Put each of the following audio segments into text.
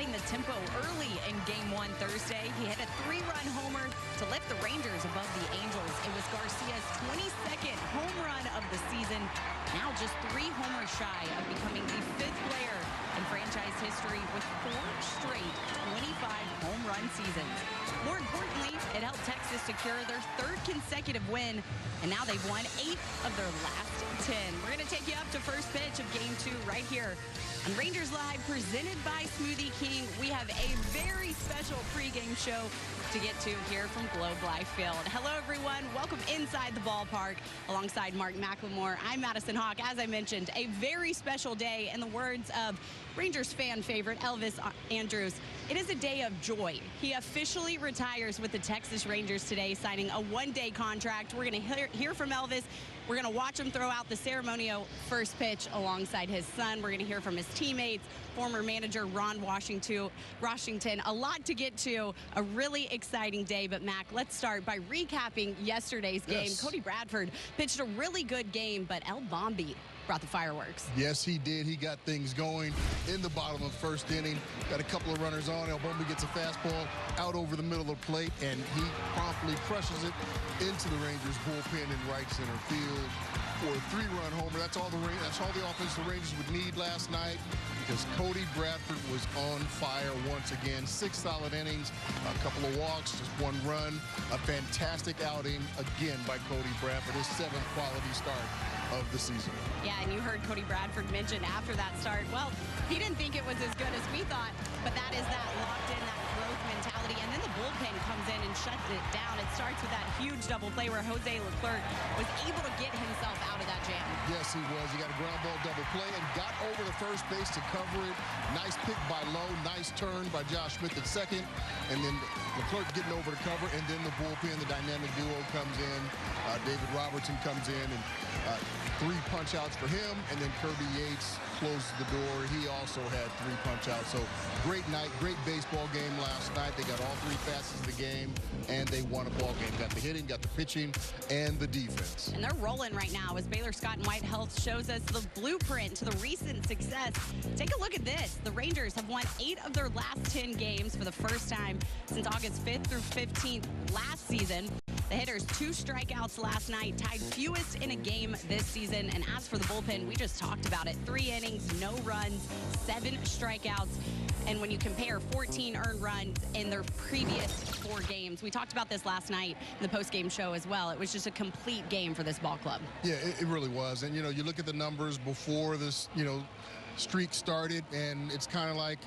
setting the tempo early in Game 1 Thursday. He hit a 3-run homer to lift the Rangers above the Angels. It was Garcia's 22nd home run of the season. Now just 3 homers shy of becoming the 5th player in franchise history with 4 straight 25 home run seasons. More importantly, it helped Texas secure their 3rd consecutive win, and now they've won 8 of their last 10. We're going to take you up to first pitch of Game 2 right here on Rangers Live, presented by Smoothie King. We have a very special pregame show to get to here from Globe Life Field. Hello, everyone. Welcome inside the ballpark alongside Mark McLemore. I'm Madison Hawk. As I mentioned, a very special day in the words of Rangers fan favorite Elvis Andrus. It is a day of joy. He officially retires with the Texas Rangers today, signing a 1-day contract. We're going to hear from Elvis. We're going to watch him throw out the ceremonial first pitch alongside his son. We're going to hear from his teammates, former manager Ron Washington. A lot to get to, a really exciting day. But, Mac, let's start by recapping yesterday's game. Yes. Cody Bradford pitched a really good game, but El Bombi brought the fireworks. Yes, he did. He got things going in the bottom of first inning. Got a couple of runners on. El Bombi gets a fastball out over the middle of the plate, and he promptly crushes it into the Rangers bullpen in right center field for a 3-run homer. That's all the offense the Rangers would need last night, because Cody Bradford was on fire once again. 6 solid innings, a couple of walks, just 1 run. A fantastic outing again by Cody Bradford, his 7th quality start of the season. Yeah, and you heard Cody Bradford mention after that start, well, he didn't think it was as good as we thought, but that is that locked in, that growth mentality. And then the bullpen comes in and shuts it down. It starts with that huge double play where Jose Leclerc was able to get himself out of that jam. Yes, he was. He got a ground ball double play and got over to first base to cover it. Nice pick by Lowe. Nice turn by Josh Smith at second. And then Leclerc getting over to cover. And then the bullpen, the dynamic duo comes in. David Robertson comes in, and 3 punch-outs for him. And then Kirby Yates closes the door. He also had 3 punch-outs. So great night, great baseball game last night. They got all 3 facets of the game, and they won a ball game. Got the hitting, got the pitching, and the defense. And they're rolling right now as Baylor Scott and White Health shows us the blueprint to the recent success. Take a look at this. The Rangers have won 8 of their last 10 games for the first time since August 5th through 15th last season. The hitters 2 strikeouts last night, tied fewest in a game this season. And as for the bullpen, we just talked about it. 3 innings, no runs, 7 strikeouts. And when you compare 14 earned runs in their previous 4 games, we talked about this last night in the postgame show as well. It was just a complete game for this ball club. Yeah, it really was. And, you look at the numbers before this, streak started, and it's kind of like,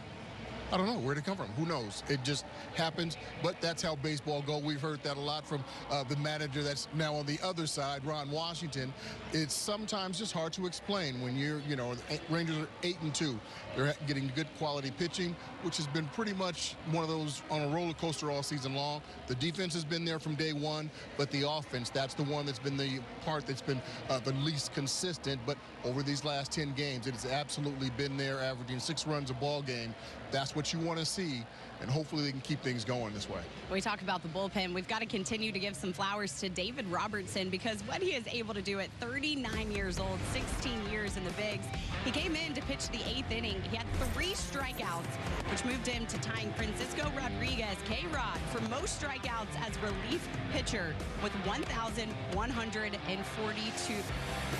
I don't know where to come from. Who knows? It just happens. But that's how baseball goes. We've heard that a lot from the manager that's now on the other side, Ron Washington. It's sometimes just hard to explain when Rangers are 8-2. They're getting good quality pitching, which has been pretty much one of those on a roller coaster all season long. The defense has been there from day one, but the offense, that's the one that's been the part that's been the least consistent. But over these last 10 games, it has absolutely been there, averaging 6 runs a ball game. That's what you want to see, and hopefully they can keep things going this way. We talk about the bullpen. We've got to continue to give some flowers to David Robertson, because what he is able to do at 39 years old, 16 years in the bigs. He came in to pitch the 8th inning. He had 3 strikeouts, which moved him to tying Francisco Rodriguez, K-Rod, for most strikeouts as relief pitcher with 1,142.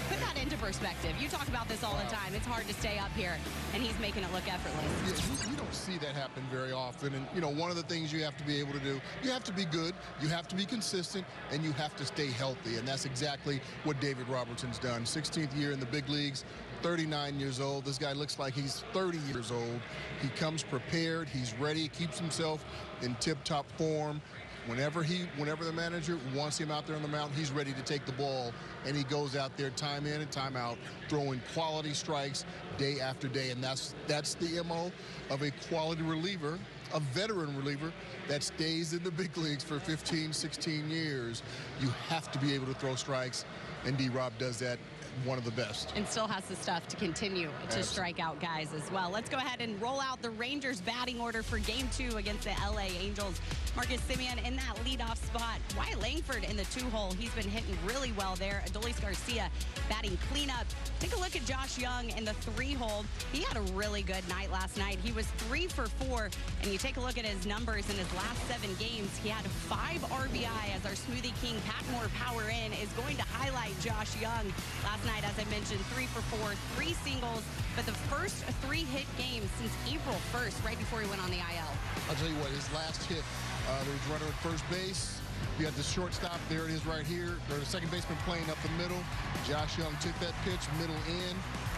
Put that into perspective. You talk about this all the time. It's hard to stay up here, and he's making it look effortless. Yeah, you don't see that happen very often. And, one of the things you have to be able to do, you have to be good, you have to be consistent, and you have to stay healthy. And that's exactly what David Robertson's done. 16th year in the big leagues, 39 years old. This guy looks like he's 30 years old. He comes prepared. He's ready, keeps himself in tip-top form. Whenever the manager wants him out there on the mound, he's ready to take the ball, and he goes out there time in and time out, throwing quality strikes day after day. And that's the MO of a quality reliever, a veteran reliever that stays in the big leagues for 15, 16 years. You have to be able to throw strikes, and D-Rob does that one of the best. And still has the stuff to continue to strike out guys as well. Let's go ahead and roll out the Rangers batting order for Game 2 against the LA Angels. Marcus Semien in that leadoff spot. Wyatt Langford in the 2-hole. He's been hitting really well there. Adolis Garcia batting cleanup. Take a look at Josh Young in the 3-hole. He had a really good night last night. He was 3 for 4. And you take a look at his numbers in his last 7 games. He had 5 RBI as our Smoothie King Pack More Power In is going to highlight Josh Young. Last night, as I mentioned, 3 for 4, 3 singles, but the first 3 hit games since April 1st, right before he went on the IL. I'll tell you what, his last hit, there was a runner at first base. You had the shortstop, there it is right here, or the second baseman playing up the middle. Josh Young took that pitch, middle in.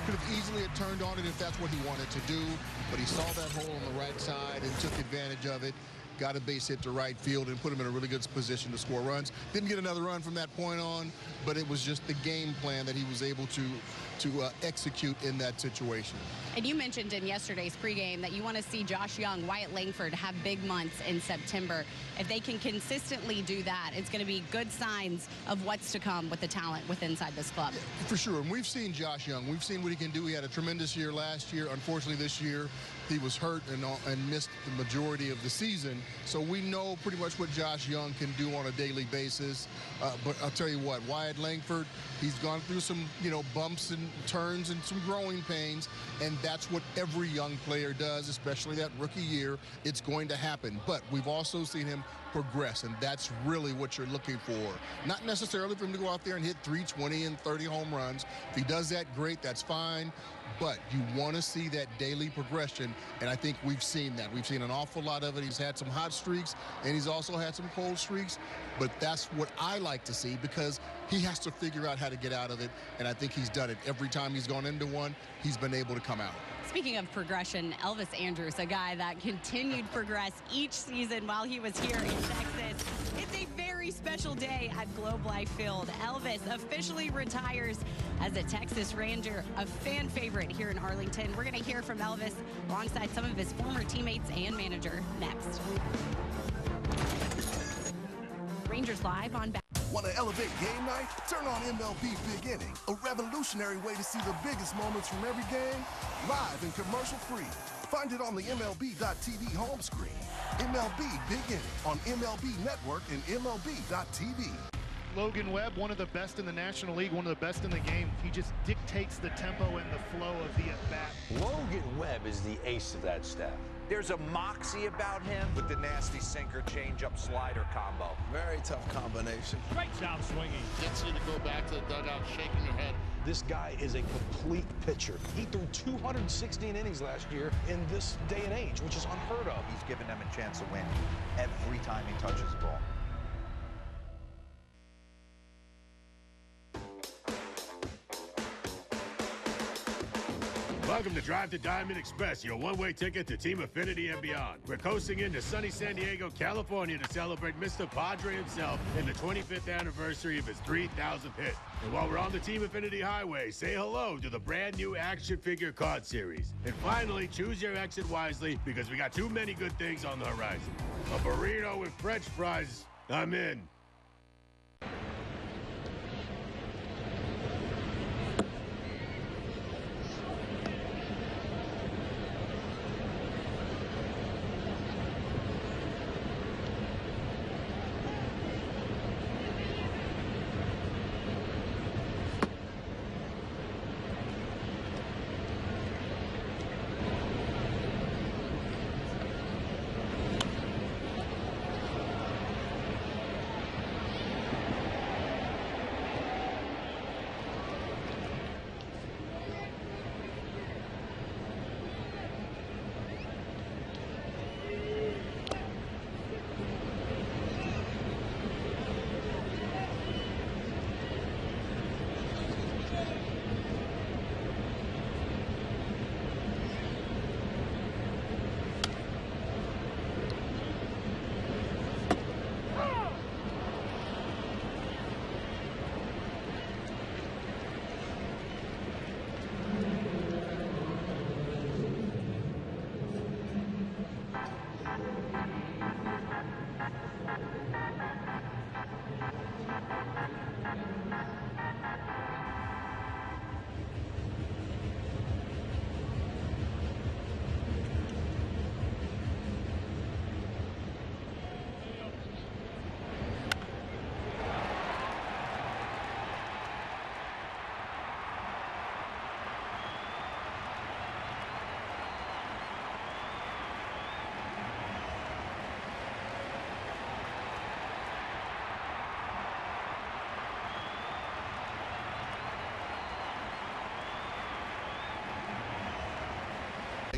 Could have easily had turned on it if that's what he wanted to do, but he saw that hole on the right side and took advantage of it. Got a base hit to right field and put him in a really good position to score runs. Didn't get another run from that point on, but it was just the game plan that he was able to execute in that situation. And you mentioned in yesterday's pregame that you want to see Josh Young, Wyatt Langford have big months in September. If they can consistently do that, it's going to be good signs of what's to come with the talent inside this club. Yeah, for sure. And we've seen Josh Young. We've seen what he can do. He had a tremendous year last year. Unfortunately, this year, he was hurt and missed the majority of the season. So we know pretty much what Josh Young can do on a daily basis. But I'll tell you what, Wyatt Langford, he's gone through some, bumps and turns and some growing pains. And that's what every young player does, especially that rookie year. It's going to happen. But we've also seen him progress, and that's really what you're looking for. Not necessarily for him to go out there and hit 320 and 30 home runs. If he does that, great, that's fine. But you want to see that daily progression, and I think we've seen that. We've seen an awful lot of it. He's had some hot streaks, and he's also had some cold streaks. But that's what I like to see because he has to figure out how to get out of it, and I think he's done it. Every time he's gone into one, he's been able to come out. Speaking of progression, Elvis Andrus, a guy that continued to progress each season while he was here in Texas. It's a very special day at Globe Life Field. Elvis officially retires as a Texas Ranger, a fan favorite here in Arlington. We're going to hear from Elvis alongside some of his former teammates and manager next. Rangers Live on back. Want to elevate game night? Turn on MLB Big Inning, a revolutionary way to see the biggest moments from every game, live and commercial-free. Find it on the MLB.tv home screen. MLB Big Inning on MLB Network and MLB.tv. Logan Webb, one of the best in the National League, one of the best in the game. He just dictates the tempo and the flow of the at-bat. Logan Webb is the ace of that staff. There's a moxie about him with the nasty sinker, change-up, slider combo. Very tough combination. Strikes out swinging. Gets you to go back to the dugout, shaking your head. This guy is a complete pitcher. He threw 216 innings last year in this day and age, which is unheard of. He's given them a chance to win every time he touches the ball. Welcome to Drive to Diamond Express, your one-way ticket to Team Affinity and beyond. We're coasting into sunny San Diego, California to celebrate Mr. Padre himself in the 25th anniversary of his 3,000th hit. And while we're on the Team Affinity Highway, say hello to the brand new action figure card series. And finally, choose your exit wisely because we got too many good things on the horizon. A burrito with French fries, I'm in.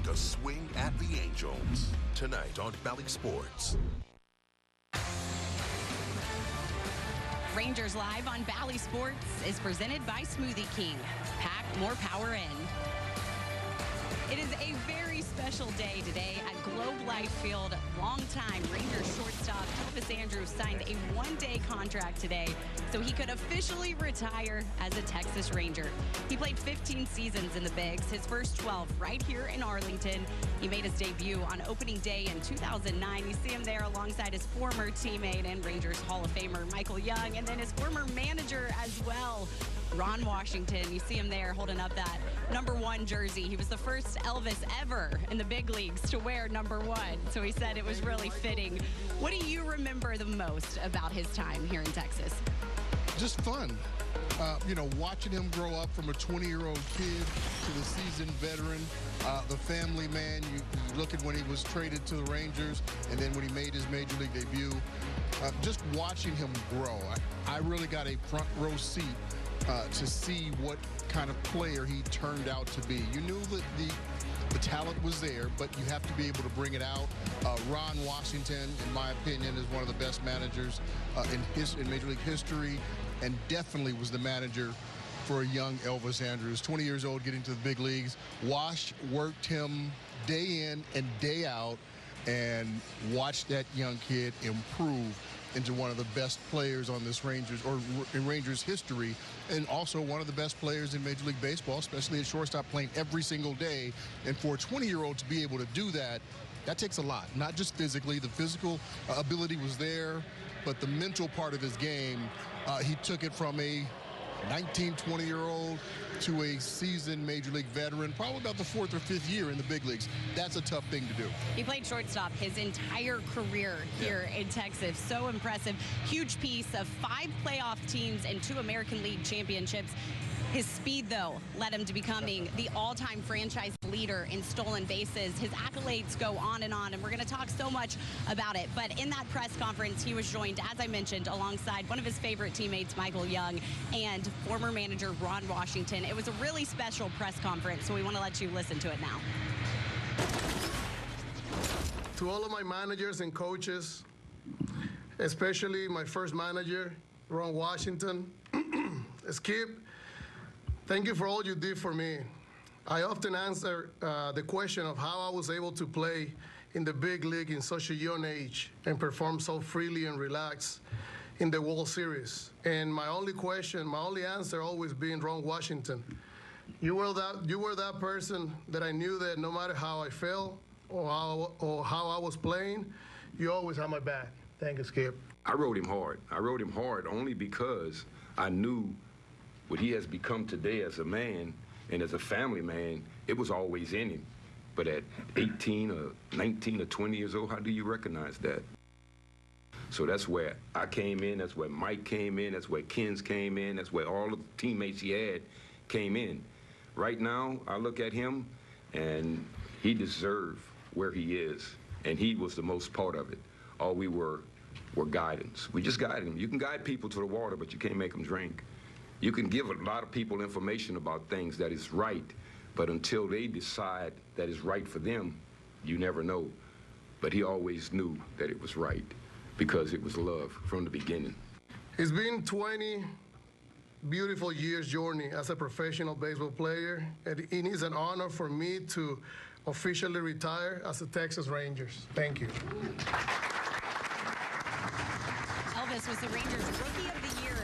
to swing at the Angels. Tonight on Bally Sports. Rangers Live on Bally Sports is presented by Smoothie King. Pack more power in. It is a very special day today at Globe Life Field. Longtime Rangers shortstop Elvis Andrus signed a one-day contract today so he could officially retire as a Texas Ranger. He played 15 seasons in the Bigs, his first 12 right here in Arlington. He made his debut on opening day in 2009. You see him there alongside his former teammate and Rangers Hall of Famer Michael Young, and then his former manager as well, Ron Washington. You see him there holding up that #1 jersey. He was the first Elvis ever in the big leagues to wear #1. So he said it was really fitting. What do you remember the most about his time here in Texas? Just fun. Watching him grow up from a 20-year-old kid to the seasoned veteran, the family man. You look at when he was traded to the Rangers and then when he made his major league debut. Just watching him grow. I really got a front row seat to see what kind of player he turned out to be. You knew that the talent was there, but you have to be able to bring it out. Ron Washington, in my opinion, is one of the best managers in Major League history, and definitely was the manager for a young Elvis Andrus, 20 years old, getting to the big leagues. Wash worked him day in and day out and watched that young kid improve into one of the best players on this Rangers, or in Rangers history, and also one of the best players in Major League Baseball, especially at shortstop, playing every single day. And for a 20-year-old to be able to do that, that takes a lot. Not just physically. The physical ability was there, but the mental part of his game, he took it from a 19, 20-year-old to a seasoned Major League veteran, probably about the 4th or 5th year in the big leagues. That's a tough thing to do. He played shortstop his entire career here in Texas. So impressive. Huge piece of 5 playoff teams and 2 American League championships. His speed, though, led him to becoming the all-time franchise leader in stolen bases. His accolades go on, and we're going to talk so much about it. But in that press conference, he was joined, as I mentioned, alongside one of his favorite teammates, Michael Young, and former manager Ron Washington. It was a really special press conference, so we want to let you listen to it now. To all of my managers and coaches, especially my first manager, Ron Washington, Skip, thank you for all you did for me. I often answer the question of how I was able to play in the big league in such a young age and perform so freely and relaxed in the World Series. And my only answer always being Ron Washington. You were that person that I knew that no matter how I felt or how I was playing, you always had my back. Thank you, Skip. I rode him hard. I rode him hard only because I knew what he has become today as a man and as a family man. It was always in him. But at 18 or 19 or 20 years old, how do you recognize that? So that's where I came in, that's where Mike came in, that's where Ken's came in, that's where all the teammates he had came in. Right now, I look at him, and he deserved where he is, and he was the most part of it. All we were guidance. We just guided him. You can guide people to the water, but you can't make them drink. You can give a lot of people information about things that is right, but until they decide that is right for them, you never know. But he always knew that it was right because it was love from the beginning. It's been 20 beautiful years journey as a professional baseball player, and it is an honor for me to officially retire as the Texas Rangers. Thank you. Elvis was the Rangers Rookie of the Year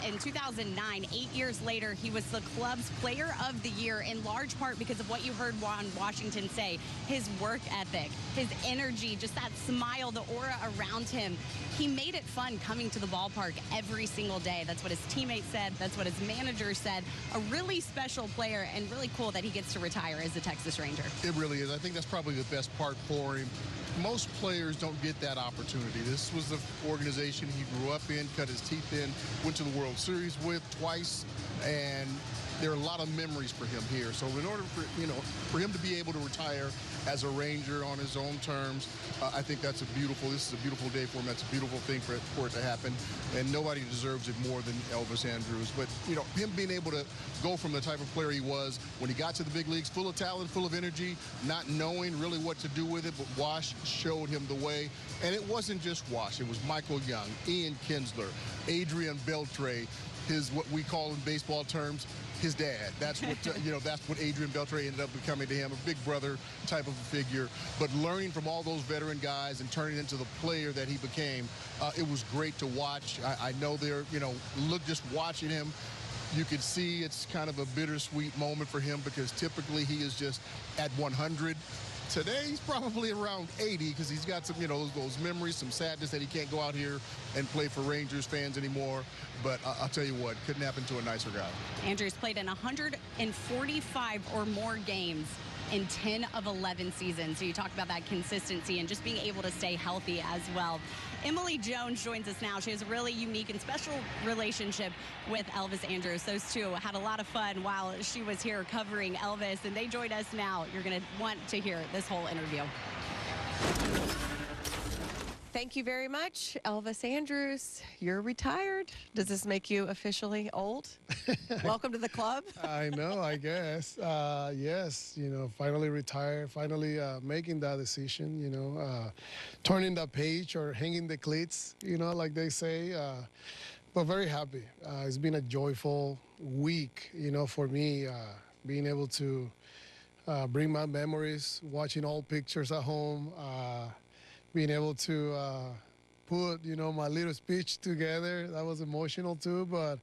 in 2009. 8 years later, he was the club's Player of the Year, in large part because of what you heard Ron Washington say, his work ethic, his energy, just that smile, the aura around him. He made it fun coming to the ballpark every single day. That's what his teammates said. That's what his manager said. A really special player, and really cool that he gets to retire as a Texas Ranger. It really is. I think that's probably the best part for him. Most players don't get that opportunity. This was the organization he grew up in, cut his teeth in, went to the World Series with twice, and there are a lot of memories for him here. So in order for him to be able to retire as a Ranger on his own terms, I think this is a beautiful day for him. That's a beautiful thing for it to happen. And nobody deserves it more than Elvis Andrus. But, him being able to go from the type of player he was when he got to the big leagues, full of talent, full of energy, not knowing really what to do with it, but Wash showed him the way. And it wasn't just Wash. It was Michael Young, Ian Kinsler, Adrian Beltre, what we call in baseball terms, his dad. That's what that's what Adrian Beltre ended up becoming to him, a big brother type of a figure. But learning from all those veteran guys and turning into the player that he became, it was great to watch. I know just watching him, you could see it's kind of a bittersweet moment for him because typically he is just at 100. Today, he's probably around 80 because he's got some, those memories, some sadness that he can't go out here and play for Rangers fans anymore. But I'll tell you what, couldn't happen to a nicer guy. Andrus played in 145 or more games in 10 of 11 seasons. So you talk about that consistency and just being able to stay healthy as well. Emily Jones joins us now. She has a really unique and special relationship with Elvis Andrus. Those two had a lot of fun while she was here covering Elvis, and they joined us now. You're going to want to hear this whole interview. Thank you very much, Elvis Andrus. You're retired. Does this make you officially old? Welcome to the club. I know, I guess. Yes, finally retired, finally making that decision, turning the page or hanging the cleats, like they say. But very happy. It's been a joyful week, for me, being able to bring my memories, watching old pictures at home, being able to put, my little speech together. That was emotional too, but,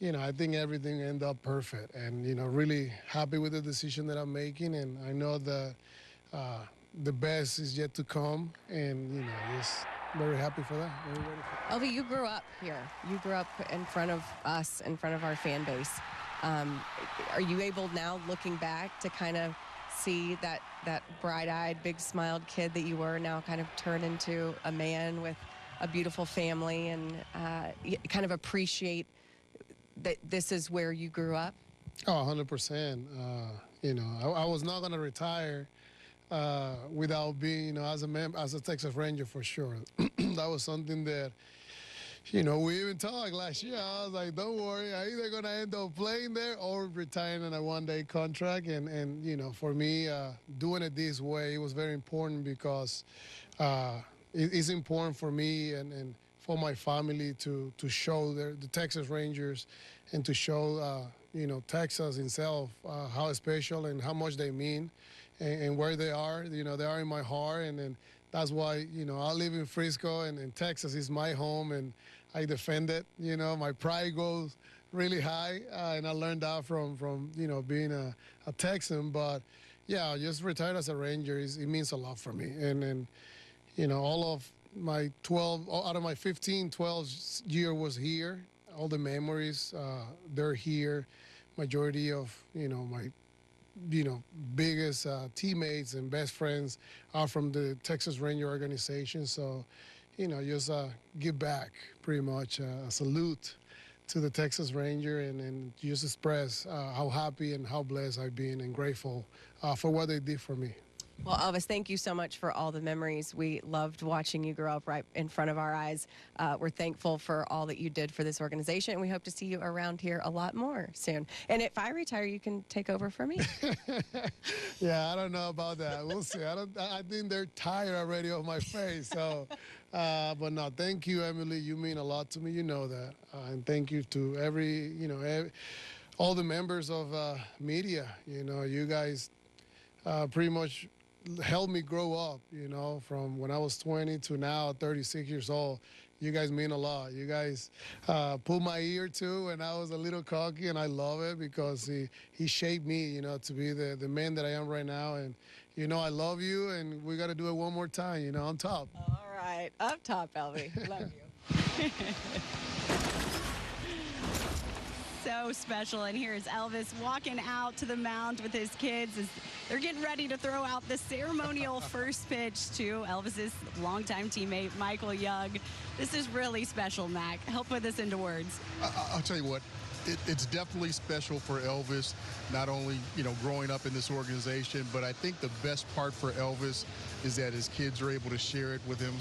I think everything ended up perfect and, really happy with the decision that I'm making. And I know that the best is yet to come and, just very happy for that. Elvi, you grew up here. You grew up in front of us, in front of our fan base. Are you able now, looking back, to kind of see that bright-eyed, big-smiled kid that you were now kind of turn into a man with a beautiful family and kind of appreciate that this is where you grew up? Oh, 100%. I was not going to retire without being, as a Texas Ranger for sure. That was something that, we even talked last year. I was like, don't worry, I'm either going to end up playing there or retiring on a one-day contract. And for me, doing it this way, it was very important because it's important for me and for my family to show the Texas Rangers and to show, Texas itself, how special and how much they mean and where they are. They are in my heart. And that's why, I live in Frisco and Texas is my home and I defend it. My pride goes really high, and I learned that from being a Texan. But yeah, just retired as a Ranger, it means a lot for me. And all of my 12 out of my 12 year was here. All the memories, they're here. Majority of my biggest teammates and best friends are from the Texas Ranger organization. So, just give back pretty much, a salute to the Texas Ranger and just express how happy and how blessed I've been and grateful for what they did for me. Well, Elvis, thank you so much for all the memories. We loved watching you grow up right in front of our eyes. We're thankful for all that you did for this organization, and we hope to see you around here a lot more soon. And if I retire, you can take over for me. Yeah, I don't know about that. We'll see. I think they're tired already of my face. So, but no, thank you, Emily. You mean a lot to me. You know that. And thank you to all the members of media. You guys pretty much helped me grow up, from when I was 20 to now 36 years old. You guys mean a lot. You guys pulled my ear too when I was a little cocky, and I love it because he shaped me, to be the man that I am right now. And, I love you, and we got to do it one more time, on top. All right. Up top, Elvi. Love you. So special. And here's Elvis walking out to the mound with his kids as they're getting ready to throw out the ceremonial first pitch to Elvis's longtime teammate, Michael Young. This is really special, Mac. Help put this into words. I'll tell you what. It's definitely special for Elvis, not only, you know, growing up in this organization, but I think the best part for Elvis is that his kids are able to share it with him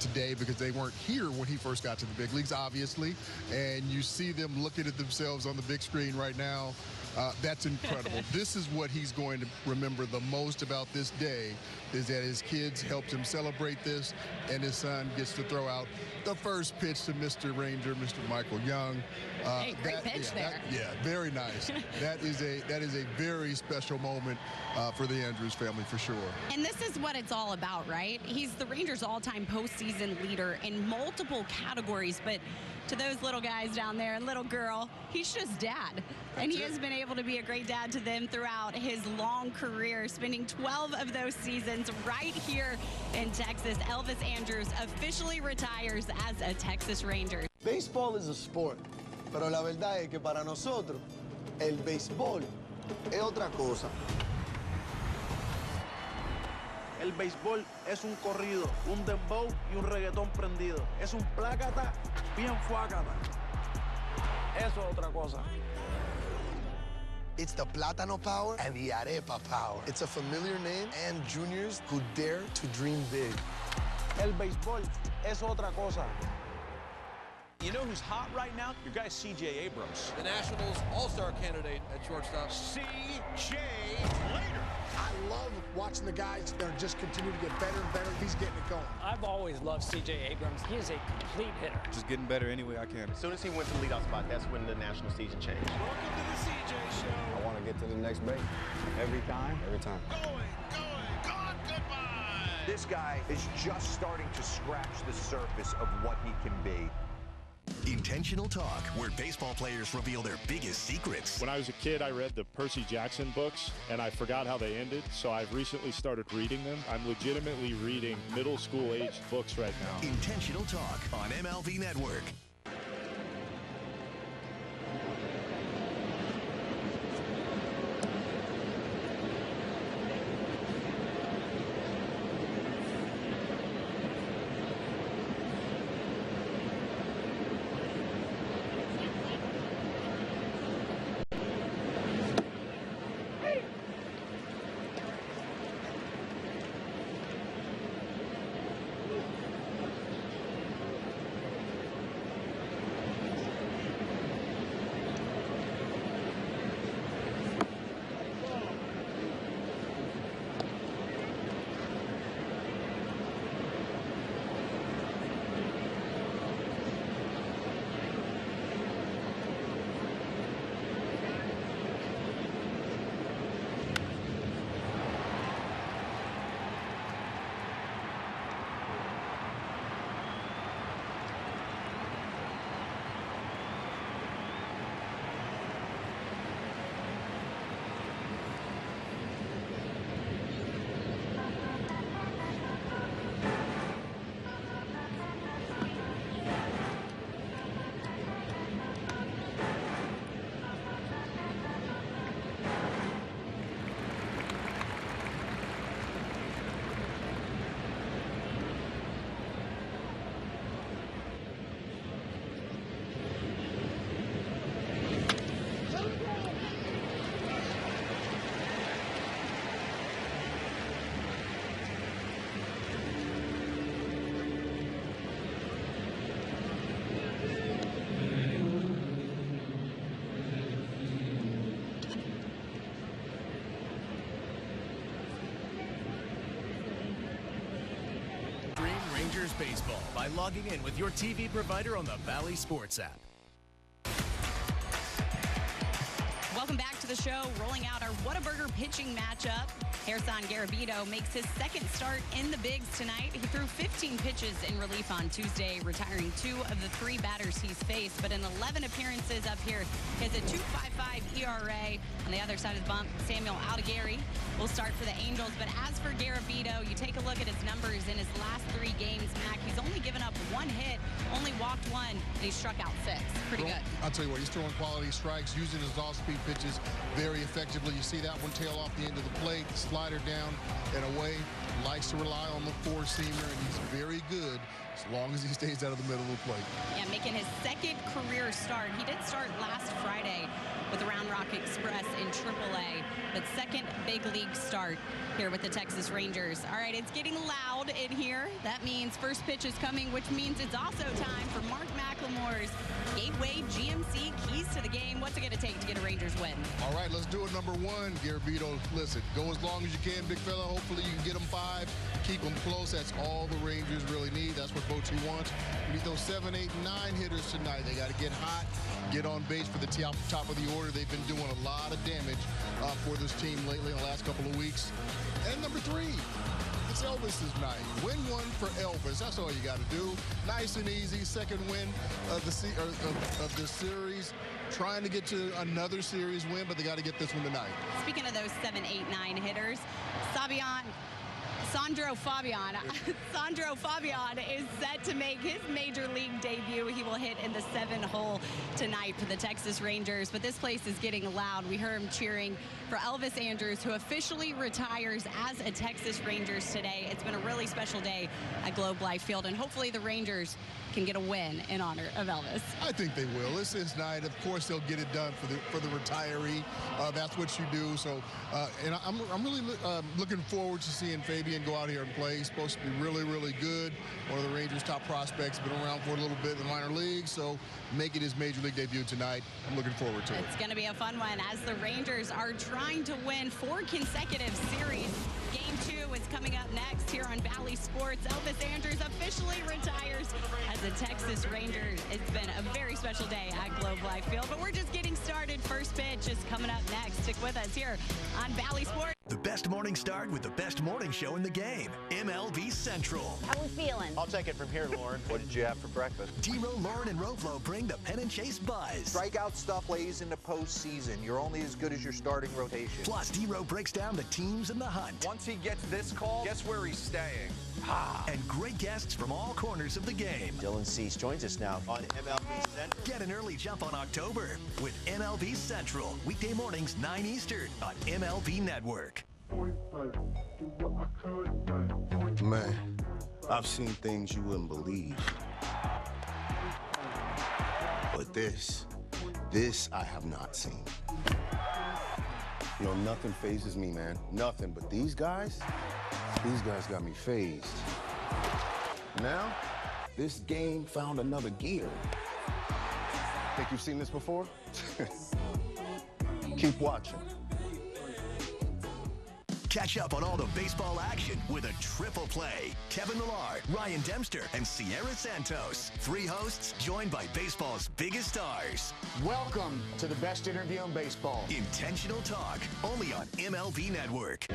today, because they weren't here when he first got to the big leagues, obviously, and you see them looking at themselves on the big screen right now. That's incredible. This is what he's going to remember the most about this day, is that his kids helped him celebrate this, and his son gets to throw out the first pitch to Mr. Ranger, Mr. Michael Young. Hey, great pitch there. Very nice. that is a very special moment for the Andrus family, for sure. And this is what it's all about, right? He's the Rangers' all-time postseason leader in multiple categories, but to those little guys down there and little girl, he's just dad. And he has been able to be a great dad to them throughout his long career, spending 12 of those seasons right here in Texas. Elvis Andrus officially retires as a Texas Ranger. Baseball is a sport, pero la verdad es que para nosotros el béisbol es otra cosa. El béisbol es un corrido, un dembow y un reggaetón prendido. Es un plácata bien fuácata. Eso es otra cosa. It's the Plátano Power and the Arepa Power. It's a familiar name and juniors who dare to dream big. El béisbol es otra cosa. You know who's hot right now? Your guy C.J. Abrams. The Nationals all-star candidate at shortstop. C.J. later. I love watching the guys that are just continue to get better and better. He's getting it going. I've always loved C.J. Abrams. He is a complete hitter. Just getting better any way I can. As soon as he went to the leadoff spot, that's when the national season changed. Welcome to the C.J. Show. I want to get to the next break. Every time. Every time. Gone, goodbye. This guy is just starting to scratch the surface of what he can be. Intentional Talk, where baseball players reveal their biggest secrets. When I was a kid, I read the Percy Jackson books, and I forgot how they ended, so I've recently started reading them. I'm legitimately reading middle school-aged books right now. Intentional Talk on MLB Network. Rangers baseball by logging in with your TV provider on the Valley Sports app. Welcome back to the show. Rolling out our Whataburger pitching matchup. Gerson Garabito makes his second start in the bigs tonight. He threw 15 pitches in relief on Tuesday, retiring 2 of the 3 batters he's faced. But in 11 appearances up here, he has a 2.55 ERA. On the other side of the bump, Samuel Aldegheri will start for the Angels. But as for Garabito, you take a look at his numbers in his last 3 games, Mac. He's only given up 1 hit, only walked 1, and he struck out 6. Pretty good. I'll tell you what, he's throwing quality strikes, using his off-speed pitches very effectively. You see that one tail off the end of the plate, slider down and away. Likes to rely on the four-seamer, and he's very good long as he stays out of the middle of the plate. Yeah, making his second career start. He did start last Friday with the Round Rock Express in AAA, but second big league start here with the Texas Rangers. All right, it's getting loud in here. That means first pitch is coming, which means it's also time for Mark McLemore's Gateway GMC Keys to the Game. What's it going to take to get a Rangers win? All right, let's do it. Number one, Garabito, listen, go as long as you can, big fella. Hopefully you can get them 5, keep them close. That's all the Rangers really need. That's what Bochy wants. We need those 7, 8, 9 hitters tonight. They got to get hot, get on base for the top of the order. They've been doing a lot of damage for this team lately in the last couple of weeks. And number 3, it's Elvis's night. Win one for Elvis. That's all you got to do. Nice and easy. Second win of the series. Trying to get to another series win, but they got to get this one tonight. Speaking of those 7, 8, 9 hitters, Sandro Fabian is set to make his major league debut. He will hit in the 7-hole tonight for the Texas Rangers, but this place is getting loud. We heard him cheering for Elvis Andrus, who officially retires as a Texas Rangers today. It's been a really special day at Globe Life Field, and hopefully the Rangers can get a win in honor of Elvis. I think they will. It's his night. Of course, they'll get it done for the retiree. That's what you do. So, and I'm really looking forward to seeing Fabian go out here and play. He's supposed to be really, really good. One of the Rangers' top prospects. Been around for a little bit in the minor leagues. So, making his major league debut tonight. I'm looking forward to it. It's going to be a fun one as the Rangers are trying to win 4 consecutive series. Game 2 is coming up next here on Valley Sports. Elvis Andrus officially retires as a Texas Ranger. It's been a very special day at Globe Life Field, but we're just getting started. First pitch is coming up next. Stick with us here on Valley Sports. The best morning start with the best morning show in the game. MLB Central. How we feeling? I'll take it from here, Lauren. What did you have for breakfast? D-Row, Lauren, and Roflo bring the Pen and Chase buzz. Strikeout stuff plays in the postseason. You're only as good as your starting rotation. Plus, D-Row breaks down the teams in the hunt. Once he gets this call, guess where he's staying? And great guests from all corners of the game. Dylan Cease joins us now on MLB Central. Get an early jump on October with MLB Central. Weekday mornings, 9 Eastern on MLB Network. Man, I've seen things you wouldn't believe. But this I have not seen. You know, nothing phases me, man. Nothing. But these guys got me phased. Now, this game found another gear. Think you've seen this before? Keep watching. Catch up on all the baseball action with a triple play. Kevin Millar, Ryan Dempster, and Sierra Santos. 3 hosts joined by baseball's biggest stars. Welcome to the best interview in baseball. Intentional Talk, only on MLB Network.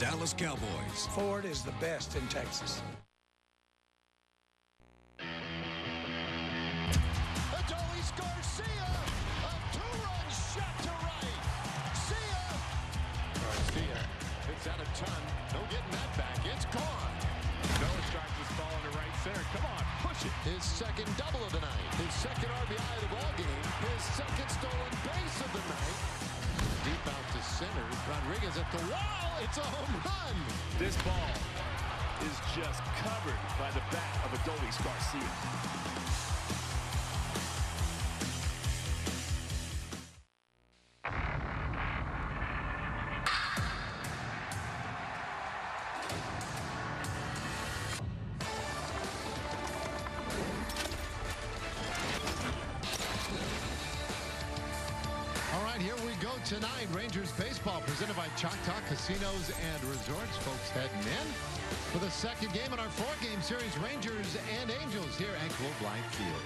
Dallas Cowboys. Ford is the best in Texas. Adolis Garcia, a two-run shot to right. Garcia hits out a ton. No getting that back. It's gone. Noah starts this ball into right center. Come on, push it. His second double of the night. His second RBI of the ball game. His second stolen base of the night. Deep out to center. Rodriguez at the wall. It's a home run. This ball is just covered by the bat of Adolis Garcia. Here we go tonight. Rangers baseball presented by Choctaw Casinos and Resorts. Folks heading in for the second game in our four-game series. Rangers and Angels here at Globe Life Field.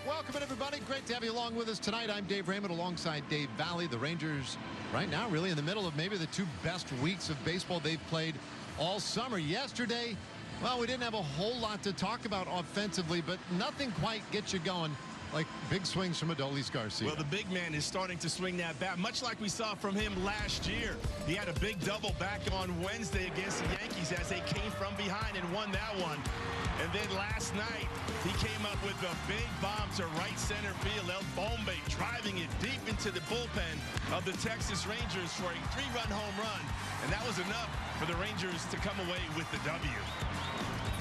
Welcome in, everybody. Great to have you along with us tonight. I'm Dave Raymond alongside Dave Valley. The Rangers right now really in the middle of maybe the two best weeks of baseball they've played all summer. Yesterday, well, we didn't have a whole lot to talk about offensively, but nothing quite gets you going like big swings from Adolis Garcia. Well, the big man is starting to swing that bat, much like we saw from him last year. He had a big double back on Wednesday against the Yankees as they came from behind and won that one. And then last night, he came up with a big bomb to right center field. El Bombe driving it deep into the bullpen of the Texas Rangers for a 3-run home run. And that was enough for the Rangers to come away with the W.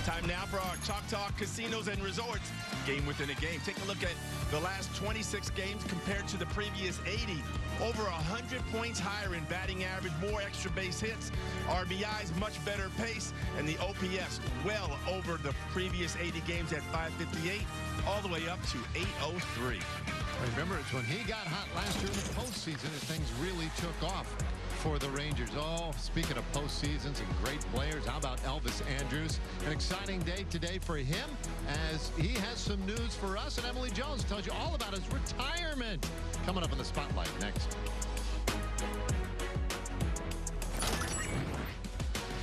Time now for our Choctaw Casinos and Resorts game within a game. Take a look at the last 26 games compared to the previous 80. Over 100 points higher in batting average, more extra base hits, RBIs, much better pace, and the OPS well over the previous 80 games at 558, all the way up to 803. Remember, it's when he got hot last year in the postseason that things really took off for the Rangers. Oh, speaking of postseason, some great players. How about Elvis Andrus? An exciting day today for him as he has some news for us. And Emily Jones tells you all about his retirement. Coming up in the spotlight next.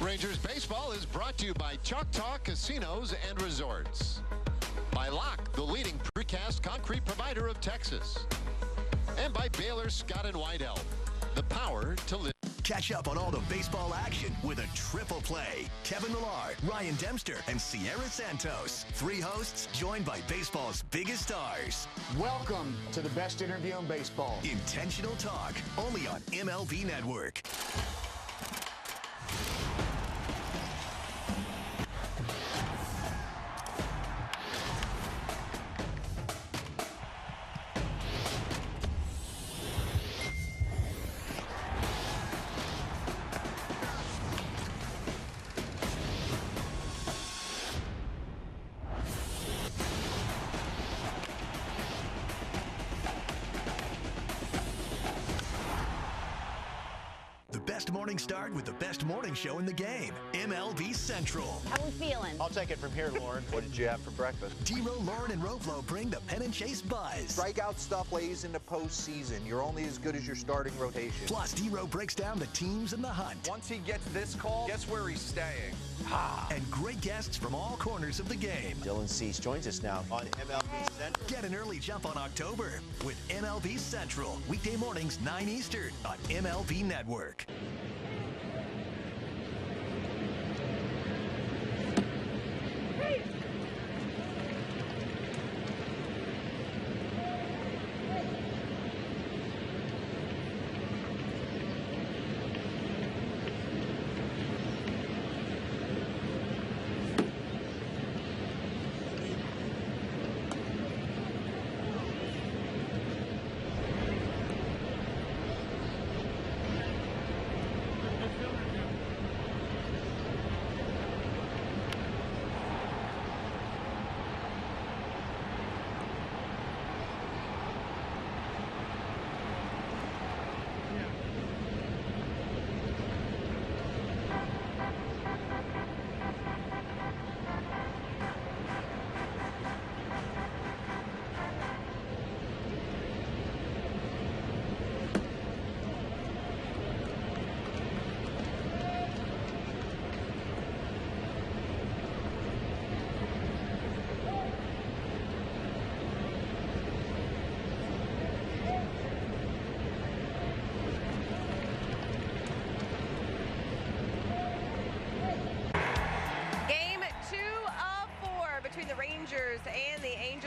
Rangers baseball is brought to you by Choctaw Casinos and Resorts. By Locke, the leading precast concrete provider of Texas. And by Baylor Scott & Whitehall. The power to live. Catch up on all the baseball action with a triple play. Kevin Millard, Ryan Dempster, and Sierra Santos. 3 hosts joined by baseball's biggest stars. Welcome to the best interview in baseball. Intentional Talk, only on MLB Network. Morning start with the best morning show in the game, MLB Central. How we feeling? I'll take it from here, Lauren. What did you have for breakfast? D-Row, Lauren, and Roflo bring the Penn and Chase buzz. Strikeout stuff plays into postseason. You're only as good as your starting rotation. Plus, D-Row breaks down the teams in the hunt. Once he gets this call, guess where he's staying? And great guests from all corners of the game. Dylan Cease joins us now on MLB Central. Get an early jump on October with MLB Central. Weekday mornings, 9 Eastern on MLB Network.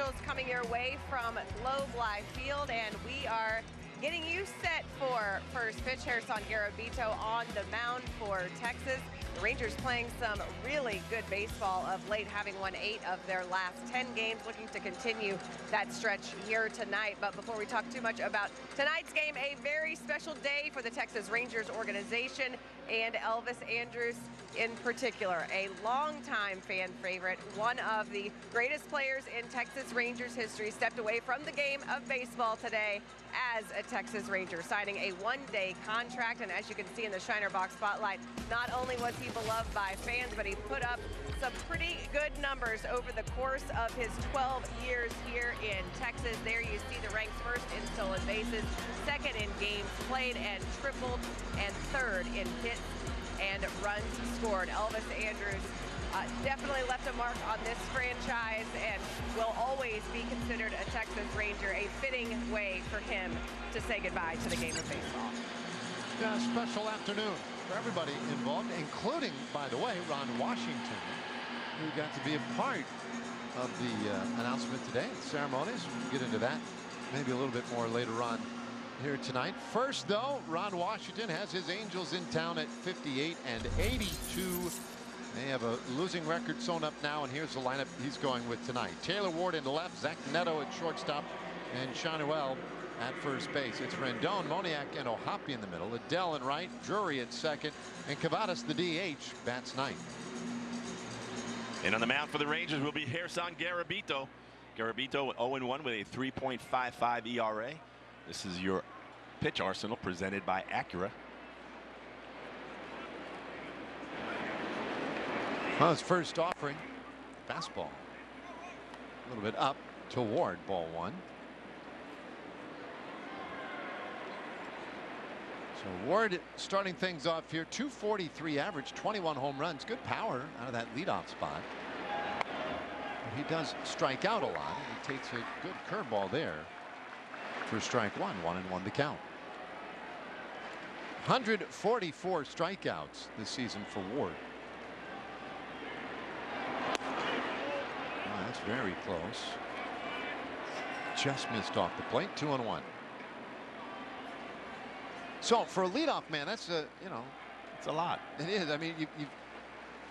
duels coming your way from Globe Life Field, and we are getting you set for first pitch. Gerson Garabito on the mound for Texas. The Rangers playing some really good baseball of late, having won 8 of their last 10 games, looking to continue that stretch here tonight. But before we talk too much about tonight's game, a very special day for the Texas Rangers organization and Elvis Andrus in particular, a longtime fan favorite, one of the greatest players in Texas Rangers history, stepped away from the game of baseball today as a Texas Ranger, signing a one-day contract. And as you can see in the Shiner Box spotlight, not only was he beloved by fans, but he put up some pretty good numbers over the course of his 12 years here in Texas. There you see the ranks: first in stolen bases, second in games played, and tripled, and third in hits and runs scored. Elvis Andrus definitely left a mark on this franchise and will always be considered a Texas Ranger. A fitting way for him to say goodbye to the game of baseball. Yeah, a special afternoon for everybody involved, including, by the way, Ron Washington, who got to be a part of the announcement today, the ceremonies. We'll get into that maybe a little bit more later on here tonight. First, though, Ron Washington has his Angels in town at 58 and 82. They have a losing record sewn up now, and here's the lineup he's going with tonight. Taylor Ward in the left, Zach Neto at shortstop, and Shanuel at first base. It's Rendon, Moniak, and Ohapi in the middle. Adele in right, Drury at second, and Cavadas, the DH, bats ninth. And on the mound for the Rangers will be Gerson Garabito. Garabito 0-1 with a 3.55 ERA. This is your pitch arsenal presented by Acura. Well, his first offering, fastball. A little bit up to Ward, ball one. So Ward starting things off here, 243 average, 21 home runs, good power out of that leadoff spot. But he does strike out a lot. He takes a good curveball there for strike one, 1-1 the count. 144 strikeouts this season for Ward. Oh, that's very close. Just missed off the plate. 2-1. So for a leadoff man, that's a, you know, it's a lot. It is. I mean,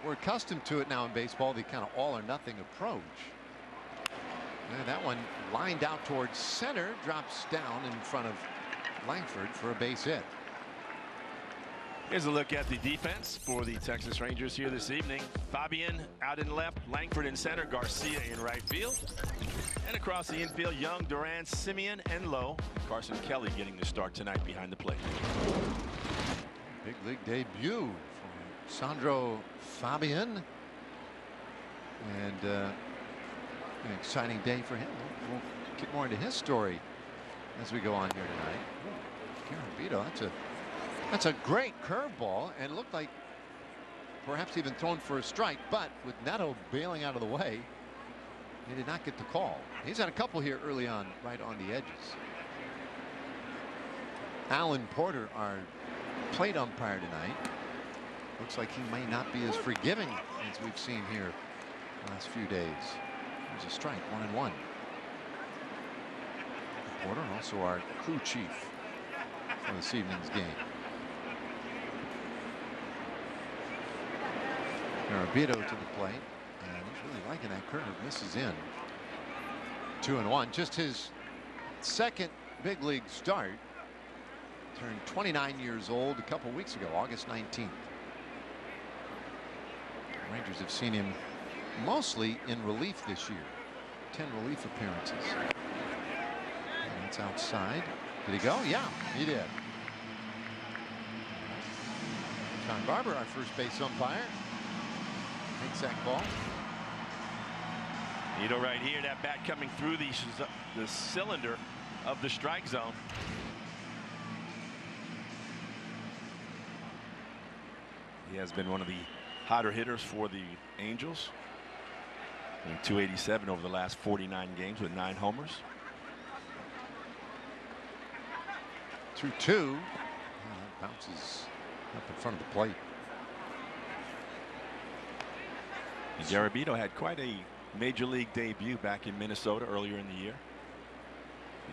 we're accustomed to it now in baseball, the kind of all or nothing approach. And that one lined out towards center, drops down in front of Langford for a base hit. Here's a look at the defense for the Texas Rangers here this evening. Fabian out in left, Langford in center, Garcia in right field. And across the infield, Young, Duran, Simeon, and Lowe. Carson Kelly getting the start tonight behind the plate. Big league debut for Sandro Fabian. And an exciting day for him. We'll get more into his story as we go on here tonight. Garabito, that's a great curveball, and it looked like perhaps even thrown for a strike, but with Neto bailing out of the way, he did not get the call. He's had a couple here early on, right on the edges. Alan Porter, our plate umpire tonight, looks like he may not be as forgiving as we've seen here the last few days. There's a strike, 1-1. Porter, also our crew chief for this evening's game. Garabito to the plate, and he's really liking that curve. Misses in. 2-1. Just his second big league start. Turned 29 years old a couple weeks ago, August 19th. Rangers have seen him mostly in relief this year. 10 relief appearances. And that's outside. Did he go? Yeah, he did. John Barber, our first base umpire, takes that ball. Nito right here, that bat coming through the cylinder of the strike zone. He has been one of the hotter hitters for the Angels. 287 over the last 49 games with 9 homers. 2-2. Bounces up in front of the plate. Garabito had quite a major league debut back in Minnesota earlier in the year.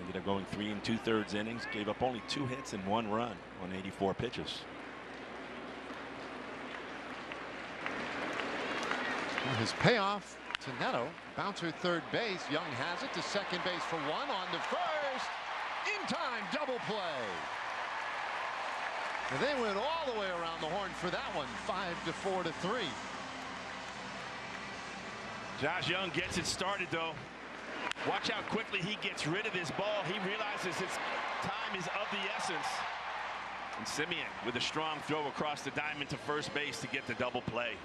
Ended up going 3 2/3 innings, gave up only 2 hits and 1 run on 84 pitches. His payoff to Neto. Bouncer third base. Young has it to second base for 1, on to first. In time, double play. And they went all the way around the horn for that one. 5-4-3. Josh Young gets it started, though. Watch how quickly he gets rid of this ball. He realizes his time is of the essence. And Simeon with a strong throw across the diamond to first base to get the double play.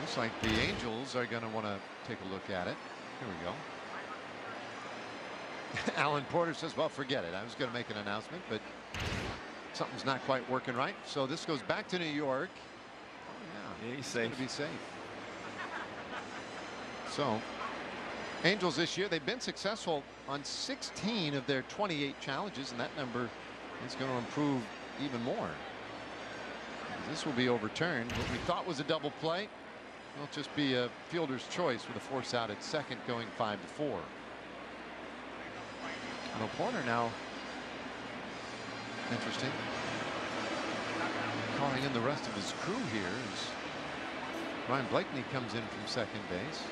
Looks like the Angels are going to want to take a look at it. Here we go. Alan Porter says, well, forget it. I was going to make an announcement, but something's not quite working right. So this goes back to New York. Oh, yeah, he's safe. Going to be safe. So Angels this year, they've been successful on 16 of their 28 challenges, and that number is going to improve even more. This will be overturned. What we thought was a double play will just be a fielder's choice with a force out at second, going 5-4. Well, Porter now, interesting, calling in the rest of his crew here as Ryan Blakeney comes in from second base.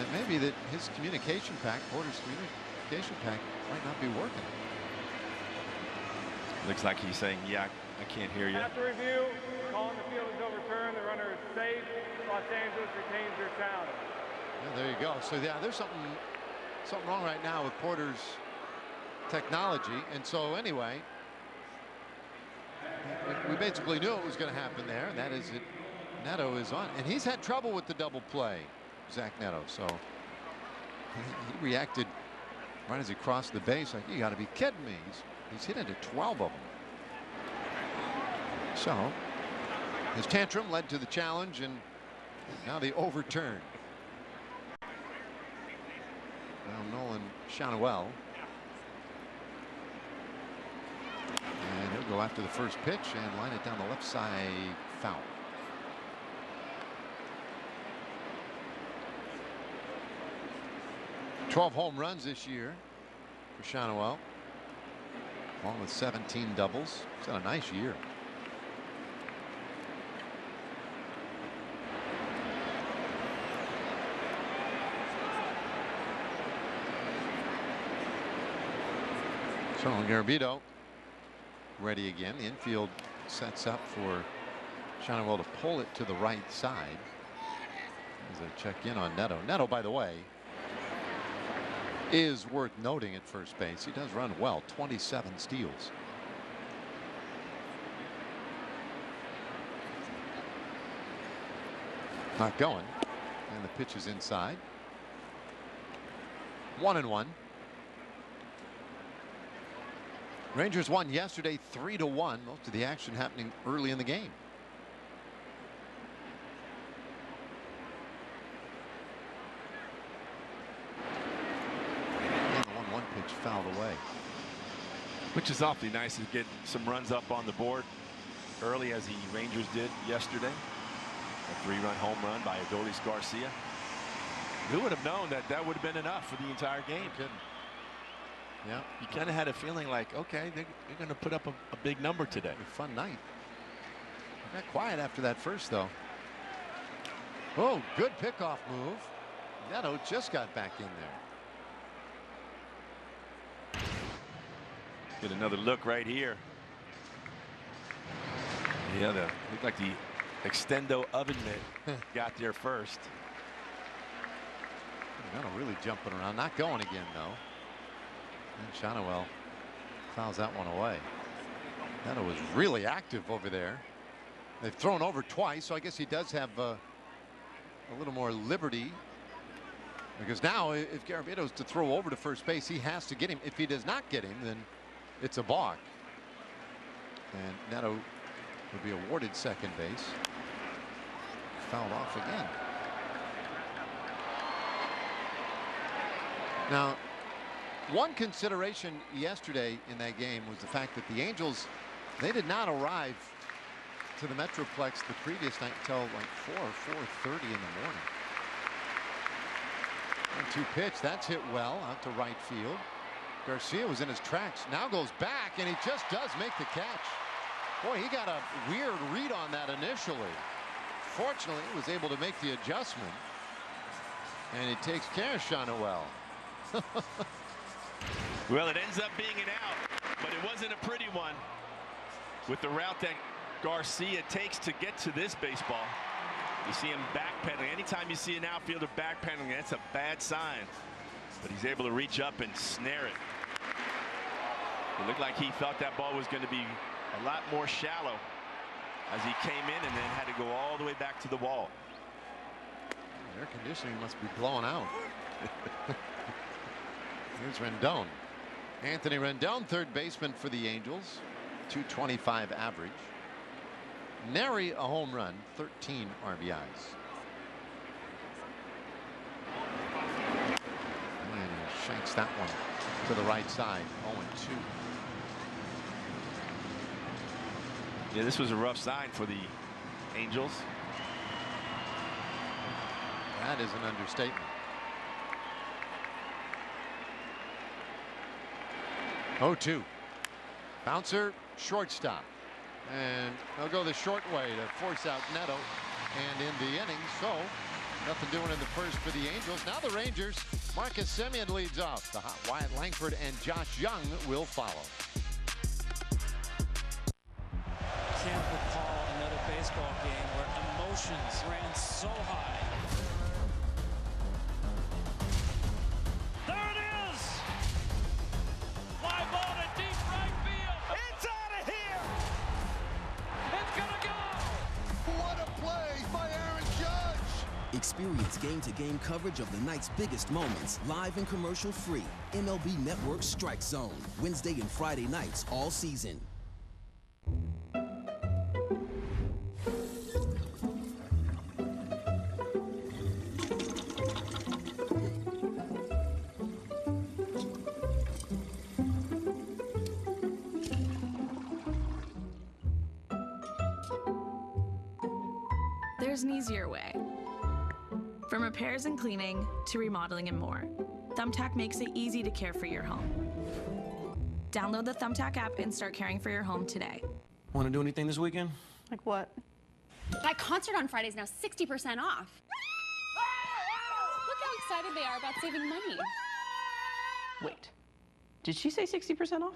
It may be that his communication pack, Porter's communication pack, might not be working. Looks like he's saying, yeah, I can't hear you. After review, calling the field is overturned. The runner is safe. Los Angeles retains their challenge. Yeah, there you go. So yeah, there's something wrong right now with Porter's technology. And so anyway, we basically knew it was going to happen there, and that is that Neto is on, and he's had trouble with the double play, Zach Neto. So he reacted right as he crossed the base like, you got to be kidding me. He's hit into 12 of them. So his tantrum led to the challenge, and now the overturn. Now Nolan Shanuel. And he'll go after the first pitch and line it down the left side, foul. $12 home runs this year for Shanuel, along with 17 doubles. He's had a nice year. So Garabito ready again. The infield sets up for Shanuel to pull it to the right side as they check in on Neto. Neto, by the way, is worth noting at first base. He does run well, 27 steals. Not going, and the pitch is inside. 1-1. Rangers won yesterday 3-1. Most of the action happening early in the game. And the 1-1 pitch fouled away. Which is awfully nice to get some runs up on the board early, as the Rangers did yesterday. A 3-run home run by Adolis Garcia. Who would have known that that would have been enough for the entire game? Yeah, you kind of had a feeling like, okay, they're going to put up a big number today. A fun night. Got quiet after that first, though. Oh, good pickoff move. Neto just got back in there. Get another look right here. Yeah, looked like the extendo oven mitt got there first. Neto really jumping around, not going again though. And Shanuel fouls that one away. Neto was really active over there. They've thrown over twice, so I guess he does have a little more liberty. Because now, if Garabito is to throw over to first base, he has to get him. If he does not get him, then it's a balk. And Neto will be awarded second base. Fouled off again. Now, one consideration yesterday in that game was the fact that the Angels, they did not arrive to the Metroplex the previous night until like 4 or 4:30 in the morning. 1-2 pitch. That's hit well out to right field. Garcia was in his tracks. Now goes back, and he just does make the catch. Boy, he got a weird read on that initially. Fortunately, he was able to make the adjustment. And he takes care of Shanoel. Well, it ends up being an out, but it wasn't a pretty one with the route that Garcia takes to get to this baseball. You see him backpedaling. Anytime you see an outfielder backpedaling, that's a bad sign. But he's able to reach up and snare it. It looked like he thought that ball was going to be a lot more shallow as he came in and then had to go all the way back to the wall. Air conditioning must be blowing out. Here's Rendon. Anthony Rendon, third baseman for the Angels. .225 average. Nary a home run, 13 RBIs. And he shanks that one to the right side. 0-2. Yeah, this was a rough sign for the Angels. That is an understatement. 0-2. Bouncer, shortstop. And they'll go the short way to force out Neto. And in the inning, so nothing doing in the first for the Angels. Now the Rangers. Marcus Semien leads off. The hot Wyatt Langford and Josh Young will follow. Can't recall another baseball game where emotions ran so high. There it is! Fly ball to deep right field. It's out of here! It's gonna go! What a play by Aaron Judge! Experience game-to-game coverage of the night's biggest moments, live and commercial-free. MLB Network Strike Zone, Wednesday and Friday nights all season. There's an easier way. From repairs and cleaning to remodeling and more, Thumbtack makes it easy to care for your home. Download the Thumbtack app and start caring for your home today. Want to do anything this weekend? Like what? That concert on Friday is now 60% off. Look how excited they are about saving money. Wait, did she say 60% off?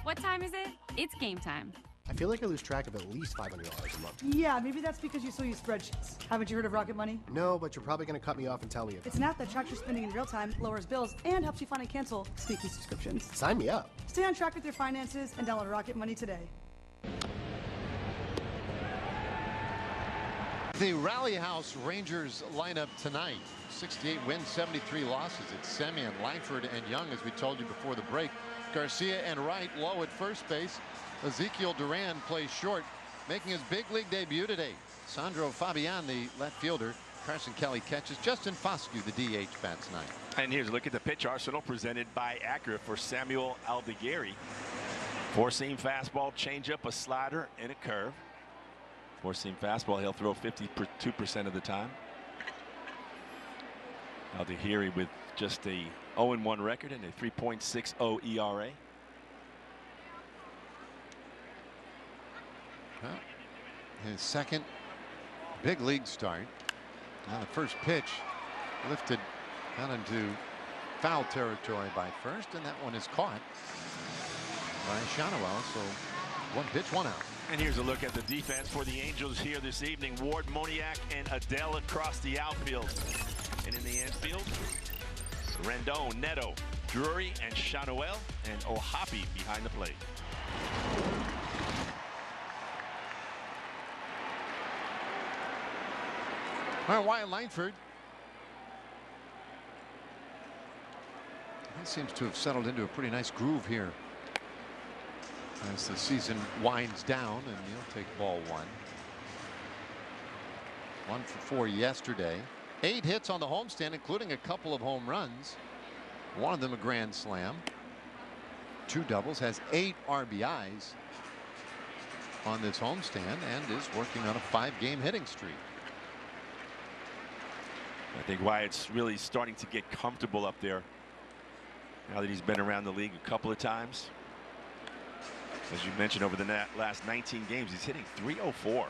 What time is it? It's game time. I feel like I lose track of at least $500 a month. Yeah, maybe that's because you still use spreadsheets. Haven't you heard of Rocket Money? No, but you're probably going to cut me off and tell me about it. It's an app that tracks your spending in real time, lowers bills, and helps you find and cancel sneaky subscriptions. Sign me up. Stay on track with your finances and download Rocket Money today. The Rally House Rangers lineup tonight. 68 wins, 73 losses. It's Semien, Langford, and Young, as we told you before the break. Garcia and Wright low at first base. Ezekiel Duran plays short, making his big league debut today. Sandro Fabian, the left fielder. Carson Kelly catches. Justin Foscue, the DH, bats ninth. And here's a look at the pitch arsenal presented by Acura for Samuel Aldegheri. Four-seam fastball, changeup, a slider, and a curve. Four-seam fastball, he'll throw 52% of the time. Aldegheri with just a 0-1 record and a 3.60 ERA. Well, his second big league start. Now the first pitch lifted down into foul territory by first, and that one is caught by Shanoel. So one pitch, one out. And here's a look at the defense for the Angels here this evening. Ward, Moniak, and Adele across the outfield. And in the infield, Rendon, Neto, Drury, and Shanoel, and Ohapi behind the plate. All right, Wyatt Langford. He seems to have settled into a pretty nice groove here as the season winds down, and he'll take ball one. 1 for 4 yesterday. 8 hits on the homestand, including a couple of home runs. One of them a grand slam. 2 doubles, has 8 RBIs. on this homestand and is working on a 5-game hitting streak. I think Wyatt's really starting to get comfortable up there now that he's been around the league a couple of times. As you mentioned, over the last 19 games, he's hitting .304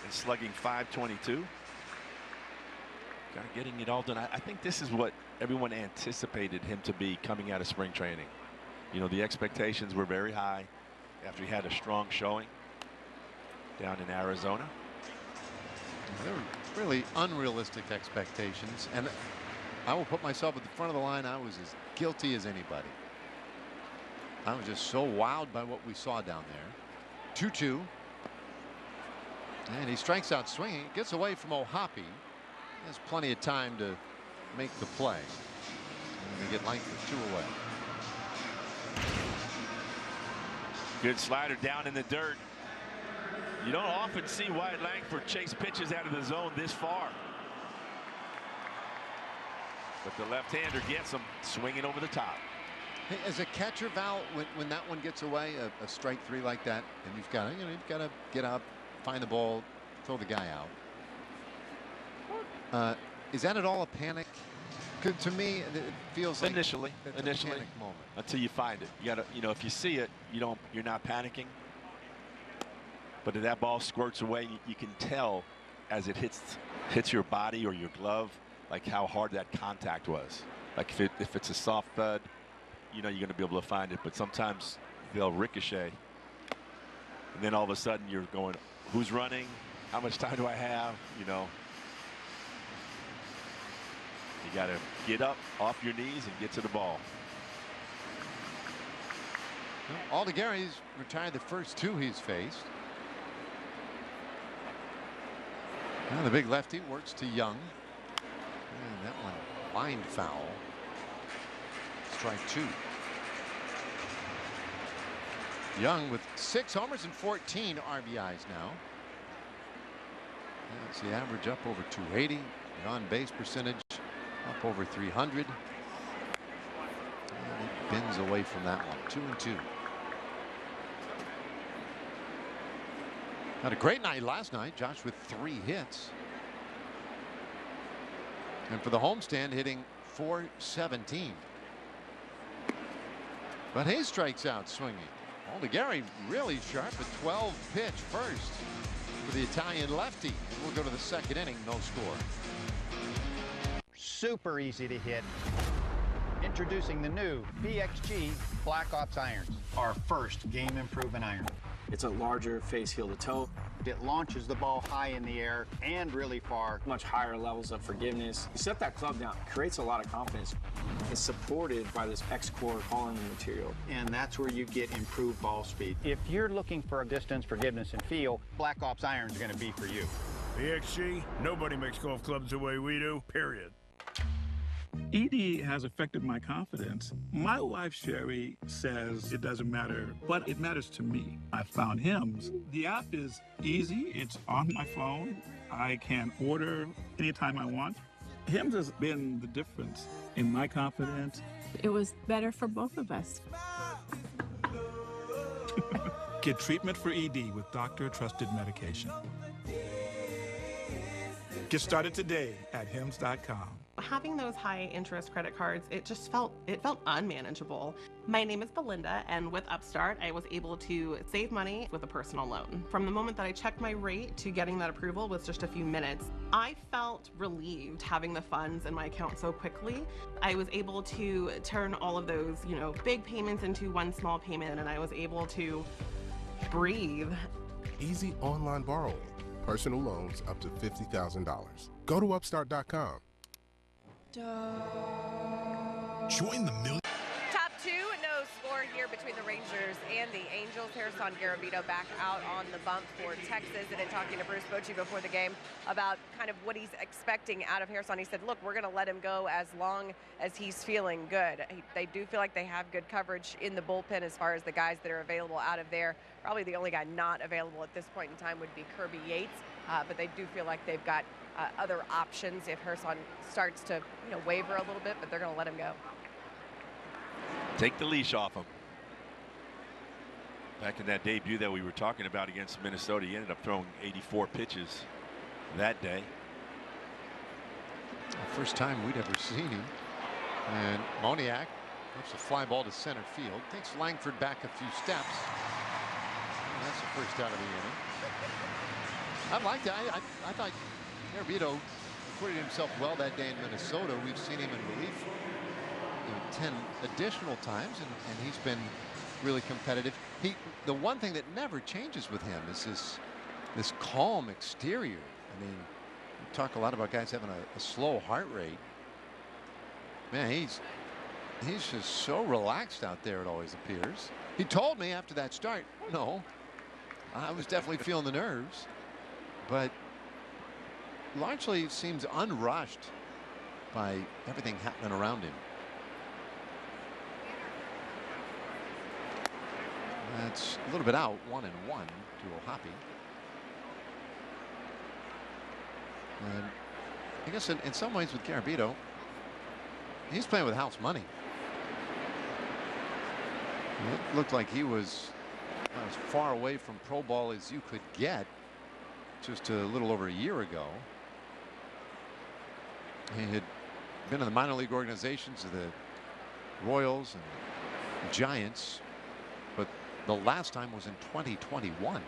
and slugging .522. Kind of getting it all done. I think this is what everyone anticipated him to be coming out of spring training. You know, the expectations were very high after he had a strong showing down in Arizona. They were really unrealistic expectations, and I will put myself at the front of the line. I was as guilty as anybody. I was just so wowed by what we saw down there. 2-2. And he strikes out swinging. Gets away from O'Hoppe. He has plenty of time to make the play. And they get Langford 2 away. Good slider down in the dirt. You don't often see Wyatt Langford chase pitches out of the zone this far. But the left-hander gets him swinging over the top. Hey, as a catcher, Val, when that one gets away, a strike 3 like that, and you've got to get up, find the ball, throw the guy out. Is that at all a panic? To me, it feels like initially, a panic moment. Until you find it. You gotta, if you see it, you're not panicking. But if that ball squirts away, you can tell as it hits your body or your glove, like how hard that contact was. Like if it's a soft thud, you're going to be able to find it. But sometimes they'll ricochet, and then all of a sudden you're going, who's running? How much time do I have? You got to get up off your knees and get to the ball. Well, Aldegheri's retired the first 2 he's faced. Now the big lefty works to Young. And that one lined foul. Strike 2. Young with 6 homers and 14 RBIs now. That's the average up over 280. The on-base percentage up over 300. And he bends away from that one. 2-2. Had a great night last night. Josh with 3 hits. And for the homestand, hitting .417. But Hayes strikes out swinging. Aldegheri really sharp. A 12-pitch first for the Italian lefty. And we'll go to the second inning. No score. Super easy to hit. Introducing the new BXG Black Ops irons, our first game improvement iron. It's a larger face heel to toe. It launches the ball high in the air and really far. Much higher levels of forgiveness. You set that club down, creates a lot of confidence. It's supported by this X-Core calling material. And that's where you get improved ball speed. If you're looking for a distance, forgiveness, and feel, Black Ops irons are going to be for you. BXG, nobody makes golf clubs the way we do, period. ED has affected my confidence. My wife, Sherry, says it doesn't matter, but it matters to me. I found Hims. The app is easy. It's on my phone. I can order anytime I want. Hims has been the difference in my confidence. It was better for both of us. Get treatment for ED with doctor-trusted medication. Get started today at hims.com. Having those high interest credit cards, it felt unmanageable. My name is Belinda, and with Upstart, I was able to save money with a personal loan. From the moment that I checked my rate to getting that approval was just a few minutes. I felt relieved having the funds in my account so quickly. I was able to turn all of those, big payments into one small payment, and I was able to breathe. Easy online borrowing. Personal loans up to $50,000. Go to upstart.com. Join the million. Top 2, no score here between the Rangers and the Angels. Gerson Garabito back out on the bump for Texas. And in talking to Bruce Bochy before the game about kind of what he's expecting out of Gerson, he said, look, we're going to let him go as long as he's feeling good. They do feel like they have good coverage in the bullpen as far as the guys that are available out of there. Probably the only guy not available at this point in time would be Kirby Yates. But they do feel like they've got other options if Gerson starts to waver a little bit, but they're going to let him go. Take the leash off him. Back in that debut that we were talking about against Minnesota, he ended up throwing 84 pitches that day. First time we'd ever seen him. And Moniak hits a fly ball to center field. Takes Langford back a few steps. And that's the first out of the inning. I liked it. I thought Garabito acquitted himself well that day in Minnesota. We've seen him in relief 10 additional times, and he's been really competitive. The one thing that never changes with him is this calm exterior. I mean, we talk a lot about guys having a slow heart rate. Man, he's just so relaxed out there, it always appears. He told me after that start, no, I was definitely feeling the nerves, but largely seems unrushed by everything happening around him. That's a little bit out, 1-1 to O'Hoppe. And I guess in some ways with Garabito, he's playing with house money. It looked like he was as far away from pro ball as you could get just a little over a year ago. He had been in the minor league organizations of the Royals and the Giants, but the last time was in 2021.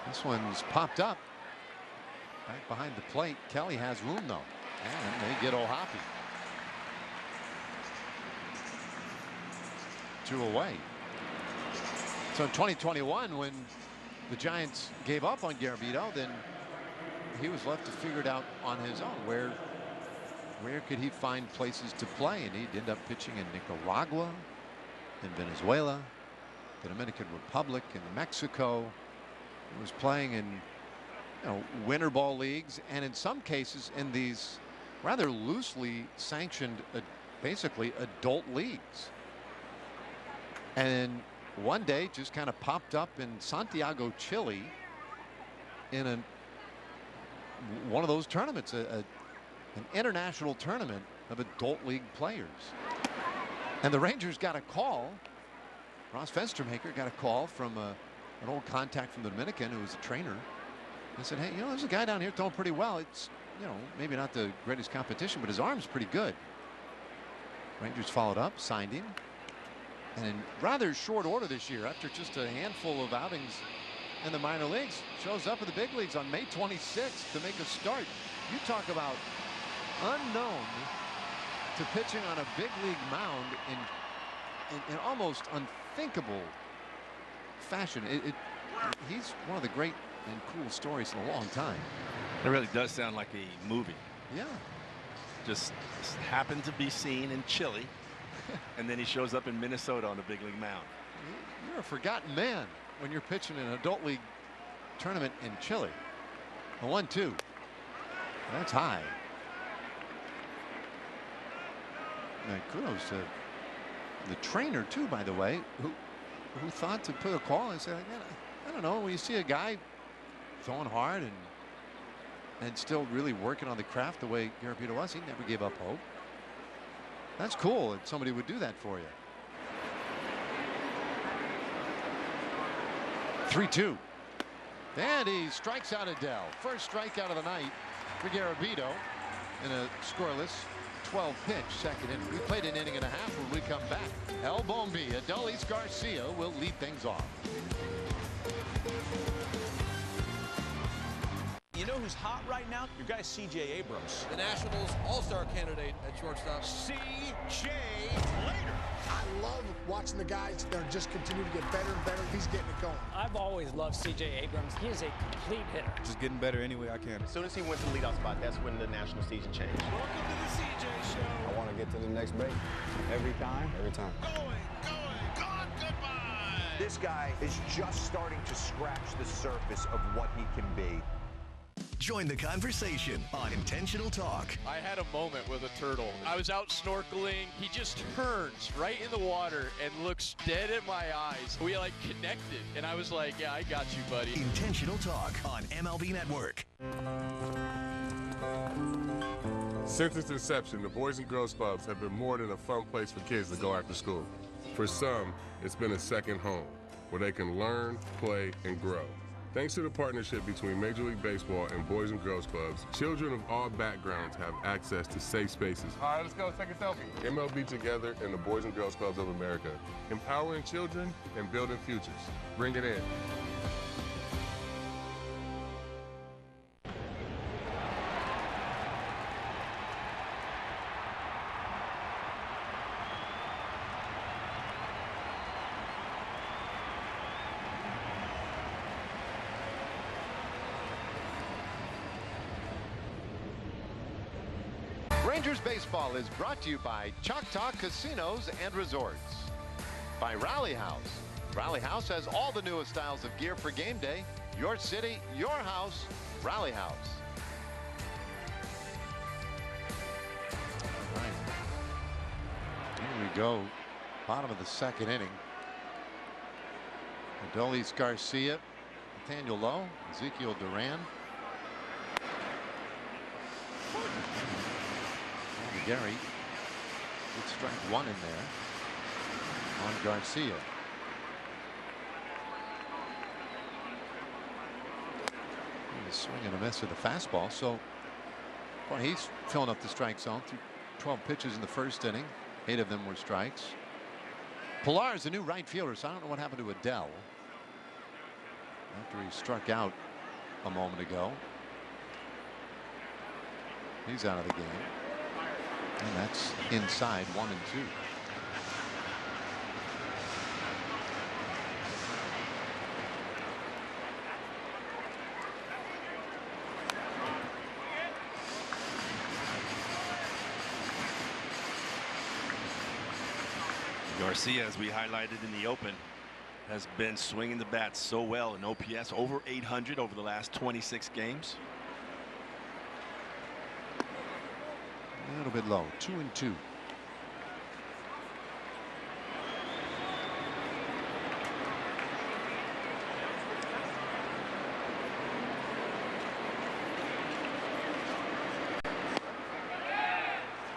This one's popped up back behind the plate. Kelly has room though, and they get O'Hoppe. 2 away. So in 2021, when the Giants gave up on Garabito, then he was left to figure it out on his own. Where could he find places to play? And he'd end up pitching in Nicaragua, in Venezuela, the Dominican Republic, and Mexico. He was playing in winter ball leagues, and in some cases in these rather loosely sanctioned, basically adult leagues. And one day just kind of popped up in Santiago, Chile, in one of those tournaments, an international tournament of adult league players. And the Rangers got a call. Ross Fenstermaker got a call from an old contact from the Dominican who was a trainer. He said, hey, there's a guy down here throwing pretty well. It's, maybe not the greatest competition, but his arm's pretty good. Rangers followed up, signed him. And in rather short order this year, after just a handful of outings in the minor leagues, shows up in the big leagues on May 26th to make a start. You talk about unknown to pitching on a big league mound in almost unthinkable fashion. He's one of the great and cool stories in a long time. It really does sound like a movie. Yeah. Just happened to be seen in Chile. And then he shows up in Minnesota on the big league mound. You're a forgotten man when you're pitching an adult league tournament in Chile. A 1-2. That's high. Now, kudos to the trainer too, by the way, who thought to put a call and say, I don't know, when you see a guy throwing hard and still really working on the craft the way Garabito was, he never gave up hope. That's cool that somebody would do that for you. 3-2. And he strikes out Adele. First strikeout of the night for Garabito in a scoreless 12-pitch second inning. We played an inning and a half. When we come back, El Bombi, Adolis Garcia will lead things off. You know who's hot right now? Your guy C.J. Abrams. The Nationals all-star candidate at shortstop. C.J. Later. I love watching the guys that just continue to get better and better. He's getting it going. I've always loved C.J. Abrams. He is a complete hitter. Just getting better any way I can. As soon as he went to the leadoff spot, that's when the national season changed. Welcome to the C.J. Show. I want to get to the next break. Every time. Every time. Gone, goodbye. This guy is just starting to scratch the surface of what he can be. Join the conversation on Intentional Talk. I had a moment with a turtle. I was out snorkeling. He just turns right in the water and looks dead at my eyes. We connected, and I was like, yeah, I got you, buddy. Intentional Talk on MLB Network. Since its inception, the Boys and Girls Clubs have been more than a fun place for kids to go after school. For some, it's been a second home where they can learn, play, and grow. Thanks to the partnership between Major League Baseball and Boys and Girls Clubs, children of all backgrounds have access to safe spaces. All right, let's go take a selfie. MLB Together and the Boys and Girls Clubs of America, empowering children and building futures. Bring it in. Rangers Baseball is brought to you by Choctaw Casinos and Resorts. By Rally House. Rally House has all the newest styles of gear for game day. Your city, your house, Rally House. All right. Here we go. Bottom of the second inning. Adolis Garcia, Nathaniel Lowe, Ezekiel Duran. Aldegheri with strike one in there on Garcia. He's swinging a miss at the fastball, so well, he's filling up the strike zone through 12 pitches in the first inning. 8 of them were strikes. Pilar is a new right fielder, so I don't know what happened to Adele after he struck out a moment ago. He's out of the game. And that's inside 1 and 2. Garcia, as we highlighted in the open, has been swinging the bat so well in OPS over 800 over the last 26 games. A little bit low, 2 and 2.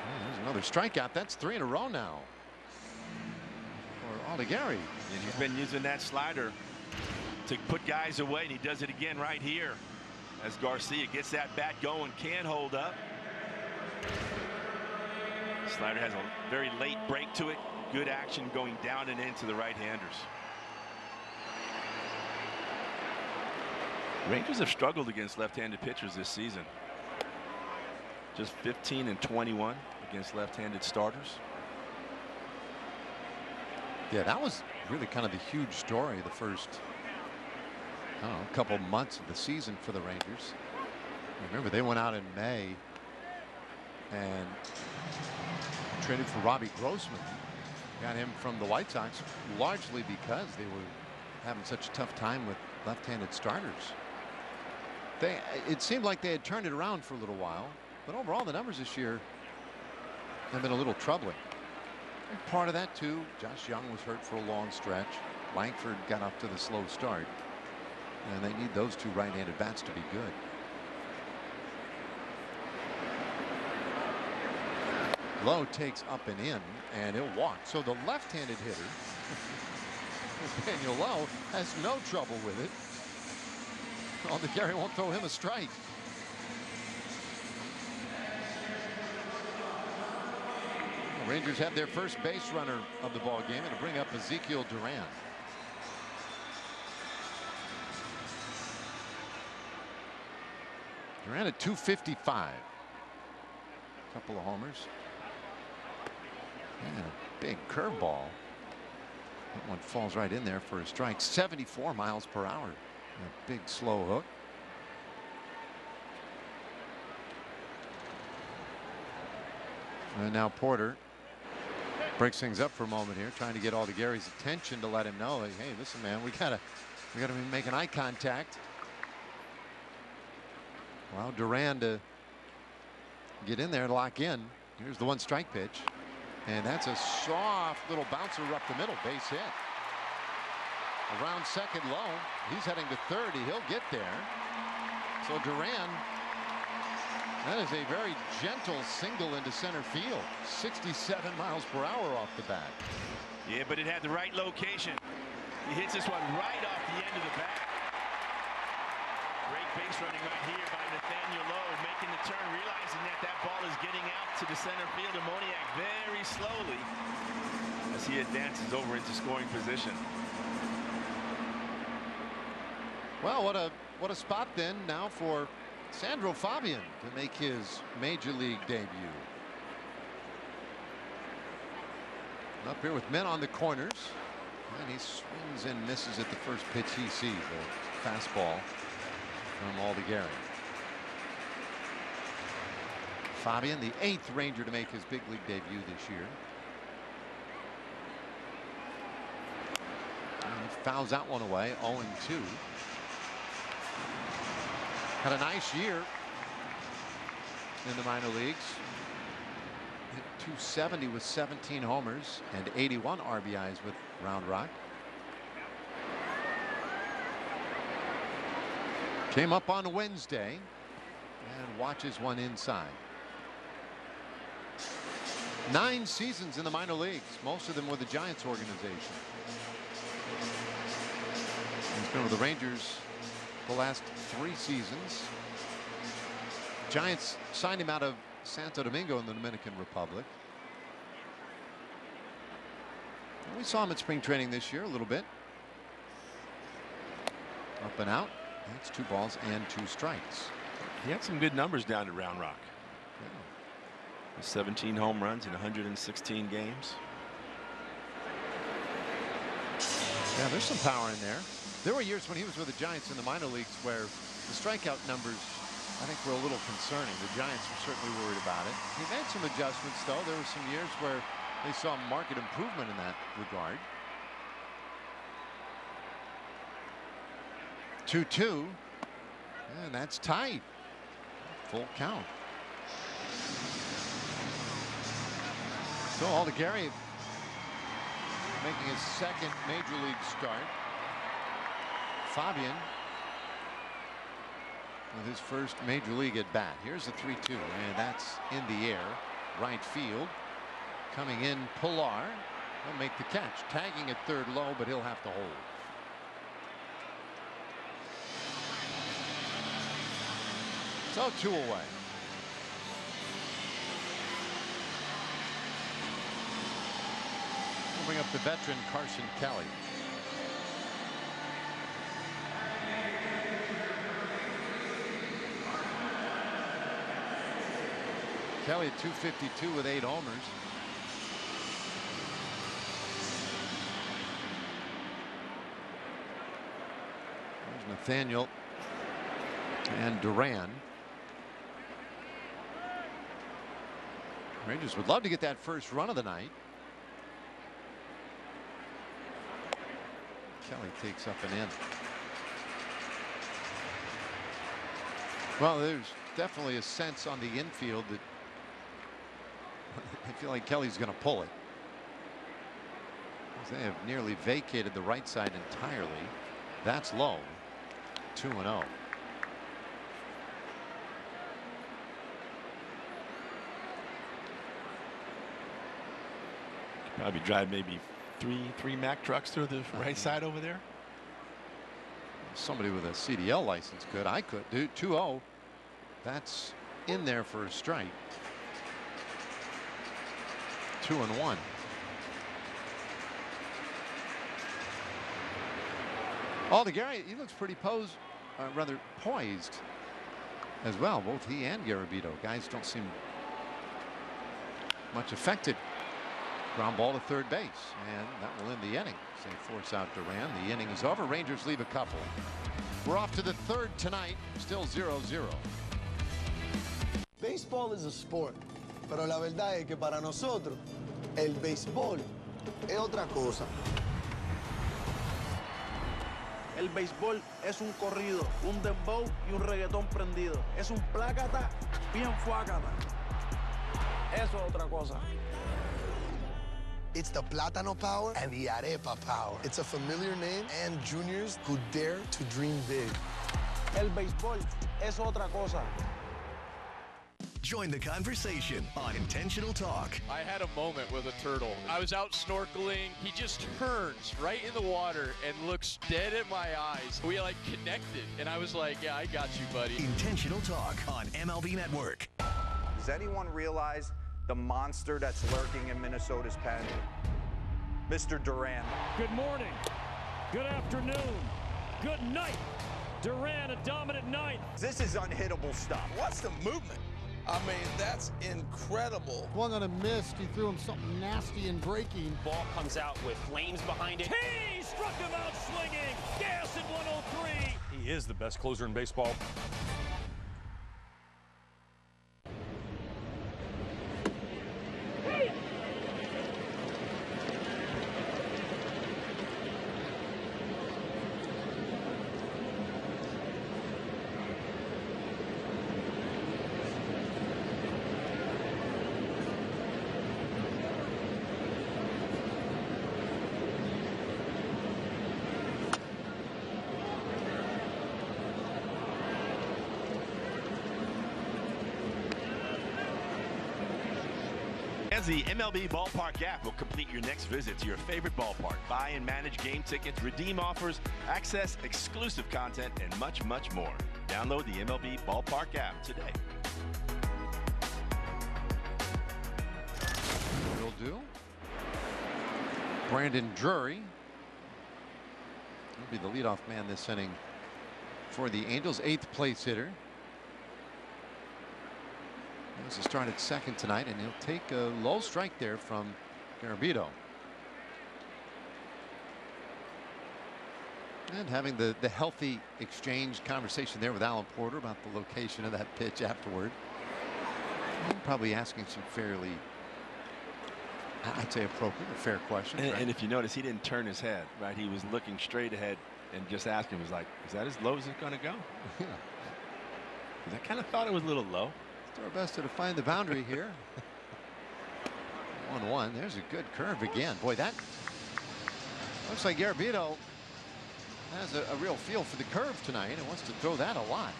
There's another strikeout. That's 3 in a row now for Aldegheri. And he's been using that slider to put guys away, and he does it again right here as Garcia gets that bat going, can hold up. Slider has a very late break to it. Good action going down and into the right-handers. Rangers have struggled against left-handed pitchers this season. Just 15 and 21 against left-handed starters. Yeah, that was really kind of the huge story the first, I don't know, couple months of the season for the Rangers. Remember, they went out in May and traded for Robbie Grossman. Got him from the White Sox largely because they were having such a tough time with left-handed starters. It seemed like they had turned it around for a little while, but overall the numbers this year have been a little troubling. And part of that too, Josh Young was hurt for a long stretch. Langford got up to the slow start, and they need those 2 right-handed bats to be good. Lowe takes up and in, and he'll walk. So the left-handed hitter, Daniel Lowe, has no trouble with it. Aldegheri won't throw him a strike. The Rangers have their first base runner of the ball game, and to bring up Ezekiel Duran. Duran at 255. Couple of homers. And a big curveball. That one falls right in there for a strike. 74 miles per hour. A big slow hook. And now Porter breaks things up for a moment here, trying to get Aldegheri's attention to let him know, hey, listen, man, we gotta be making eye contact. Allow Duran to get in there and lock in. Here's the 1-strike pitch. And that's a soft little bouncer up the middle, base hit. Around second low. He's heading to third. He'll get there. So Duran, that is a very gentle single into center field. 67 miles per hour off the bat. Yeah, but it had the right location. He hits this one right off the end of the bat. Great base running right here by Nathaniel Lowe, making the turn, realizing that that ball is getting out to the center fielder, Moniak, very slowly as he advances over into scoring position. Well, what a spot then now for Sandro Fabian to make his major league debut. Up here with men on the corners, and he swings and misses at the first pitch he sees, a fastball from Aldegheri. Fabian, the 8th Ranger to make his big league debut this year. And he fouls that one away, 0-2. Had a nice year in the minor leagues. Hit .270 with 17 homers and 81 RBIs with Round Rock. Came up on Wednesday and watches one inside. 9 seasons in the minor leagues, most of them with the Giants organization. He's been with the Rangers the last 3 seasons. Giants signed him out of Santo Domingo in the Dominican Republic. We saw him at spring training this year a little bit. Up and out. That's 2 balls and 2 strikes. He had some good numbers down at Round Rock. Yeah. 17 home runs in 116 games. Yeah, there's some power in there. There were years when he was with the Giants in the minor leagues where the strikeout numbers, I think, were a little concerning. The Giants were certainly worried about it. He made some adjustments, though. There were some years where they saw marked improvement in that regard. 2-2, and that's tight. Full count. So Aldegheri making his 2nd major league start. Fabian with his first major league at bat. Here's a 3-2, and that's in the air, right field. Coming in, Pilar will make the catch, tagging at third low, but he'll have to hold. So 2 away. We'll bring up the veteran Carson Kelly. Kelly at 252 with 8 homers. There's Nathaniel and Duran. Rangers would love to get that first run of the night. Kelly takes up and in. Well, there's definitely a sense on the infield that I feel like Kelly's going to pull it. They have nearly vacated the right side entirely. That's low. 2-0. Probably drive maybe three Mack trucks through the right side over there. Somebody with a CDL license could. I could do 2-0. That's in there for a strike. 2-1. Aldegheri, he looks pretty rather poised as well. Both he and Garabito. Guys don't seem much affected. Ground ball to third base, and that will end the inning. They force out Duran. The inning is over. Rangers leave a couple. We're off to the 3rd tonight. Still 0-0. Baseball is a sport, pero la verdad es que para nosotros el béisbol es otra cosa. El béisbol es un corrido, un dembow y un reggaetón prendido. Es un plácata bien fuácata. Eso es otra cosa. It's the Plátano power and the Arepa power. It's a familiar name and juniors who dare to dream big. El béisbol es otra cosa. Join the conversation on Intentional Talk. I had a moment with a turtle. I was out snorkeling. He just turns right in the water and looks dead at my eyes. We like connected, and I was like, yeah, I got you, buddy. Intentional Talk on MLB Network. Does anyone realize the monster that's lurking in Minnesota's pen? Mr. Duran. Good morning. Good afternoon. Good night. Duran, a dominant night. This is unhittable stuff. What's the movement? I mean, that's incredible. Swung on a miss. He threw him something nasty and breaking. Ball comes out with flames behind it. He struck him out swinging. Gas at 103. He is the best closer in baseball. The MLB Ballpark app will complete your next visit to your favorite ballpark. Buy and manage game tickets, redeem offers, access exclusive content, and much, much more. Download the MLB Ballpark app today. Will do. Brandon Drury will be the leadoff man this inning for the Angels, 8th place hitter. There's a start at second tonight, and he'll take a low strike there from Garabito. And having the healthy exchange conversation there with Alan Porter about the location of that pitch afterward. And probably asking some fairly, I'd say, appropriate or fair questions. And, right? and if you notice, he didn't turn his head, right? He was looking straight ahead and just asking, was like, is that as low as it's going to go? Yeah. I kind of thought it was a little low. Do our best to define the boundary here. 1-1. There's a good curve again. Boy, that looks like Garabito has a real feel for the curve tonight and wants to throw that a lot.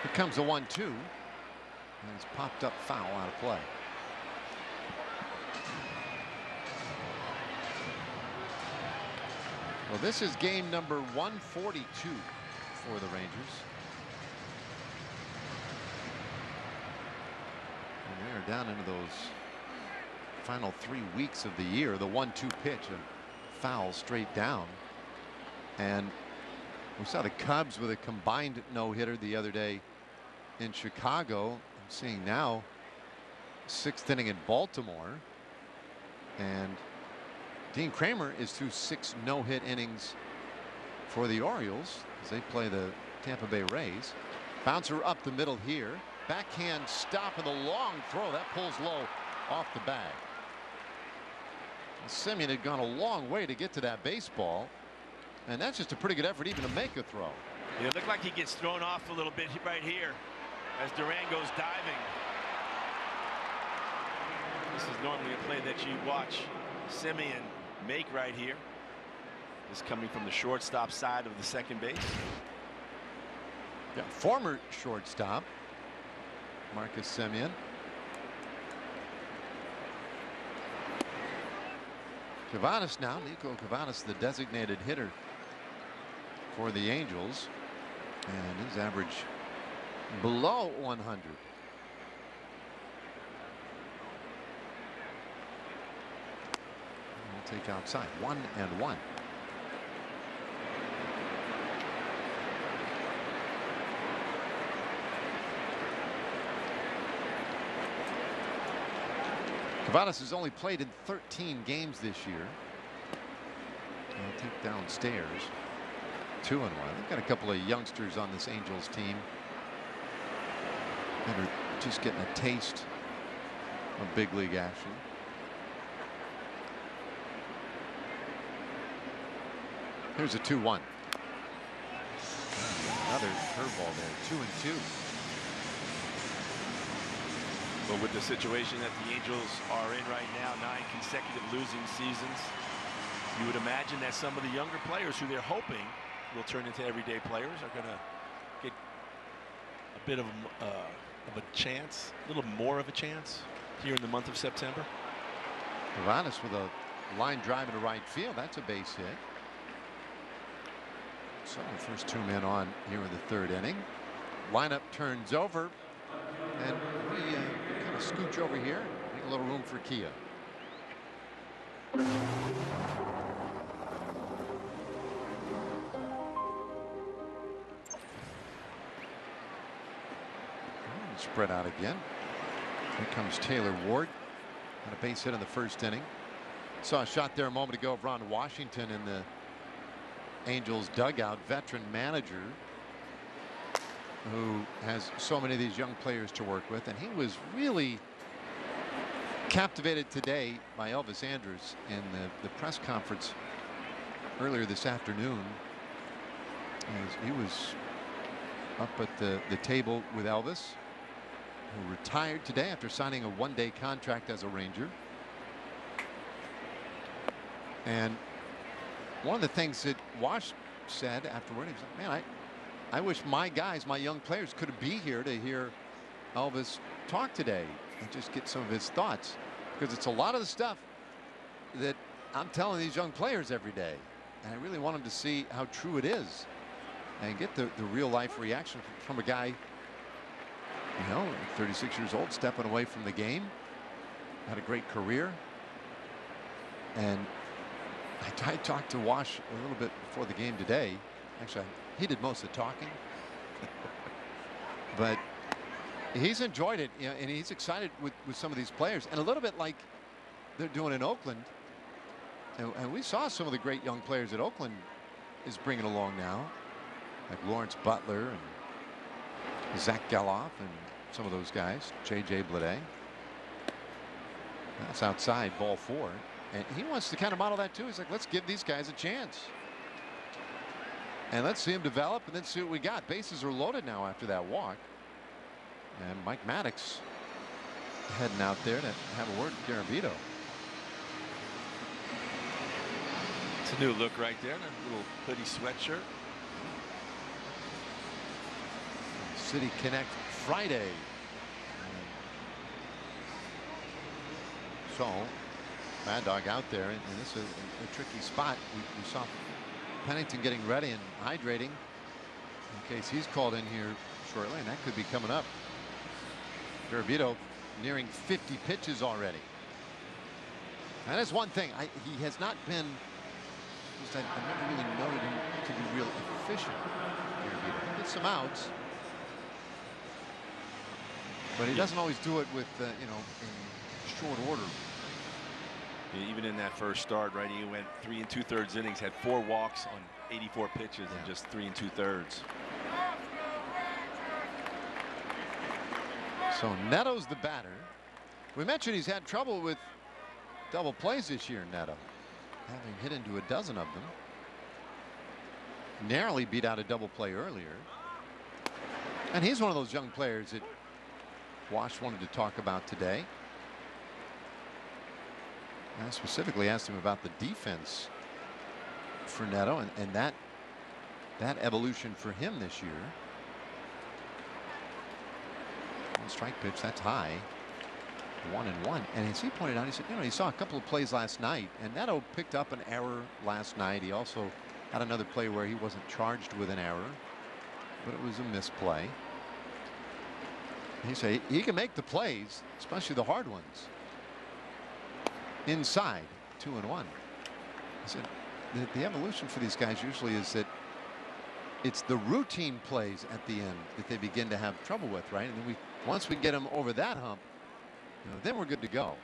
Here comes a 1-2. And it's popped up foul out of play. Well, this is game number 142 for the Rangers. And they are down into those final 3 weeks of the year. The 1-2 pitch, a foul straight down. And we saw the Cubs with a combined no-hitter the other day in Chicago. I'm seeing now 6th inning in Baltimore. And Dean Kramer is through 6 no-hit innings for the Orioles as they play the Tampa Bay Rays. Bouncer up the middle here. Backhand stop and the long throw that pulls low off the bag. Semien had gone a long way to get to that baseball, and that's just a pretty good effort even to make a throw. Yeah, it looked like he gets thrown off a little bit right here as Duran goes diving. This is normally a play that you watch Semien make right here. This coming from the shortstop side of the second base. Yeah, former shortstop Marcus Semien. Cavadas now, Nico Cavadas, the designated hitter for the Angels, and his average below 100. We'll take outside. 1-1. Cavadas has only played in 13 games this year. I'll take downstairs. 2-1. They've got a couple of youngsters on this Angels team that are just getting a taste of big league action. Here's a 2-1. Another curveball there. 2-2. But with the situation that the Angels are in right now, 9 consecutive losing seasons, you would imagine that some of the younger players who they're hoping will turn into everyday players are going to get a bit of a chance, a little more of a chance here in the month of September. Giovannis with a line drive into right field. That's a base hit. So the first 2 men on here in the 3rd inning. Lineup turns over, and we kind of scooch over here, make a little room for Kia. Spread out again. Here comes Taylor Ward. Had a base hit in the 1st inning. Saw a shot there a moment ago of Ron Washington in the Angels dugout, veteran manager who has so many of these young players to work with, and he was really captivated today by Elvis Andrus in the press conference earlier this afternoon. As he was up at the table with Elvis, who retired today after signing a 1-day contract as a Ranger. And one of the things that Wash said afterward, he was like, man, I wish my guys, my young players, could be here to hear Elvis talk today and just get some of his thoughts, because it's a lot of the stuff that I'm telling these young players every day, and I really want them to see how true it is and get the real life reaction from a guy, you know, 36 years old, stepping away from the game, had a great career. And I talked to Wash a little bit before the game today. Actually, he did most of the talking, but he's enjoyed it, you know, and he's excited with some of these players, and a little bit like they're doing in Oakland. And we saw some of the great young players that Oakland is bringing along now, like Lawrence Butler and Zach Geloff and some of those guys, J.J. Bleday. That's outside, ball 4. And he wants to kind of model that too. He's like, let's give these guys a chance. And let's see them develop and then see what we got. Bases are loaded now after that walk. And Mike Maddox heading out there to have a word with Garabito. It's a new look right there, a little hoodie sweatshirt. City Connect Friday. So Mad Dog out there, and this is a tricky spot. We saw Pennington getting ready and hydrating in case he's called in here shortly, and that could be coming up. Garabito nearing 50 pitches already. And that's one thing. He has not been. I've never really noted him to be real efficient. Garabito. He gets some outs, but he doesn't always do it with you know, in short order. Even in that first start, right, he went 3 2/3 innings, had 4 walks on 84 pitches, and just 3 2/3. So Neto's the batter. We mentioned he's had trouble with double plays this year, Neto, having hit into a dozen of them. Narrowly beat out a double play earlier. And he's one of those young players that Wash wanted to talk about today. I specifically asked him about the defense for Neto and that evolution for him this year. One strike pitch, that's high. 1-1. And as he pointed out, he said, you know, he saw a couple of plays last night, and Neto picked up an error last night. He also had another play where he wasn't charged with an error, but it was a misplay. He said he can make the plays, especially the hard ones. Inside, 2-1. I said the evolution for these guys usually is that it's the routine plays at the end that they begin to have trouble with, right? And then once we get them over that hump, you know, then we're good to go.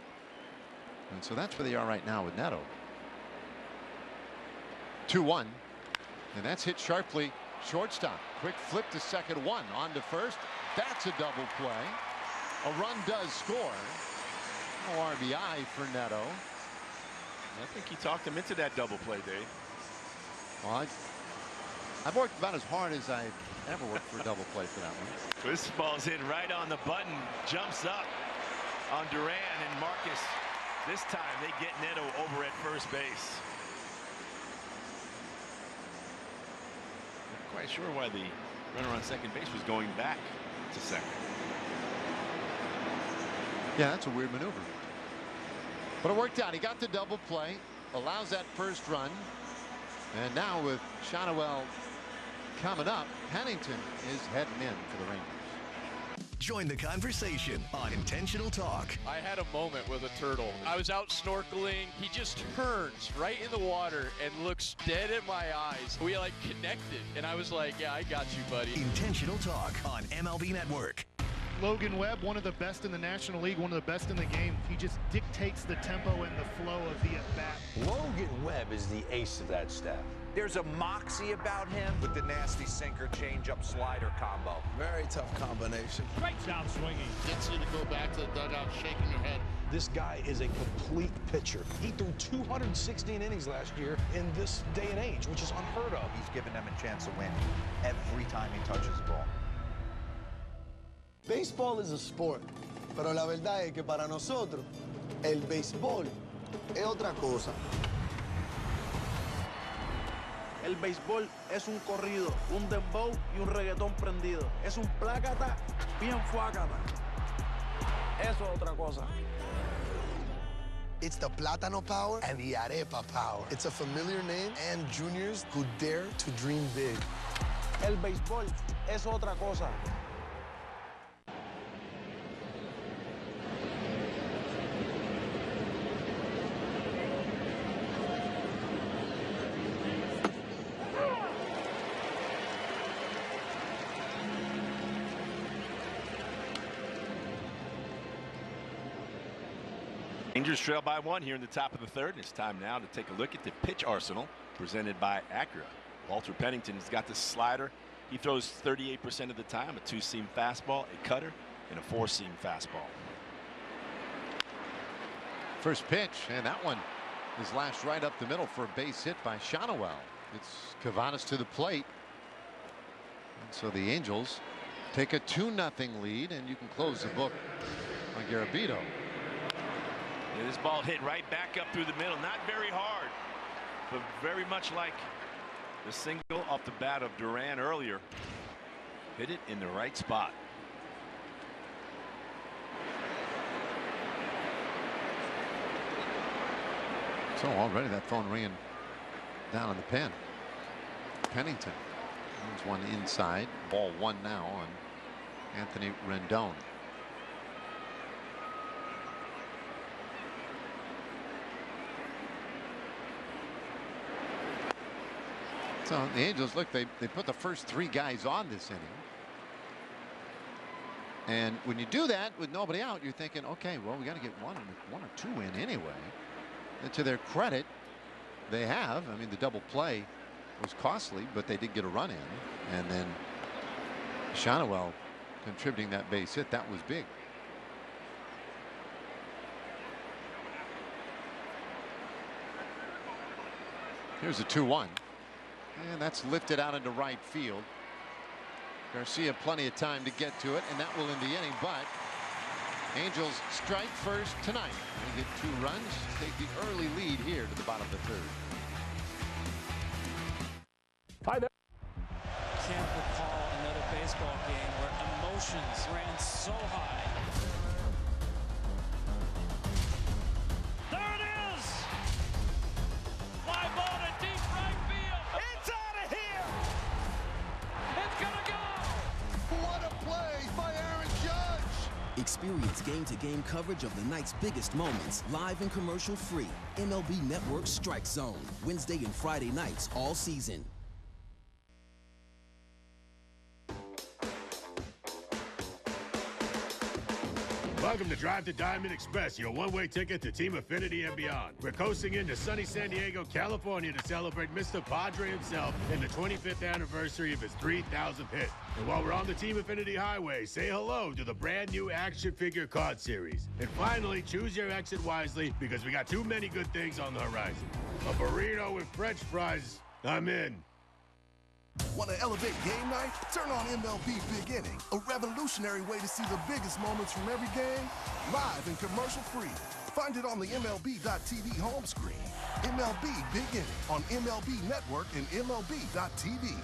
And so that's where they are right now with Neto. 2-1, and that's hit sharply. Shortstop, quick flip to second, 1 on to first. That's a double play. A run does score. No RBI for Neto. I think he talked him into that double play, Dave. Well, I've worked about as hard as I've ever worked for a double play for that one. This ball's in right on the button, jumps up on Duran and Marcus. This time they get Neto over at first base. quite sure why the runner on second base was going back to second. Yeah, that's a weird maneuver. But it worked out. He got the double play, allows that first run. And now with Shotwell coming up, Pennington is heading in for the Rangers. Join the conversation on Intentional Talk. I had a moment with a turtle. I was out snorkeling. He just turns right in the water and looks dead at my eyes. We like connected, and I was like, yeah, I got you, buddy. Intentional Talk on MLB Network. Logan Webb, one of the best in the National League, one of the best in the game. He just dictates the tempo and the flow of the at-bat. Logan Webb is the ace of that staff. There's a moxie about him with the nasty sinker change-up slider combo. Very tough combination. Strikes out swinging. Gets you to go back to the dugout, shaking your head. This guy is a complete pitcher. He threw 216 innings last year in this day and age, which is unheard of. He's given them a chance to win every time he touches the ball. Baseball is a sport, pero la verdad es que para nosotros el béisbol es otra cosa. El béisbol es un corrido, un dembow y un reggaetón prendido. Es un plácata bien fuácata. Eso es otra cosa. It's the Plátano Power and the Arepa Power. It's a familiar name and juniors who dare to dream big. El béisbol es otra cosa. Rangers trail by 1 here in the top of the third. It's time now to take a look at the pitch arsenal presented by Acura. Walter Pennington's got the slider. He throws 38% of the time, a 2-seam fastball, a cutter, and a 4-seam fastball. First pitch, and that one is lashed right up the middle for a base hit by Shotwell. It's Cavanis to the plate. And so the Angels take a 2-0 lead, and you can close the book on Garabito. Yeah, this ball hit right back up through the middle. Not very hard, but very much like the single off the bat of Duran earlier. Hit it in the right spot. So already that phone ringing down on the pen. Pennington. There's one inside. Ball 1 now on Anthony Rendon. So the Angels, look, they put the first 3 guys on this inning. And when you do that with nobody out, you're thinking, okay, well, we got to get one or two in anyway. And to their credit, they have. I mean, the double play was costly, but they did get a run in. And then Shotwell contributing that base hit, that was big. Here's a 2-1. And that's lifted out into right field. Garcia plenty of time to get to it, and that will end the inning. But Angels strike first tonight. They get 2 runs, take the early lead here to the bottom of the 3rd. Hi there. Can't recall another baseball game where emotions ran so high. There it is! Fly ball to deep right field. It's out of here! It's gonna go! What a play by Aaron Judge! Experience game-to-game coverage of the night's biggest moments, live and commercial-free. MLB Network Strike Zone, Wednesday and Friday nights all season. Welcome to Drive to Diamond Express, your one-way ticket to Team Affinity and beyond. We're coasting into sunny San Diego, California to celebrate Mr. Padre himself and the 25th anniversary of his 3,000th hit. And while we're on the Team Affinity Highway, say hello to the brand new action figure card series. And finally, choose your exit wisely because we got too many good things on the horizon. A burrito with French fries, I'm in. Want to elevate game night? Turn on MLB Big Inning, a revolutionary way to see the biggest moments from every game, live and commercial-free. Find it on the MLB.tv home screen. MLB Big Inning on MLB Network and MLB.tv.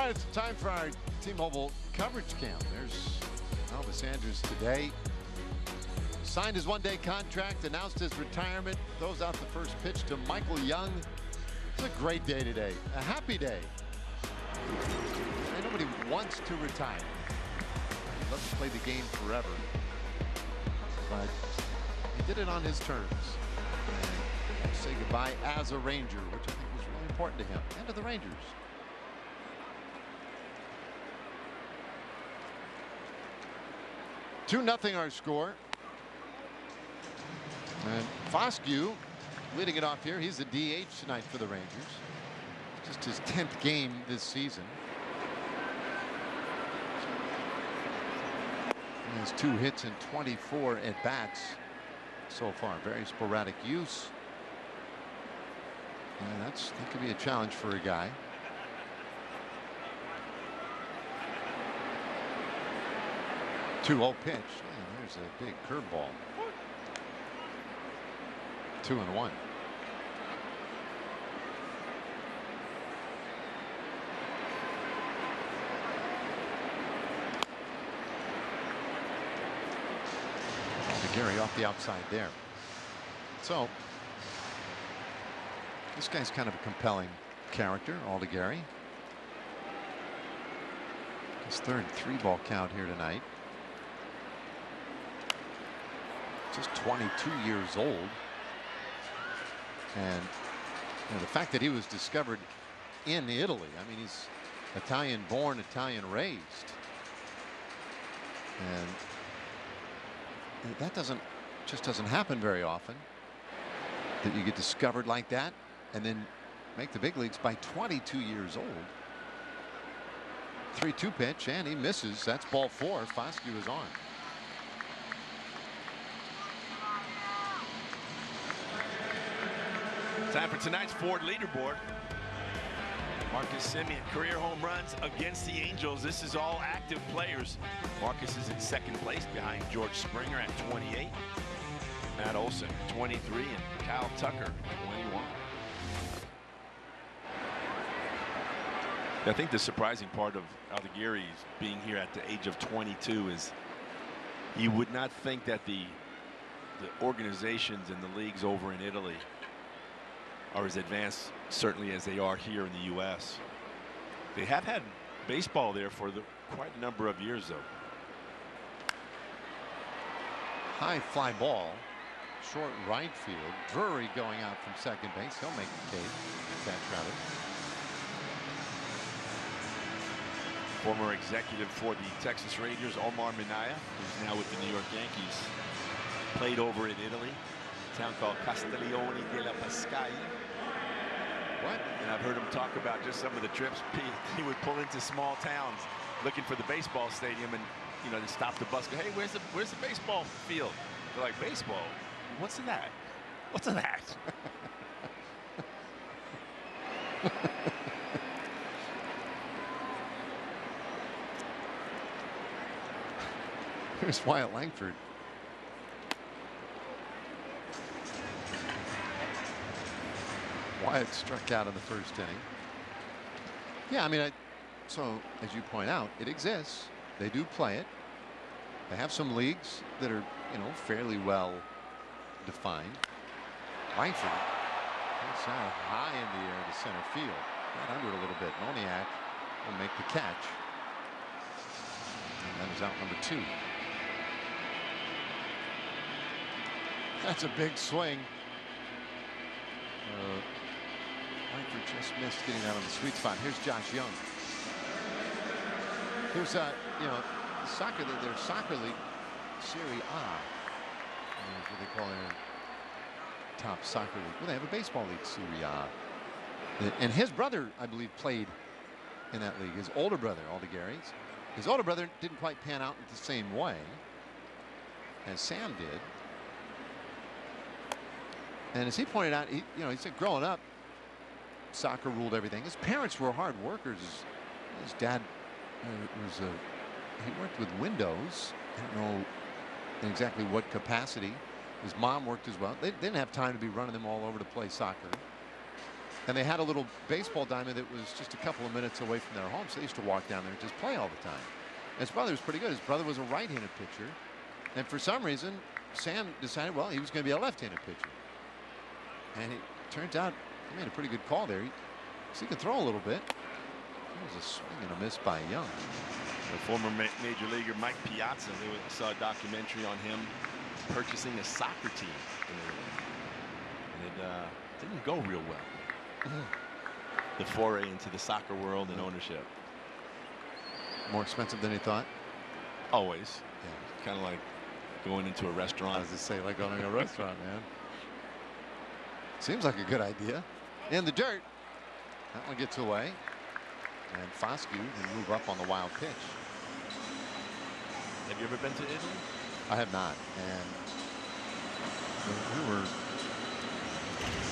right, it's time for our T-Mobile coverage cam. There's Elvis Andrus today. Signed his one-day contract, announced his retirement, throws out the first pitch to Michael Young. It's a great day today, a happy day. And nobody wants to retire. He'd love to play the game forever. But he did it on his terms. And say goodbye as a Ranger, which I think was really important to him and to the Rangers. 2-0 our score. And Foscue leading it off here. He's the DH tonight for the Rangers. Just his 10th game this season. He has 2 hits and 24 at bats so far. Very sporadic use. And that could be a challenge for a guy. Two-0 pitch. Oh, there's a big curveball. 2-1. Aldegheri off the outside there. So this guy's kind of a compelling character, Aldegheri. His third 3-ball count here tonight. Just 22 years old. And the fact that he was discovered in Italy, I mean, he's Italian born, Italian raised. And that just doesn't happen very often, that you get discovered like that and then make the big leagues by 22 years old. 3-2 pitch, and he misses. That's ball 4. Foscue is on. Time for tonight's Ford leaderboard. Marcus Semien, career home runs against the Angels. This is all active players. Marcus is in second place behind George Springer at 28. Matt Olson, 23, and Kyle Tucker, 21. I think the surprising part of Aldegheri being here at the age of 22 is you would not think that the organizations and the leagues over in Italy are as advanced, certainly, as they are here in the U.S. They have had baseball there for quite a number of years, though. High fly ball, short right field. Drury going out from second base. He'll make the catch rather. Former executive for the Texas Rangers, Omar Minaya, who's now with the New York Yankees, played over in Italy, a town called Castiglione della Pescaia. What? And I've heard him talk about just some of the trips he would pull into small towns looking for the baseball stadium, and to stop the bus. Go, hey, where's the baseball field? They're like, baseball? What's that? What's that? Here's Wyatt Langford. Wyatt struck out in the first inning. Yeah, I mean, so as you point out, it exists. They do play it. They have some leagues that are, fairly well defined. Langford is high in the air to center field. Got under it a little bit. Moniak will make the catch. And that is out number 2. That's a big swing. Langford just missed getting that on the sweet spot. Here's Josh Young. Here's soccer. Their soccer league, Serie A, is what they call their top soccer league. Well, they have a baseball league, Serie A, and his brother, I believe, played in that league. His older brother, Aldegheri's. His older brother didn't quite pan out in the same way as Sam did. And as he pointed out, he said growing up, soccer ruled everything. His parents were hard workers. His dad he worked with windows. I don't know in exactly what capacity. His mom worked as well. They didn't have time to be running them all over to play soccer. And they had a little baseball diamond that was just a couple of minutes away from their home, so they used to walk down there and just play all the time. And his brother was pretty good. His brother was a right-handed pitcher, and for some reason Sam decided, well, he was going to be a left-handed pitcher. And it turns out he made a pretty good call there. He can throw a little bit. It was a swing and a miss by Young. The former major leaguer Mike Piazza, I saw a documentary on him purchasing a soccer team in Italy. And it didn't go real well. The foray into the soccer world and ownership. More expensive than he thought? Always. Yeah. Kind of like going into a restaurant. I was just saying, like going to a restaurant, man. Seems like a good idea. In the dirt. That one gets away. And Foscue can move up on the wild pitch. Have you ever been to Italy? I have not. And we were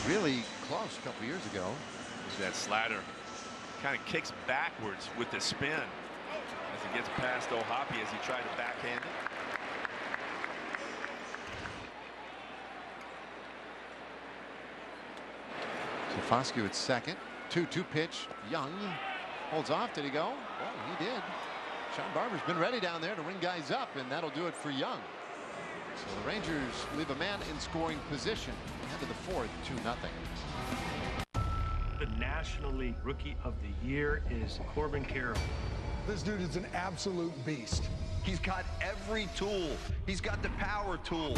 really close a couple years ago. That slider kind of kicks backwards with the spin as he gets past O'Hoppe as he tried to backhand it. So Foscue at second. 2-2 pitch. Young holds off. Did he go? Oh, he did. Sean Barber's been ready down there to ring guys up, and that'll do it for Young. So the Rangers leave a man in scoring position. End of the fourth, 2-0. The National League Rookie of the Year is Corbin Carroll. This dude is an absolute beast. He's got every tool. He's got the power tool.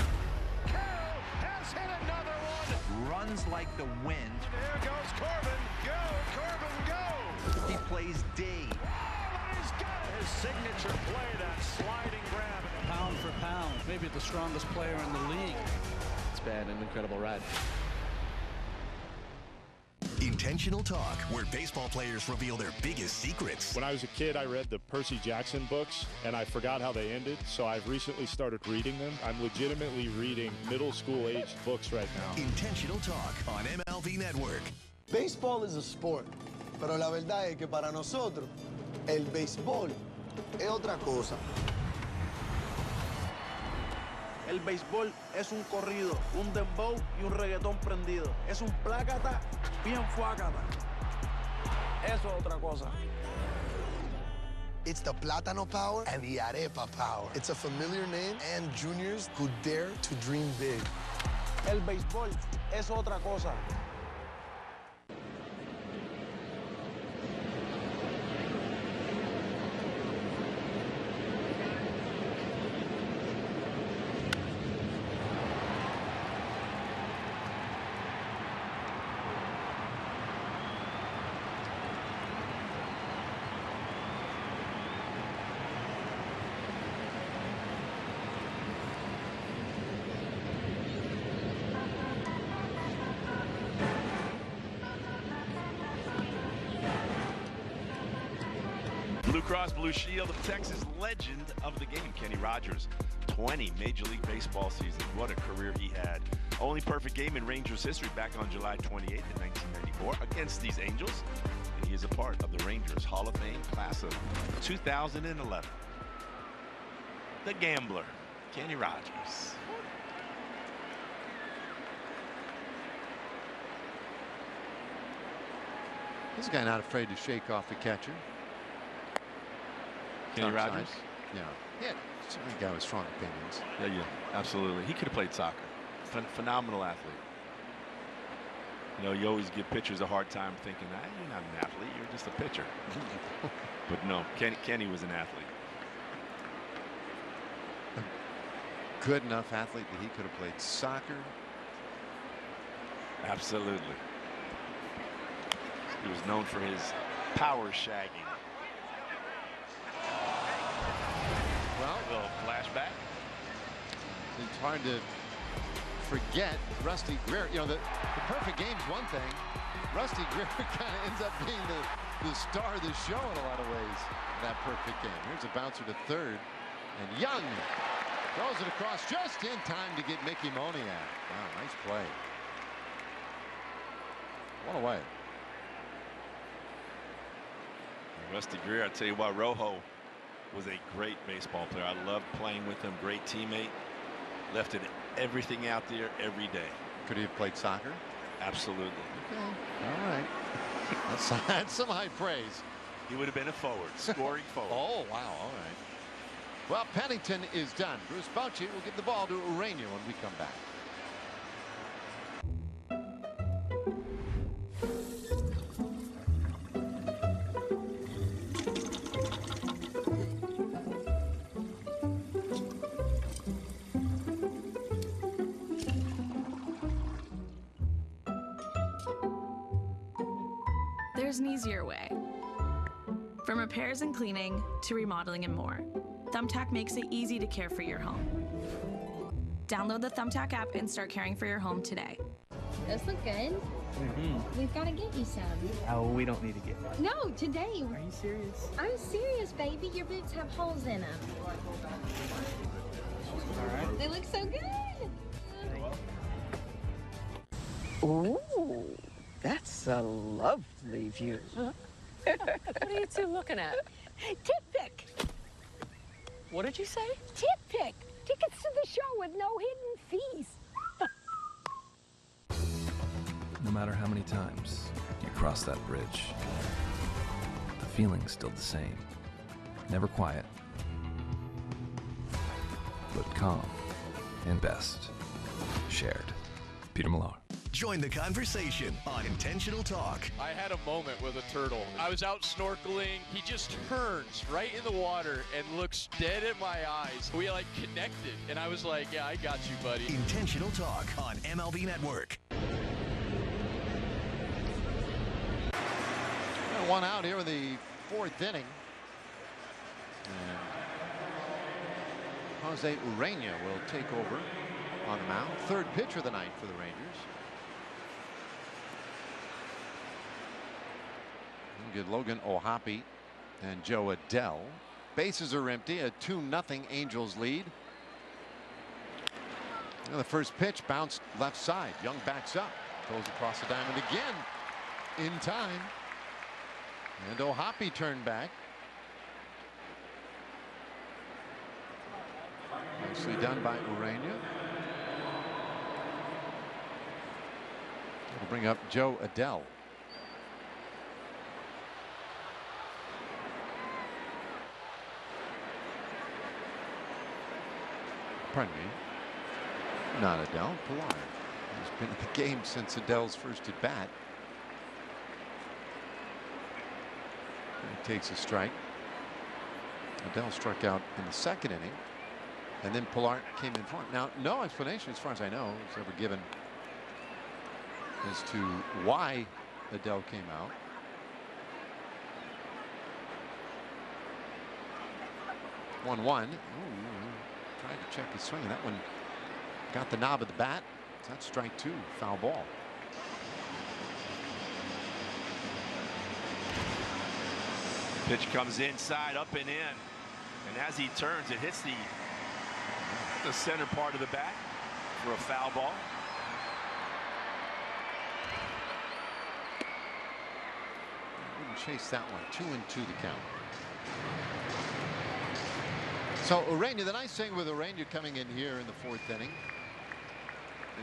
Carroll has hit another one. Runs like the wind. There goes Corbin. Go, Corbin, go. He plays D. Oh, he's got it. His signature play, that sliding grab. Pound for pound, maybe the strongest player in the league. It's been an incredible ride. Intentional Talk, where baseball players reveal their biggest secrets. When I was a kid, I read the Percy Jackson books, and I forgot how they ended, so I've recently started reading them. I'm legitimately reading middle school-aged books right now. Intentional Talk on MLB Network. Baseball is a sport, pero la verdad es que para nosotros, el béisbol es otra cosa. El béisbol es un corrido, un dembow y un reggaetón prendido. Es un plácata bien fuácata. Eso es otra cosa. It's the Plátano Power and the Arepa Power. It's a familiar name and juniors who dare to dream big. El béisbol es otra cosa. Blue Cross Blue Shield of Texas, legend of the game, Kenny Rogers. 20 Major League Baseball seasons. What a career he had. Only perfect game in Rangers history back on July 28th in 1994 against these Angels. And he is a part of the Rangers Hall of Fame class of 2011. The Gambler, Kenny Rogers. This guy not afraid to shake off the catcher. Kenny Rogers? Yeah. Yeah. A guy with strong opinions. Yeah, absolutely. He could have played soccer. Phenomenal athlete. You know, you always give pitchers a hard time thinking, you're not an athlete, you're just a pitcher. But no, Kenny was an athlete. A good enough athlete that he could have played soccer. Absolutely. He was known for his power shagging. Well, a little flashback. It's hard to forget Rusty Greer. You know, the perfect game's one thing. Rusty Greer kind of ends up being the star of the show in a lot of ways. That perfect game. Here's a bouncer to third, and Young throws it across just in time to get Mickey Moniak. Wow, nice play. One away. Rusty Greer, I tell you what, Rojo was a great baseball player. I loved playing with him. Great teammate. Left it everything out there every day. Could he have played soccer? Absolutely. Okay. All right. That's some high praise. He would have been a forward, scoring forward. Oh, wow. All right. Well, Pennington is done. Bruce Bochy will give the ball to Urania when we come back. There's an easier way. From repairs and cleaning to remodeling and more, Thumbtack makes it easy to care for your home. Download the Thumbtack app and start caring for your home today. Those look good. We've got to get you some. Oh, we don't need to get one. No, today. Are you serious? I'm serious, baby. Your boots have holes in them. All right. They look so good. Ooh, that's a lovely view. What are you two looking at? Tip pick. What did you say? Tip pick. Tickets to the show with no hidden fees. No matter how many times you cross that bridge, the feeling's still the same. Never quiet, but calm and best shared. Peter Millar. Join the conversation on Intentional Talk. I had a moment with a turtle. I was out snorkeling. He just turns right in the water and looks dead at my eyes. We like connected, and I was like, yeah, I got you, buddy. Intentional Talk on MLB Network. One out here in the fourth inning. And Jose Urania will take over on the mound. Third pitch of the night for the Rangers. We'll get Logan O'Hoppe and Joe Adell. Bases are empty. A 2-0 Angels lead. And the first pitch bounced left side. Young backs up. Goes across the diamond again in time. And O'Hoppe turned back. Nicely done by Urania. We'll bring up Joe Adell. Pardon me. Not Adell. Pilar. He's been in the game since Adell's first at bat. He takes a strike. Adell struck out in the second inning, and then Pilar came in front. Now, no explanation, as far as I know, was ever given as to why Adell came out. One. Tried to check his swing, and that one got the knob of the bat. That's strike two, foul ball. Pitch comes inside, up and in, and as he turns, it hits the center part of the bat for a foul ball. Wouldn't chase that one. 2-2 the count. So Urania, the nice thing with Urania coming in here in the fourth inning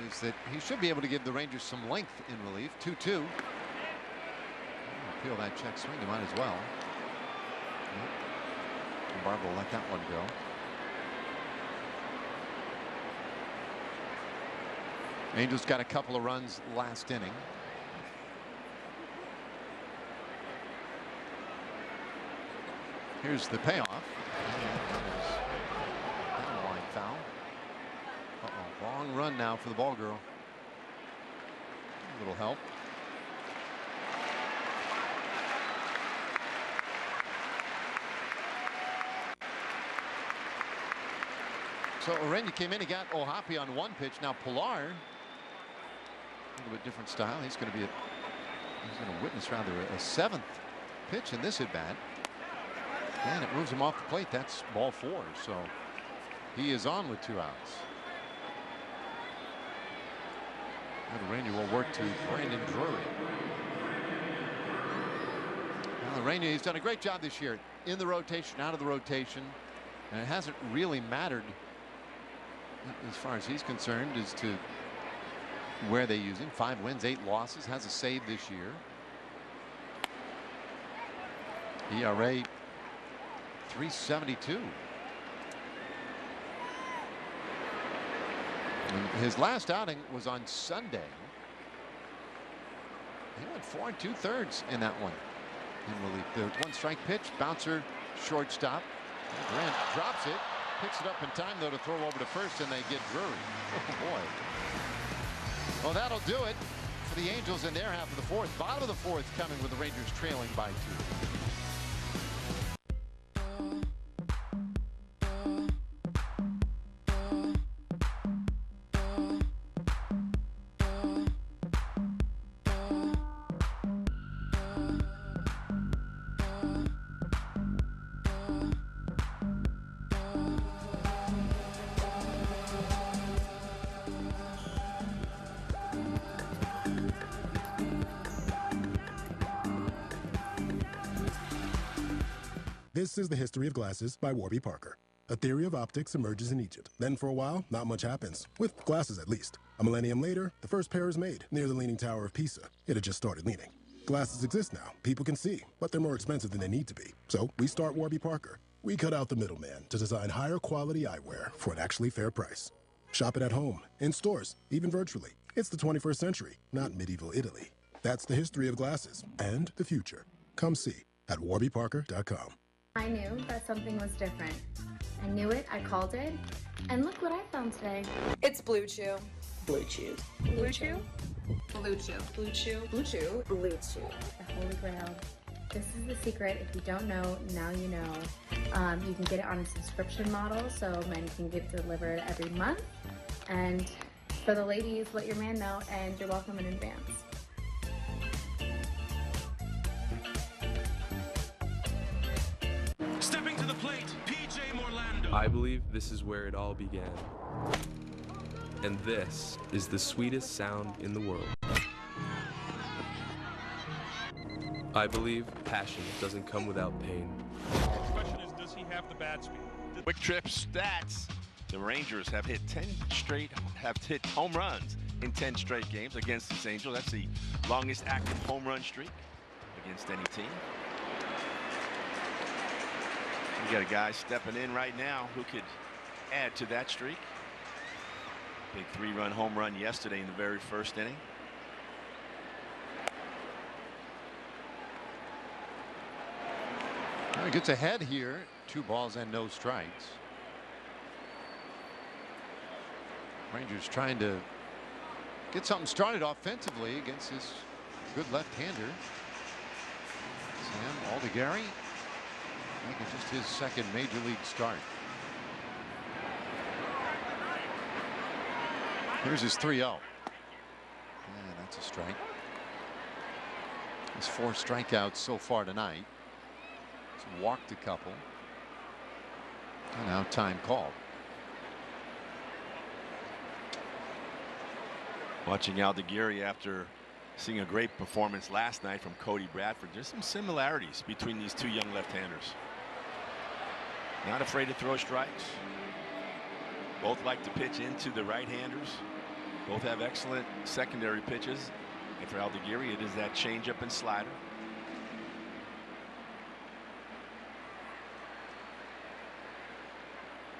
is that he should be able to give the Rangers some length in relief. 2-2. Peel that check swing, you might as well. Barber will let that one go. Angels got a couple of runs last inning. Here's the payoff. Down line foul. Long run now for the ball girl. A little help. So Urania came in, he got O'Hoppe on one pitch. Now Pilar, a little bit different style. He's going to witness rather a seventh pitch in this at bat. And it moves him off the plate. That's ball four. So he is on with 2 outs. And Urania will work to Brandon Drury. Well, Urania, he's done a great job this year in the rotation, out of the rotation, and it hasn't really mattered as far as he's concerned as to where they use him. 5 wins, 8 losses, has a save this year. ERA 3.72. And his last outing was on Sunday. He went 4 2/3 in that one. In relief. The 1 strike pitch, bouncer, shortstop. Grant drops it, picks it up in time though to throw over to first, and they get Drury. Oh boy. Well, that'll do it for the Angels in their half of the 4th. Bottom of the 4th coming with the Rangers trailing by 2. This is The History of Glasses by Warby Parker. A theory of optics emerges in Egypt. Then for a while, not much happens. With glasses, at least. A millennium later, the first pair is made, near the Leaning Tower of Pisa. It had just started leaning. Glasses exist now. People can see, but they're more expensive than they need to be. So we start Warby Parker. We cut out the middleman to design higher quality eyewear for an actually fair price. Shop it at home, in stores, even virtually. It's the 21st century, not medieval Italy. That's the history of glasses and the future. Come see at warbyparker.com. I knew that something was different. I knew it, I called it, and look what I found today. It's Blue Chew. Blue Chew. Blue Chew? Blue Chew. Blue Chew. Blue Chew. Blue Chew. The Holy Grail. This is the secret. If you don't know, now you know. You can get it on a subscription model, so men can get delivered every month. And for the ladies, let your man know, and you're welcome in advance. Stepping to the plate, PJ Morlando. I believe this is where it all began. And this is the sweetest sound in the world. I believe passion doesn't come without pain. The question is, does he have the bat speed? Quick Trip stats. The Rangers have hit home runs in 10 straight games against this Angel. That's the longest active home run streak against any team. You got a guy stepping in right now who could add to that streak. Big 3-run home run yesterday in the very first inning. He gets ahead here. 2 balls and no strikes. Rangers trying to get something started offensively against this good left-hander. Sam Aldegheri making just his second major league start. Here's his 3-0. And that's a strike. He's 4 strikeouts so far tonight. He's walked a couple. And now time called. Watching Aldegheri after seeing a great performance last night from Cody Bradford. There's some similarities between these 2 young left-handers. Not afraid to throw strikes. Both like to pitch into the right-handers. Both have excellent secondary pitches. And for Aldegheri, it is that changeup and slider.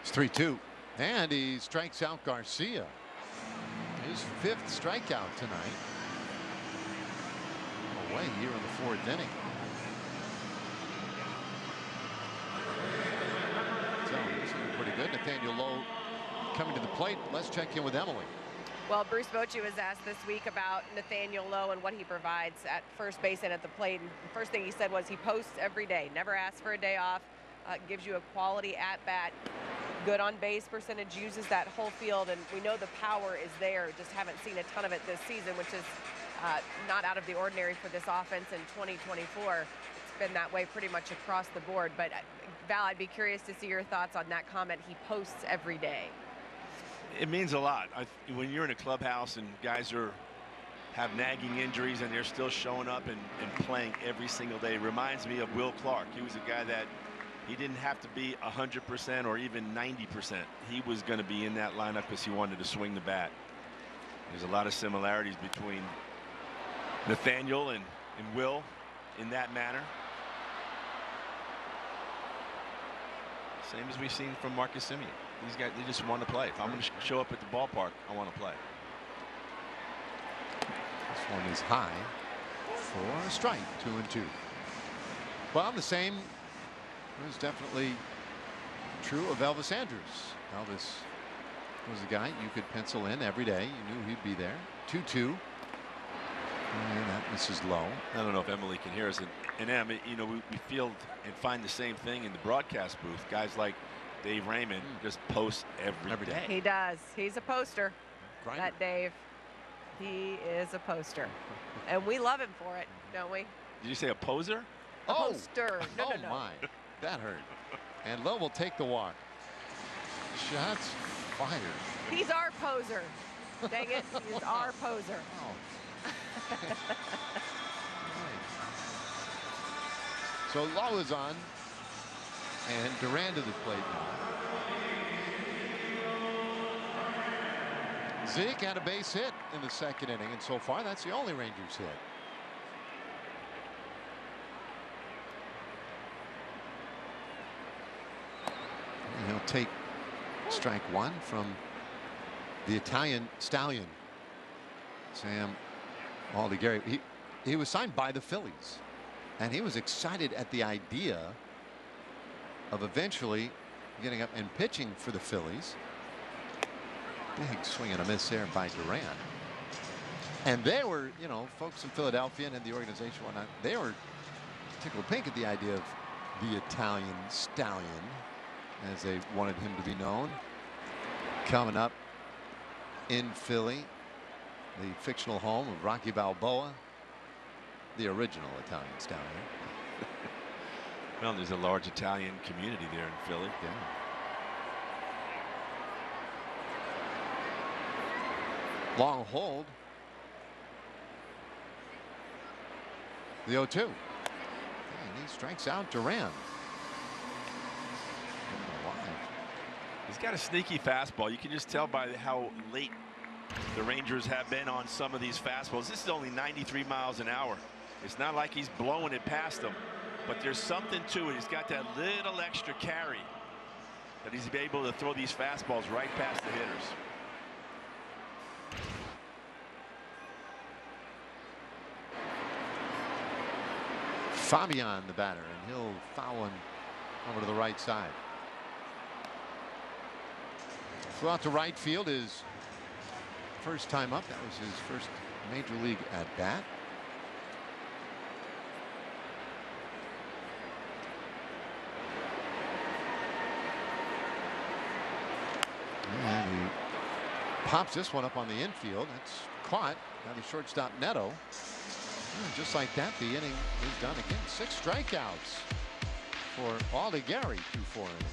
It's 3-2. And he strikes out Garcia. His 5th strikeout tonight. Away here in the 4th inning. So he's looking pretty good. Nathaniel Lowe coming to the plate. Let's check in with Emily. Well, Bruce Bochy was asked this week about Nathaniel Lowe and what he provides at first base and at the plate. And the first thing he said was he posts every day, never asks for a day off, gives you a quality at-bat. Good on base percentage, uses that whole field, and we know the power is there. Just haven't seen a ton of it this season, which is not out of the ordinary for this offense in 2024. It's been that way pretty much across the board. But Val, I'd be curious to see your thoughts on that comment. He posts every day. It means a lot. When you're in a clubhouse and guys have nagging injuries and they're still showing up and playing every single day, it reminds me of Will Clark. He was a guy that he didn't have to be 100% or even 90%. He was going to be in that lineup because he wanted to swing the bat. There's a lot of similarities between Nathaniel and Will in that manner. Same as we've seen from Marcus Semien. These guys, they just want to play. If I'm going to show up at the ballpark, I want to play. This one is high for a strike, 2-2. Well, the same was definitely true of Elvis Andrus. Elvis was a guy you could pencil in every day. You knew he'd be there. 2-2. And that misses low. I don't know if Emily can hear us. And Em, you know, we field and find the same thing in the broadcast booth. Guys like Dave Raymond just post every day. He does. He's a poster. Grinder. That Dave. He is a poster. And we love him for it, don't we? Did you say a poser? A poster. No, oh my. That hurt. And Lowe will take the walk. Shots fired. He's our poser. Dang it. He's our poser. Oh. So Lowe is on. And Duran to the plate now. Zeke had a base hit in the second inning, and so far that's the only Rangers hit. And he'll take strike one from the Italian stallion, Sam Aldegheri. He was signed by the Phillies, and he was excited at the idea of eventually getting up and pitching for the Phillies. Big swing and a miss there by Duran. And they were, you know, folks in Philadelphia and in the organization and whatnot, they were tickled pink at the idea of the Italian stallion, as they wanted him to be known. Coming up in Philly, the fictional home of Rocky Balboa, the original Italian stallion. Well, there's a large Italian community there in Philly. Yeah. Long hold. The 0-2. And he strikes out Duran. He's got a sneaky fastball. You can just tell by how late the Rangers have been on some of these fastballs. This is only 93 miles an hour. It's not like he's blowing it past them, but there's something to it. He's got that little extra carry that he's able to throw these fastballs right past the hitters. Fabian, the batter, and he'll foul him over to the right side. Flew out to right field his first time up. That was his first major league at bat. And he pops this one up on the infield. It's caught by the shortstop Neto. And just like that, the inning is done again. 6 strikeouts for Aldegheri through 4 innings.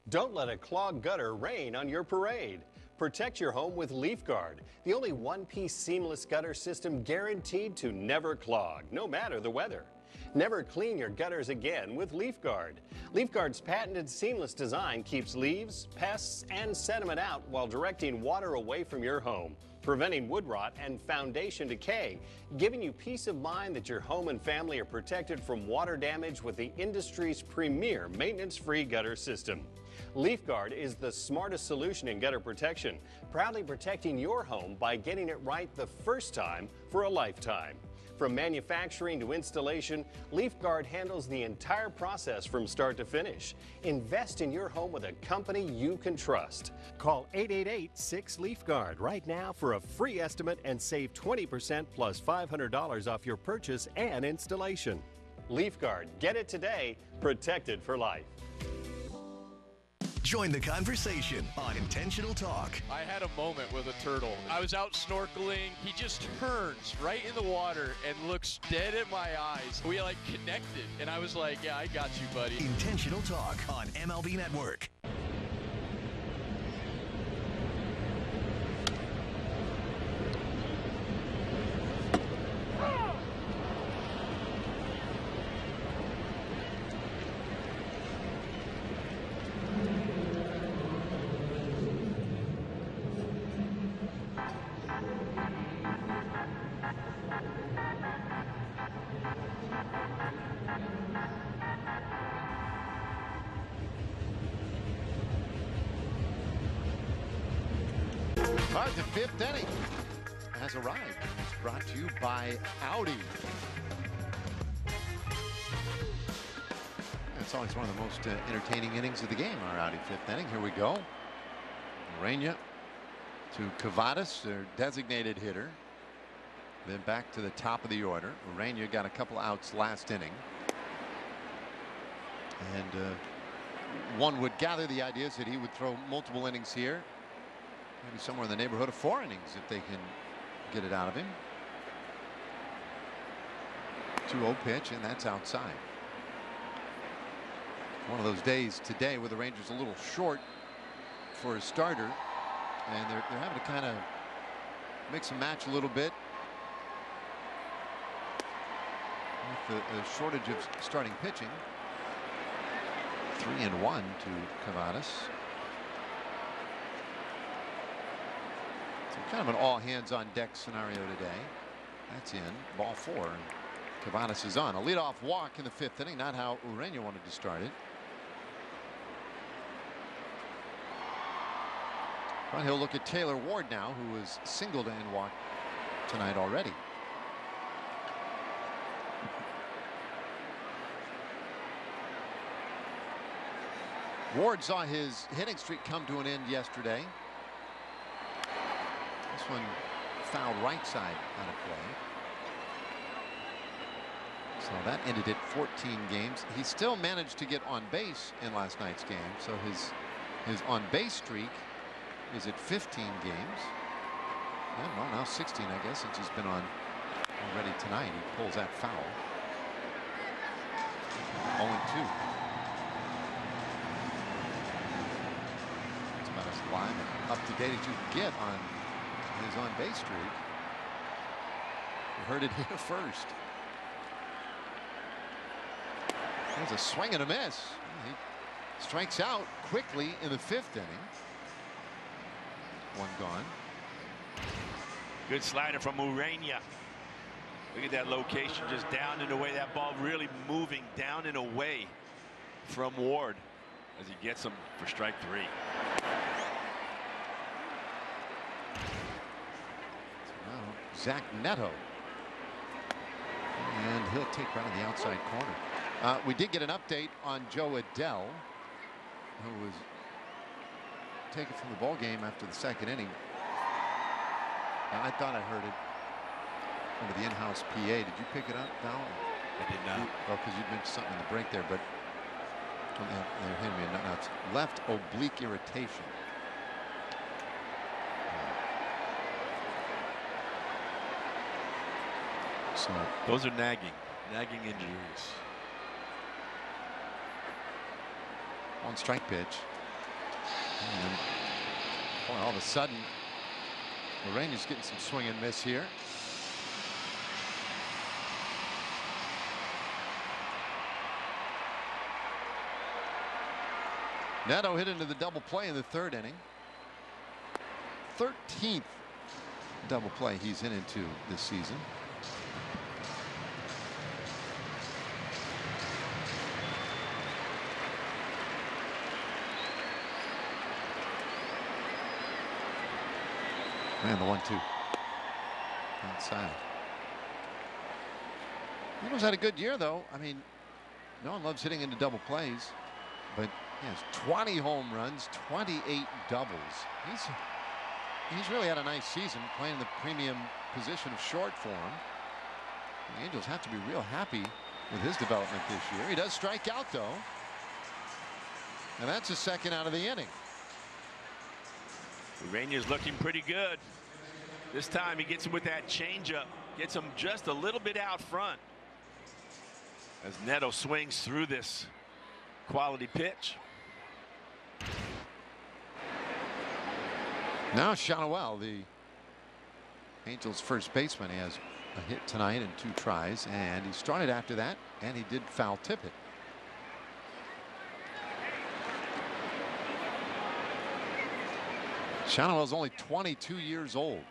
Don't let a clogged gutter rain on your parade. Protect your home with Leaf Guard, the only one-piece seamless gutter system guaranteed to never clog, no matter the weather. Never clean your gutters again with Leaf Guard. Leaf Guard's patented seamless design keeps leaves, pests, and sediment out while directing water away from your home, preventing wood rot and foundation decay, giving you peace of mind that your home and family are protected from water damage with the industry's premier maintenance-free gutter system. Leaf Guard is the smartest solution in gutter protection, proudly protecting your home by getting it right the first time for a lifetime. From manufacturing to installation, Leaf Guard handles the entire process from start to finish. Invest in your home with a company you can trust. Call 888-6-LEAF-GUARD right now for a free estimate and save 20% plus $500 off your purchase and installation. Leaf Guard, get it today, protected for life. Join the conversation on Intentional Talk. I had a moment with a turtle. I was out snorkeling. He just turns right in the water and looks dead at my eyes. We like connected, and I was like, yeah, I got you, buddy. Intentional Talk on MLB Network. All right, the fifth inning has arrived. It's brought to you by Audi. It's always one of the most entertaining innings of the game, our Audi fifth inning. Here we go. Urena to Cavadas, their designated hitter. Then back to the top of the order. Urena got a couple outs last inning. And one would gather the idea is that he would throw multiple innings here. Maybe somewhere in the neighborhood of 4 innings if they can get it out of him. 2-0 pitch, and that's outside. One of those days today where the Rangers a little short for a starter, and they're having to kind of mix and match a little bit with the shortage of starting pitching. 3-1 to Cavadas. So kind of an all hands on deck scenario today. That's in. Ball 4. And Cavadas is on. A leadoff walk in the fifth inning. Not how Urena wanted to start it. But he'll look at Taylor Ward now, who was singled and walked tonight already. Ward saw his hitting streak come to an end yesterday. This one fouled right side out of play. So that ended at 14 games. He still managed to get on base in last night's game. So his on base streak is at 15 games. Yeah, well, now 16, I guess, since he's been on already tonight. He pulls that foul. 0-2. That's about as live and up to date as you can get on his on base streak. You heard it here first. There's a swing and a miss. He strikes out quickly in the fifth inning. One gone. Good slider from Urena. Look at that location, just down and away. That ball really moving down and away from Ward as he gets him for strike 3. So now Zach Neto. And he'll take right on the outside corner. We did get an update on Joe Adell, who was taken from the ball game after the second inning. I thought I heard it over the in-house PA. Did you pick it up, Val? I did not. Well, because you'd mentioned something in the break there, but they're hitting me a nut. It's left oblique irritation. So those are nagging injuries. One strike pitch. And boy, all of a sudden, Urena's getting some swing and miss here. Neto hit into the double play in the third inning. 13th double play he's into this season. And the 1-2 outside. Neto's had a good year, though. I mean, no one loves hitting into double plays, but he has 20 home runs, 28 doubles. He's really had a nice season playing the premium position of short for him. The Angels have to be real happy with his development this year. He does strike out, though, and that's his second out of the inning. Urena's looking pretty good. This time he gets him with that changeup, gets him just a little bit out front as Neto swings through this quality pitch. Now Shanoel, the Angels first baseman, he has a hit tonight in 2 tries, and he started after that, and he did foul tip it. Shanoel's only 22 years old.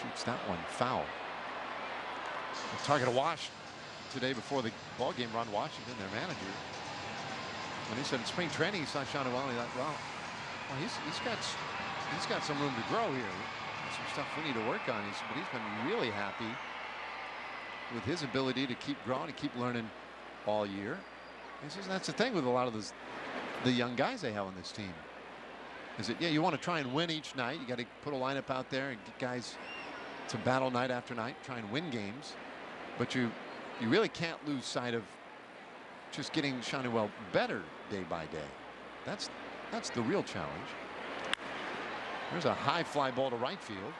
shoots that one foul. A target of Wash today before the ball game. Ron Washington, their manager, when he said in spring training he saw Shonowell, and he thought, well, he's got some room to grow here. Some stuff we need to work on. But he's been really happy with his ability to keep growing and keep learning all year. He says that's the thing with a lot of the young guys they have on this team. Is that, yeah, you want to try and win each night. You got to put a lineup out there and get guys to battle night after night, try and win games. But you really can't lose sight of just getting Shonowell better day by day. That's the real challenge. There's a high fly ball to right field.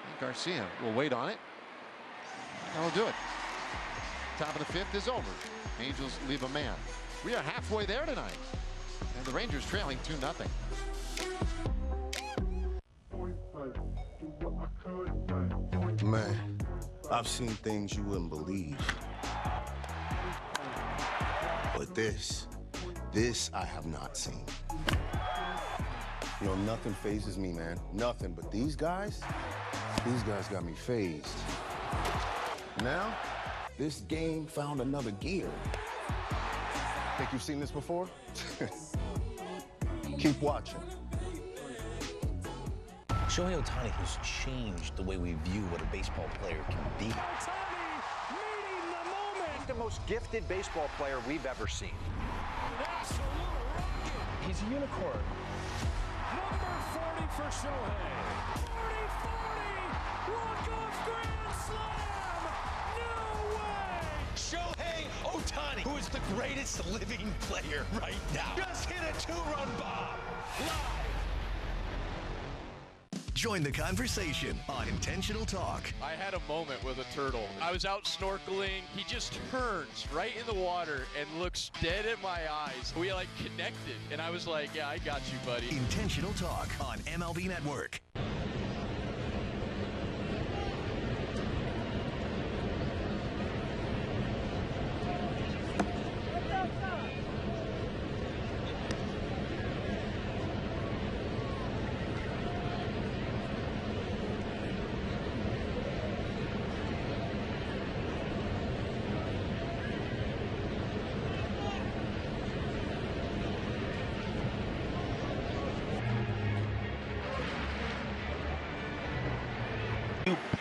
And Garcia will wait on it. And will do it. Top of the 5th is over. Angels leave a man. We are halfway there tonight. And the Rangers trailing 2-0. Man, I've seen things you wouldn't believe. But this I have not seen. You know, nothing phases me, man. Nothing. But these guys got me phased. Now, this game found another gear. Think you've seen this before? Keep watching. Shohei Ohtani has changed the way we view what a baseball player can be. He's the most gifted baseball player we've ever seen. He's a unicorn. Number 40 for Shohei. 40-40! Walk-off grand slam! No way! Shohei Ohtani, who is the greatest living player right now, just hit a 2-run bomb. Live. Join the conversation on Intentional Talk. I had a moment with a turtle. I was out snorkeling. He just turns right in the water and looks dead at my eyes. We like connected, and I was like, yeah, I got you, buddy. Intentional Talk on MLB Network.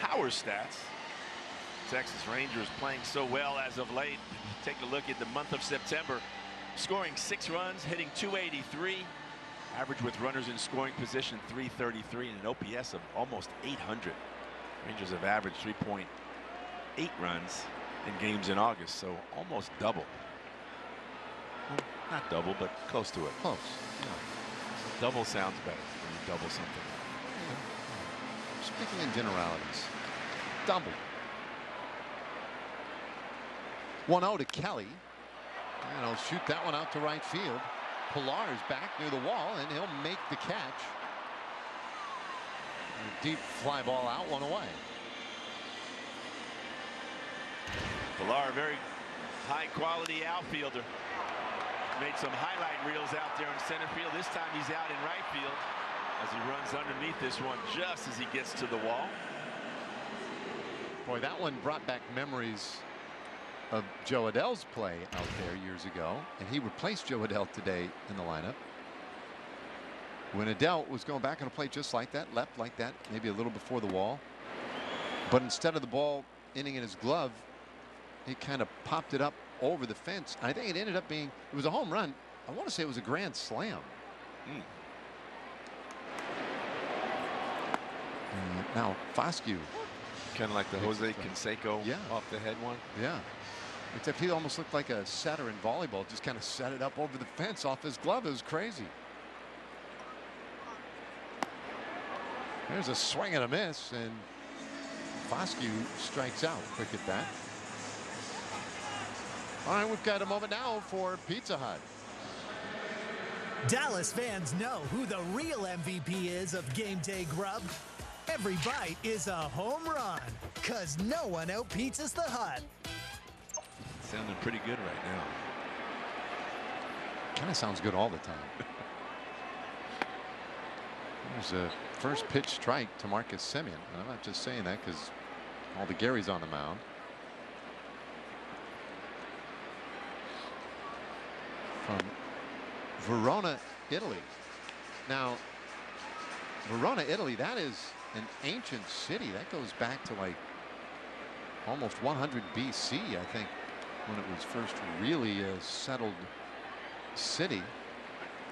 Power stats. Texas Rangers playing so well as of late. Take a look at the month of September. Scoring 6 runs, hitting .283. Average with runners in scoring position .333 and an OPS of almost .800. Rangers have averaged 3.8 runs in games in August, so almost double. Well, not double, but close to it. Close. Yeah. Double sounds better when you double something. Speaking in generalities, double. 1-0 to Kelly. And he'll shoot that one out to right field. Pilar is back near the wall, and he'll make the catch. A deep fly ball out, one away. Pilar, a very high quality outfielder. Made some highlight reels out there in center field. This time he's out in right field as he runs underneath this one just as he gets to the wall. Boy, that one brought back memories of Joe Adell's play out there years ago, and he replaced Joe Adell today in the lineup. When Adell was going back on a play just like that, left like that, maybe a little before the wall, but instead of the ball ending in his glove, he kind of popped it up over the fence. I think it ended up being, it was a home run. I want to say it was a grand slam. Now Foscue, kind of like the Jose Canseco off the head one. Yeah, except he almost looked like a setter in volleyball, just kind of set it up over the fence off his glove. It was crazy. There's a swing and a miss, and Foscue strikes out. Quick at that. All right, we've got a moment now for Pizza Hut. Dallas fans know who the real MVP is of game day grub. Every bite is a home run, cause no one out-pizzas the Hut. Sounding pretty good right now. Kind of sounds good all the time. There's a first pitch strike to Marcus Semien. And I'm not just saying that because Aldegheri's on the mound. From Verona, Italy. Now, Verona, Italy, that is an ancient city. That goes back to like almost 100 BC, I think, when it was first really a settled city.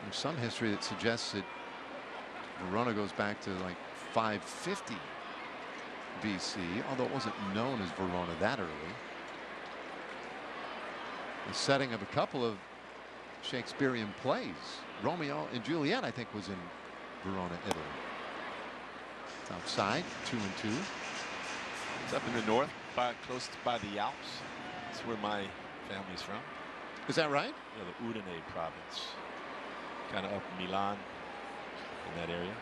There's some history that suggests that Verona goes back to like 550 BC, although it wasn't known as Verona that early. The setting of a couple of Shakespearean plays. Romeo and Juliet, I think, was in Verona, Italy. It's outside, 2-2. It's up in the north, close by the Alps. That's where my family's from. Is that right? Yeah, the Udine province. Kind of up Milan, in that area.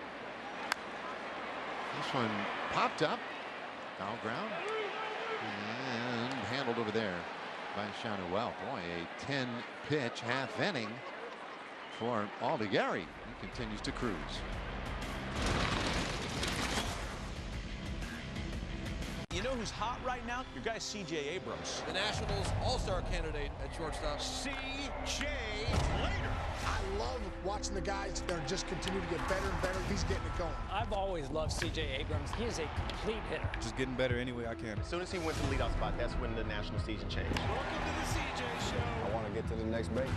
This one popped up. Foul ground. And handled over there by Chanuel. Boy, a 10-pitch half inning for Aldegheri. He continues to cruise. You know who's hot right now? Your guy C.J. Abrams. The Nationals all-star candidate at shortstop. C.J. later. I love watching the guys that just continue to get better and better. He's getting it going. I've always loved C.J. Abrams. He is a complete hitter. Just getting better any way I can. As soon as he went to the leadoff spot, that's when the national season changed. Welcome to the CJ Show. I want to get to the next break.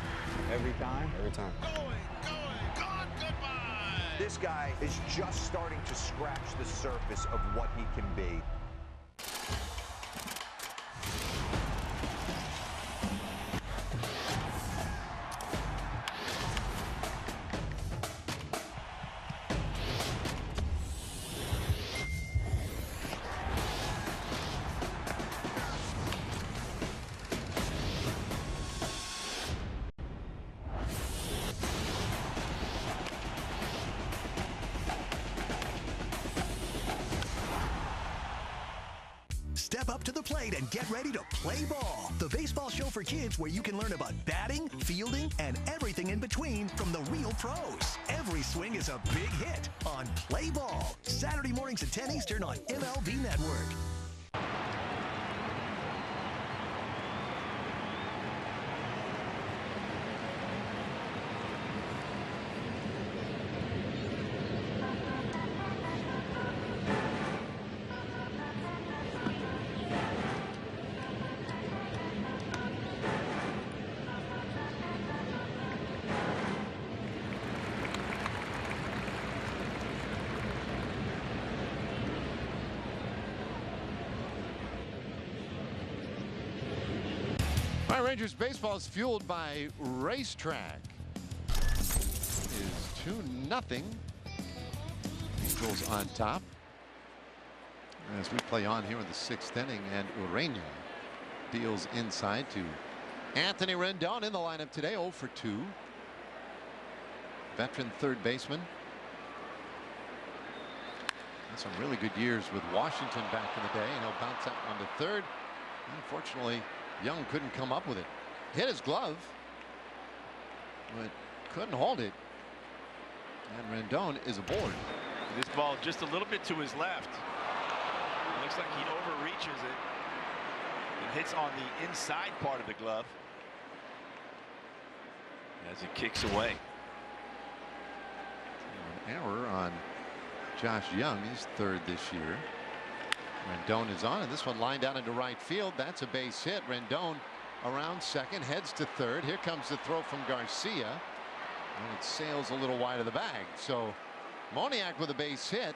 Every time? Every time. Gone, goodbye. This guy is just starting to scratch the surface of what he can be. Step up to the plate and get ready to play ball. The baseball show for kids where you can learn about batting, fielding, and everything in between from the real pros. Every swing is a big hit on Play Ball. Saturday mornings at 10 Eastern on MLB Network. All right, Rangers baseball is fueled by Racetrack. Is 2-0. Angels on top. As we play on here in the 6th inning, and Ureña deals inside to Anthony Rendon in the lineup today, 0 for 2. Veteran third baseman. Had some really good years with Washington back in the day, and he'll bounce that one to third. Unfortunately, Young couldn't come up with it. Hit his glove, but couldn't hold it. And Rendon is aboard. This ball just a little bit to his left. It looks like he overreaches it and hits on the inside part of the glove as it kicks away. An error on Josh Young, his third this year. Rendon is on, and this one lined out into right field. That's a base hit. Rendon around second, heads to third. Here comes the throw from Garcia, and it sails a little wide of the bag. So Moniak with a base hit,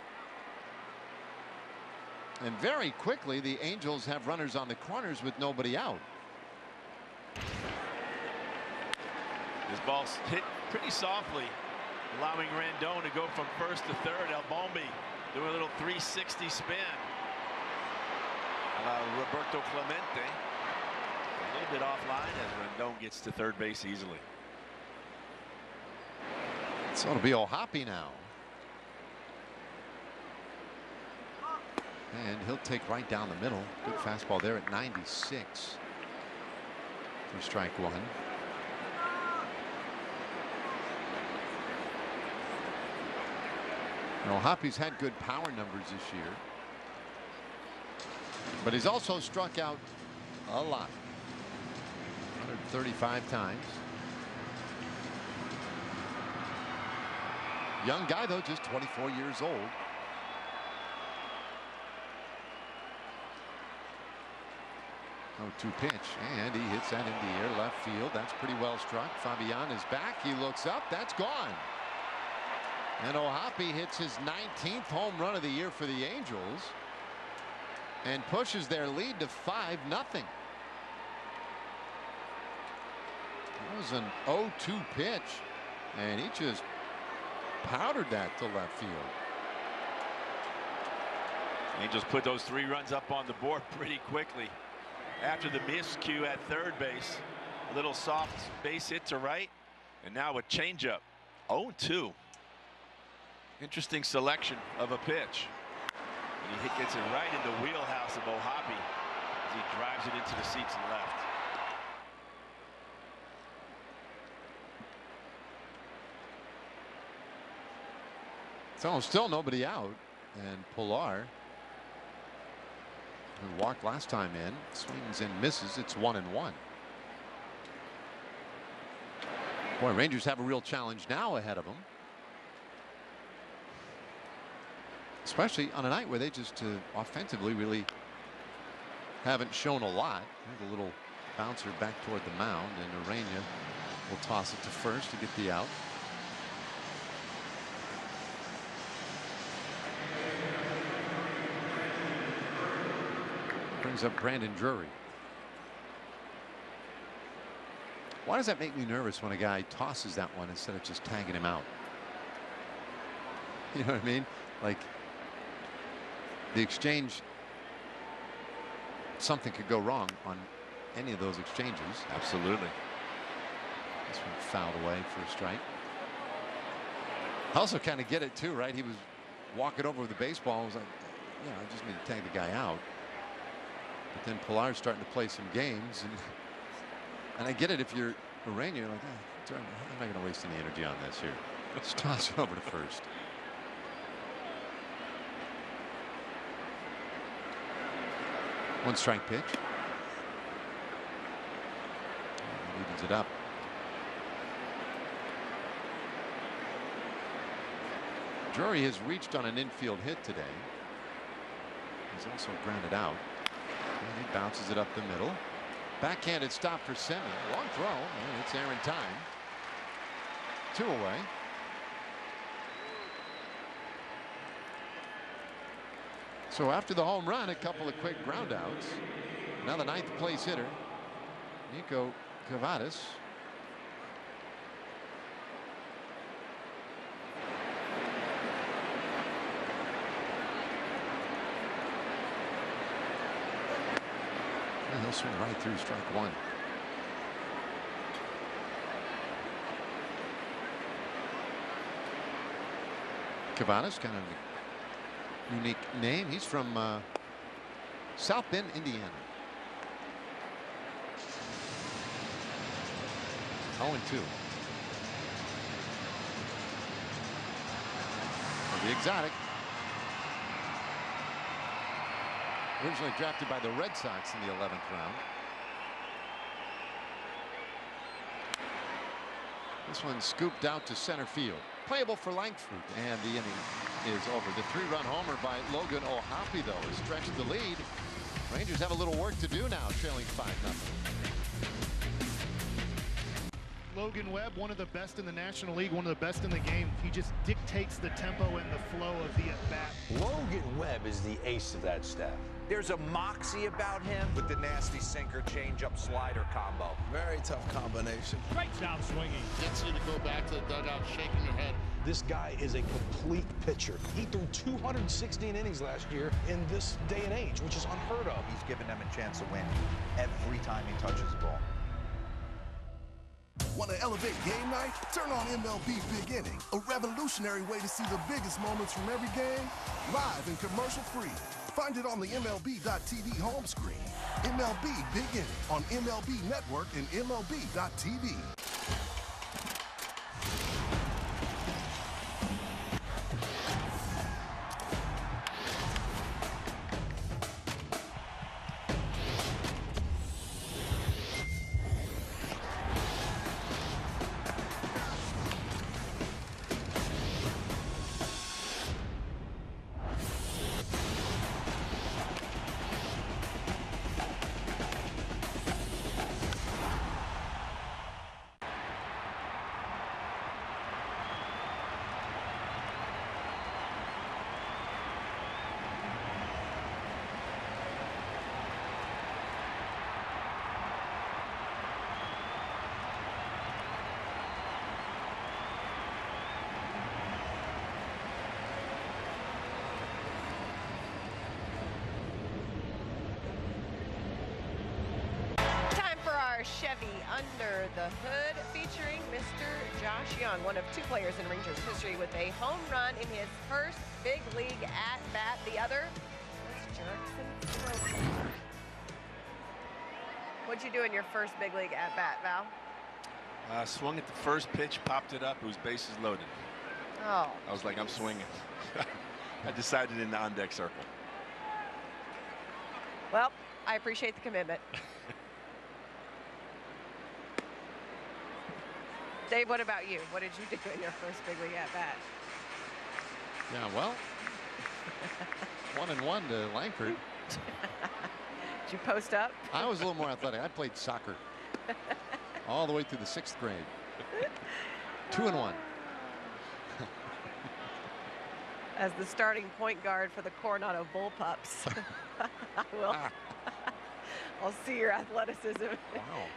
and very quickly the Angels have runners on the corners with nobody out. This ball's hit pretty softly, allowing Rendon to go from first to third. El Bombi doing a little 360 spin. Roberto Clemente a little bit offline as Rendon gets to third base easily. So it'll be O'Hoppe now, and he'll take right down the middle. Good fastball there at 96 for strike one. Hoppy's had good power numbers this year, but he's also struck out a lot, 135 times. Young guy though, just 24 years old. Oh, 2 pitch, and he hits that in the air left field. That's pretty well struck. Fabian is back. He looks up. That's gone. And O'Hoppe hits his 19th home run of the year for the Angels and pushes their lead to 5-0. That was an 0-2 pitch, and he just powdered that to left field. Angels put those 3 runs up on the board pretty quickly after the miscue at third base. A little soft base hit to right, and now a changeup. 0-2. Interesting selection of a pitch. And he gets it right in the wheelhouse of O'Hoppe as he drives it into the seats and left. So still nobody out, and Pilar, who walked last time in, swings and misses. It's 1-1. Boy, Rangers have a real challenge now ahead of them, especially on a night where they just offensively really haven't shown a lot. There's a little bouncer back toward the mound, and Urena will toss it to first to get the out. Brings up Brandon Drury. Why does that make me nervous when a guy tosses that one instead of just tagging him out? You know what I mean? Like, the exchange, something could go wrong on any of those exchanges. Absolutely. This one fouled away for a strike. I also kind of get it too, right? He was walking over with the baseball and was like, yeah, I just need to tag the guy out. But then Pilar's starting to play some games, and I get it if you're Urena, you're like, I'm not going to waste any energy on this here. Let's toss it over to first. One strike pitch. And evens it up. Drury has reached on an infield hit today. He's also grounded out. And he bounces it up the middle. Backhanded stop for Semien. Long throw. And it's there in time. 2 away. So after the home run, a couple of quick ground outs. Now the 9th place hitter, Nico Cavadas. And he'll swing right through strike 1. Cavadas, kind of a unique name. He's from South Bend, Indiana. 0-2. The exotic. Originally drafted by the Red Sox in the 11th round. This one scooped out to center field. Playable for Langford, and the inning is over. The 3-run homer by Logan O'Hoppe, though, has stretched the lead. Rangers have a little work to do now, trailing 5-0. Logan Webb, one of the best in the National League, one of the best in the game. He just dictates the tempo and the flow of the at-bat. Logan Webb is the ace of that staff. There's a moxie about him with the nasty sinker change-up slider combo. Very tough combination. Strikes out swinging. Gets you to go back to the dugout, shaking your head. This guy is a complete pitcher. He threw 216 innings last year in this day and age, which is unheard of. He's given them a chance to win every time he touches the ball. Want to elevate game night? Turn on MLB Big Inning, a revolutionary way to see the biggest moments from every game, live and commercial-free. Find it on the MLB.tv home screen. MLB Big Inning on MLB Network and MLB.tv. our Chevy Under the Hood featuring Mr. Josh Young, one of 2 players in Rangers history with a home run in his first big league at bat. The other was Gerson. What'd you do in your first big league at bat, Val? Swung at the first pitch, popped it up. It was bases loaded. Oh. I was like, I'm swinging. I decided in the on-deck circle. Well, I appreciate the commitment. Dave, what about you? What did you do in your first big league at bat? Yeah, well, 1-1 to Langford. Did you post up? I was a little more athletic. I played soccer all the way through the 6th grade. 2-1. As the starting point guard for the Coronado Bullpups. I'll see your athleticism. Wow.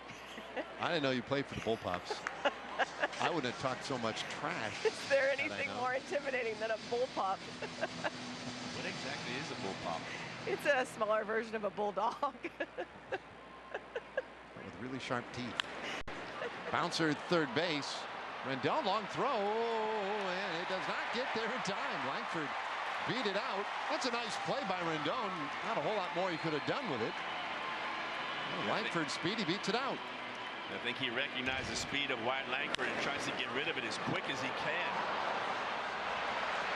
I didn't know you played for the Bullpups. I wouldn't have talked so much trash. Is there anything more intimidating than a bullpup? What exactly is a bullpup? It's a smaller version of a bulldog. With really sharp teeth. Bouncer at third base. Rendon, long throw, and it does not get there in time. Langford beat it out. That's a nice play by Rendon. Not a whole lot more he could have done with it. Well, Langford speedy beats it out. I think he recognized the speed of Wyatt Langford and tries to get rid of it as quick as he can.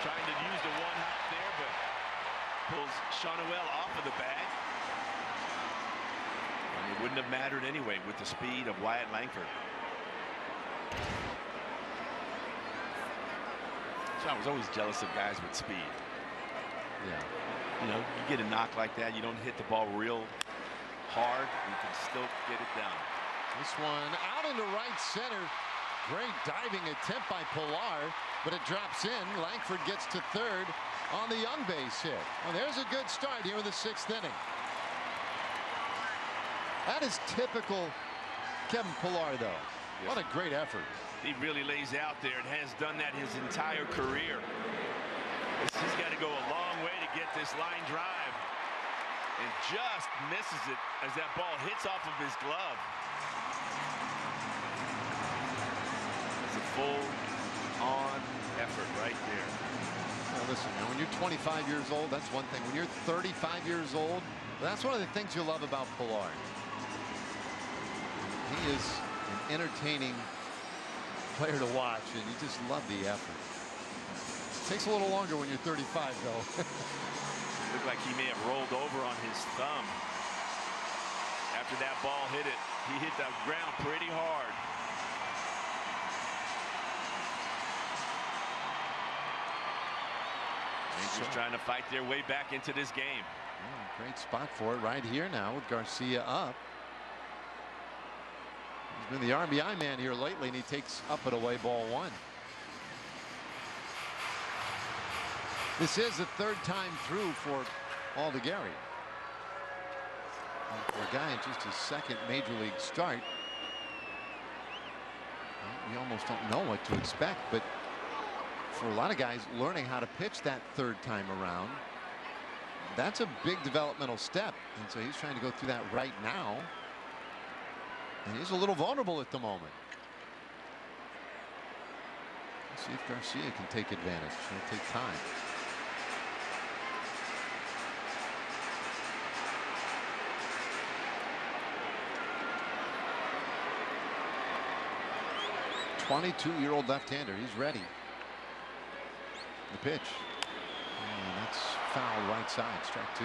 Trying to use the one hop there, but pulls Shawnuel off of the bag. And it wouldn't have mattered anyway with the speed of Wyatt Langford. I was always jealous of guys with speed. Yeah. You know, you get a knock like that, you don't hit the ball real hard, you can still get it down. This one out into right center. Great diving attempt by Pilar, but it drops in. Langford gets to third on the Young base hit. Well, there's a good start here in the 6th inning. That is typical Kevin Pilar, though. Yes. What a great effort. He really lays out there and has done that his entire career. He's got to go a long way to get this line drive, and just misses it as that ball hits off of his glove. It's a full-on effort right there. Well, listen, when you're 25 years old, that's one thing. When you're 35 years old, that's one of the things you love about Pilar. He is an entertaining player to watch, and you just love the effort. It takes a little longer when you're 35, though. Looked like he may have rolled over on his thumb after that ball hit it. He hit the ground pretty hard. Rangers trying to fight their way back into this game. Yeah, great spot for it right here now with Garcia up. He's been the RBI man here lately, and he takes up and away ball 1. This is the 3rd time through for Aldegheri. For a guy in just his 2nd major league start, well, you almost don't know what to expect, but for a lot of guys learning how to pitch that 3rd time around, that's a big developmental step, and so he's trying to go through that right now. And he's a little vulnerable at the moment. Let's see if Garcia can take advantage. It'll take time. .22-year-old left-hander. He's ready. The pitch. And that's foul right side. Strike 2.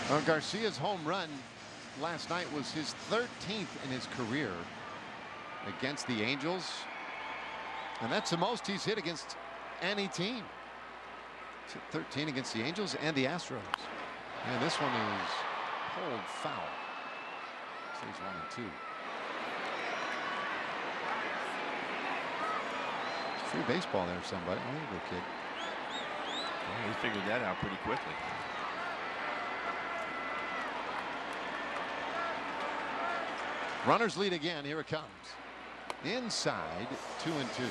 Well, Garcia's home run last night was his 13th in his career against the Angels, and that's the most he's hit against any team. He's hit 13 against the Angels and the Astros, and this one is pulled foul. Stays 1 and 2. It's free baseball there, somebody. There you go, kid. Well, he figured that out pretty quickly. Runners lead again. Here it comes. Inside, 2 and 2.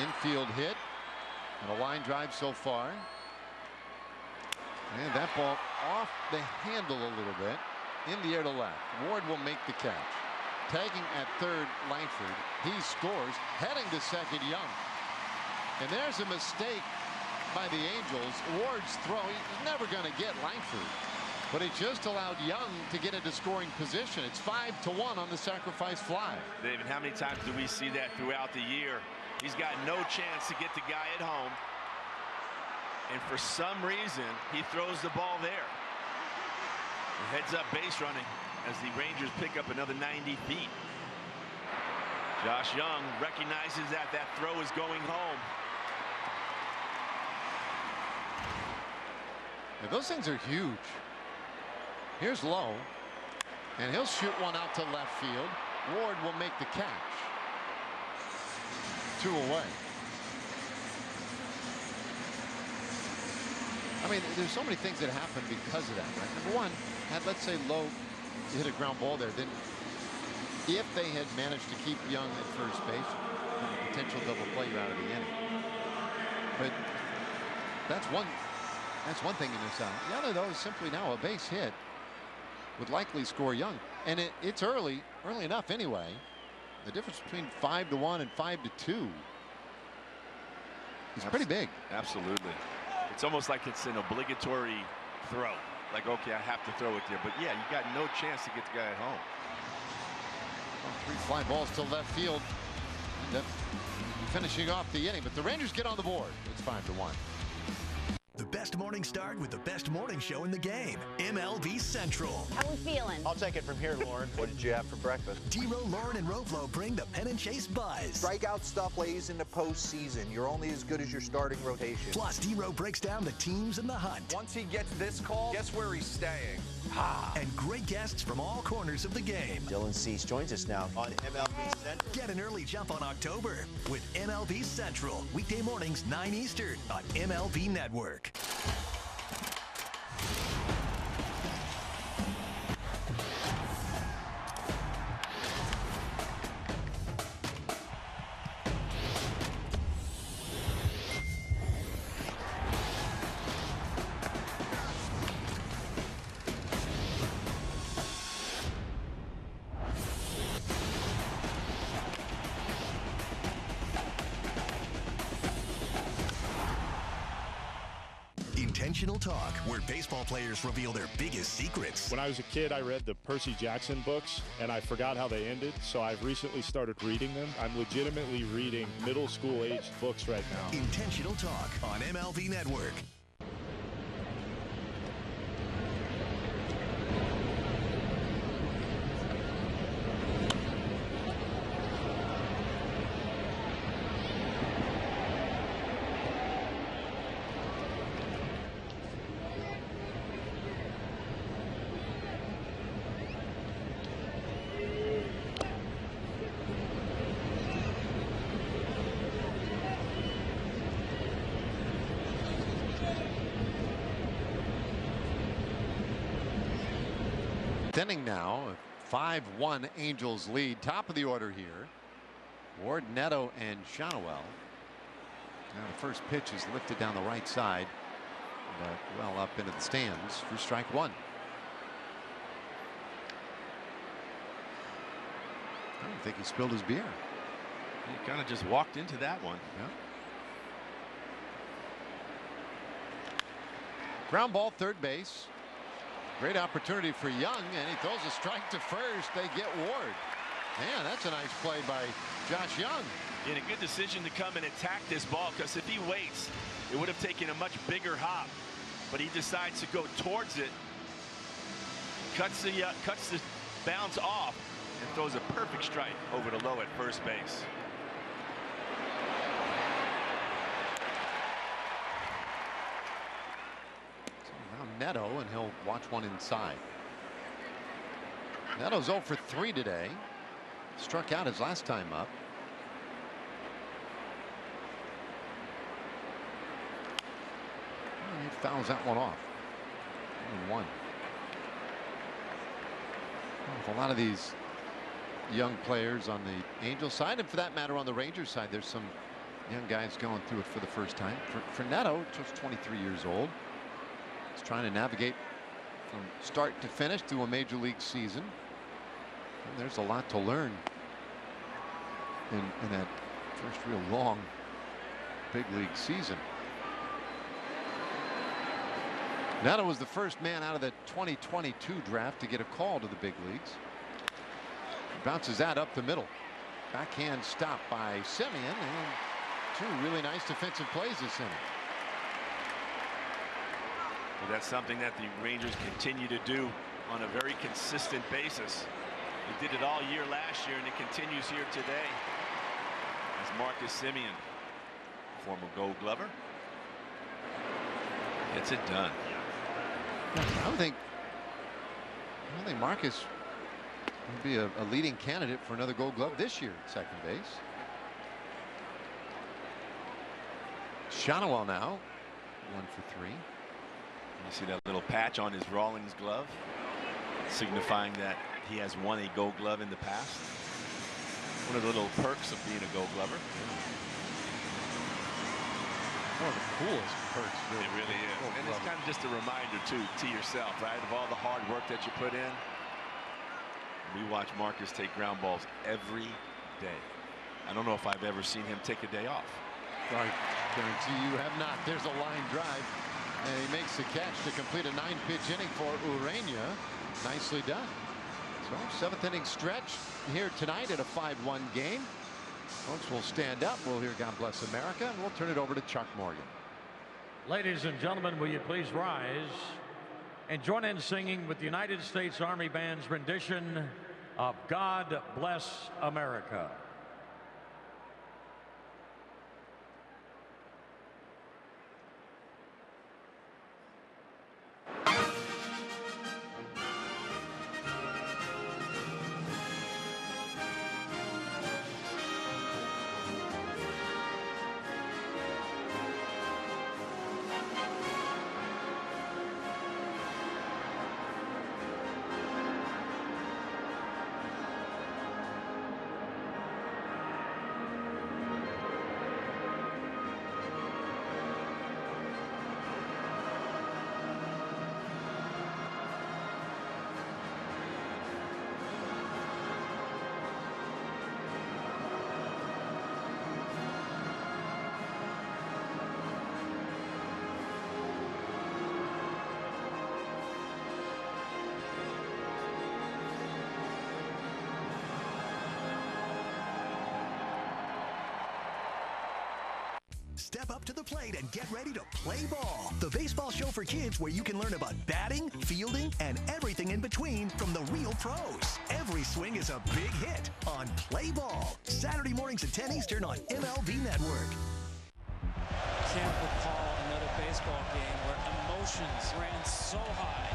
infield hit and a line drive so far. And that ball off the handle a little bit in the air to left. Ward will make the catch. Tagging at third, Langford. He scores. Heading to second, Young. And there's a mistake by the Angels. Ward's throw, he's never going to get Langford. But he just allowed Young to get into scoring position. It's 5-1 on the sacrifice fly. David, how many times do we see that throughout the year? He's got no chance to get the guy at home. And for some reason, he throws the ball there. Heads up base running as the Rangers pick up another 90 feet. Josh Young recognizes that that throw is going home. Yeah, those things are huge. Here's Lowe, and he'll shoot one out to left field. Ward will make the catch. 2 away. I mean, there's so many things that happen because of that, right? Number one, had, let's say, Lowe hit a ground ball there, then if they had managed to keep Young at first base, potential double play out of the inning. But that's one thing you miss out. The other, though, is simply now a base hit would likely score Young, and it's early enough anyway. The difference between 5-1 and 5-2 is pretty big. Absolutely. It's almost like it's an obligatory throw. Like, okay, I have to throw it there. But yeah, you got no chance to get the guy at home. 3 fly balls to left field. End up finishing off the inning, but the Rangers get on the board. It's 5-1. The best morning start with the best morning show in the game. MLB Central. How we feeling? I'll take it from here, Lauren. What did you have for breakfast? D-Row, Lauren, and Rovlo bring the Pen and Chase buzz. Strikeout stuff lays into postseason. You're only as good as your starting rotation. Plus, D-Row breaks down the teams in the hunt. Once he gets this call, guess where he's staying? And great guests from all corners of the game. Dylan Cease joins us now on MLB Central. Get an early jump on October with MLB Central. Weekday mornings, 9 Eastern on MLB Network. Intentional Talk, where baseball players reveal their biggest secrets. When I was a kid, I read the Percy Jackson books, and I forgot how they ended, so I've recently started reading them. I'm legitimately reading middle school-aged books right now. Intentional Talk on MLB Network. Inning now, a 5-1 Angels lead. Top of the order here. Ward, Neto, and Shonowell. Now the first pitch is lifted down the right side, but well up into the stands for strike 1. I don't think he spilled his beer. He kind of just walked into that one. Yeah. Ground ball, third base. Great opportunity for Young, and he throws a strike to first. They get Ward. Man, that's a nice play by Josh Young. And a good decision to come and attack this ball, because if he waits, it would have taken a much bigger hop. But he decides to go towards it, cuts the bounce off, and throws a perfect strike over to Lowe at first base. Neto, and he'll watch one inside. Neto's 0 for 3 today. Struck out his last time up. And he fouls that one off. 1-1. A lot of these young players on the Angels side, and for that matter on the Rangers side, there's some young guys going through it for the first time. For Neto, just 23 years old. He's trying to navigate from start to finish through a major league season. And there's a lot to learn in that first real long big league season. Neto was the first man out of the 2022 draft to get a call to the big leagues. Bounces that up the middle. Backhand stop by Semien, and two really nice defensive plays this inning. Well, that's something that the Rangers continue to do on a very consistent basis. They did it all year last year, and it continues here today. As Marcus Semien, former Gold Glover, gets it done. I don't think Marcus would be a leading candidate for another Gold Glove this year at second base. Shotwell now 1 for 3. You see that little patch on his Rawlings glove, signifying that he has won a Gold Glove in the past. One of the little perks of being a Gold Glover. One of the coolest perks. It really is. And it's kind of just a reminder to yourself, right, of all the hard work that you put in. We watch Marcus take ground balls every day. I don't know if I've ever seen him take a day off. I guarantee you have not. There's a line drive, and he makes the catch to complete a 9-pitch inning for Urania. Nicely done. So 7th inning stretch here tonight at a 5-1 game. Folks will stand up. We'll hear God Bless America, and we'll turn it over to Chuck Morgan. Ladies and gentlemen, will you please rise and join in singing with the United States Army Band's rendition of God Bless America. Step up to the plate and get ready to play ball. The baseball show for kids where you can learn about batting, fielding, and everything in between from the real pros. Every swing is a big hit on Play Ball. Saturday mornings at 10 Eastern on MLB Network. Can't recall another baseball game where emotions ran so high.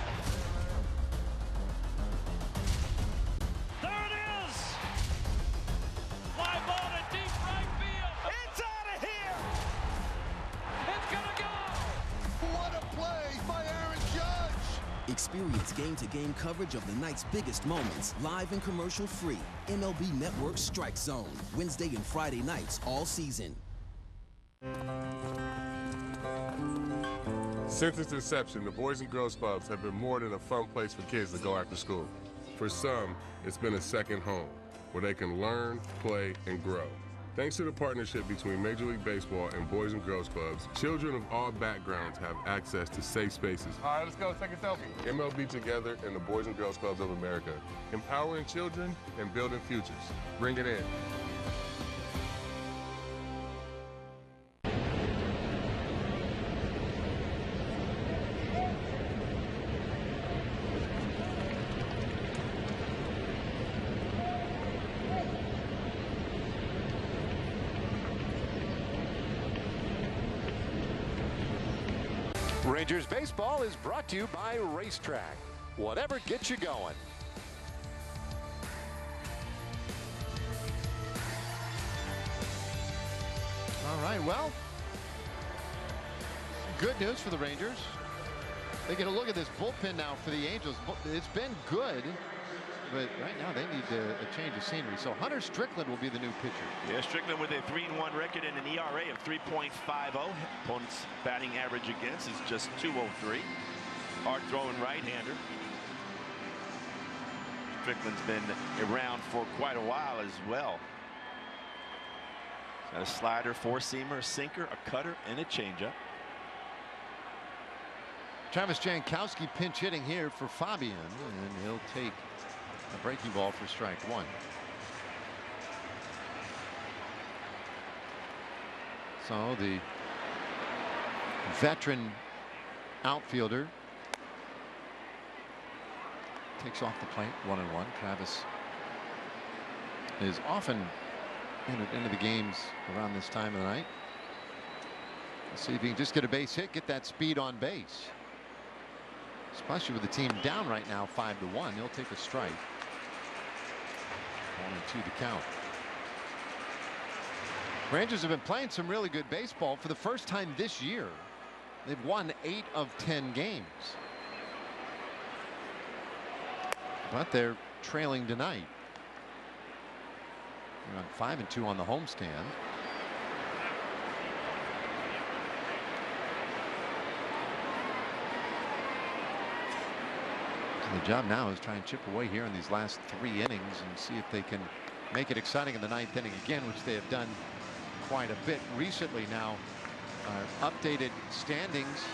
There it is! Fly ball to deep right field. It's out of here! It's gonna go! What a play by Aaron Judge! Experience game-to-game coverage of the night's biggest moments, live and commercial-free. MLB Network Strike Zone, Wednesday and Friday nights all season. Since its inception, the Boys and Girls Clubs have been more than a fun place for kids to go after school. For some, it's been a second home, where they can learn, play, and grow. Thanks to the partnership between Major League Baseball and Boys and Girls Clubs, children of all backgrounds have access to safe spaces. All right, let's go take a selfie. MLB Together and the Boys and Girls Clubs of America, empowering children and building futures. Bring it in. Rangers baseball is brought to you by Racetrack. Whatever gets you going. All right, well, good news for the Rangers. They get a look at this bullpen now for the Angels. It's been good. but right now they need a change of scenery. So Hunter Strickland will be the new pitcher. Yeah, Strickland with a 3-1 record and an ERA of 3.50. Opponent's batting average against is just 203. Hard throwing right-hander. Strickland's been around for quite a while as well. Got a slider, four-seamer, a sinker, a cutter, and a changeup. Travis Jankowski pinch hitting here for Fabian, and he'll take a breaking ball for strike one. So the veteran outfielder takes off the plate, 1-1. Travis is often into the games around this time of the night. Let's see if he can just get a base hit, get that speed on base. Especially with the team down right now 5-1. He'll take a strike. 1-2 the count. Rangers have been playing some really good baseball for the first time this year. They've won 8 of 10 games. But they're trailing tonight. They're on 5-2 on the homestand. The job now is try and chip away here in these last 3 innings and see if they can make it exciting in the 9th inning again, which they have done quite a bit recently. Now, updated standings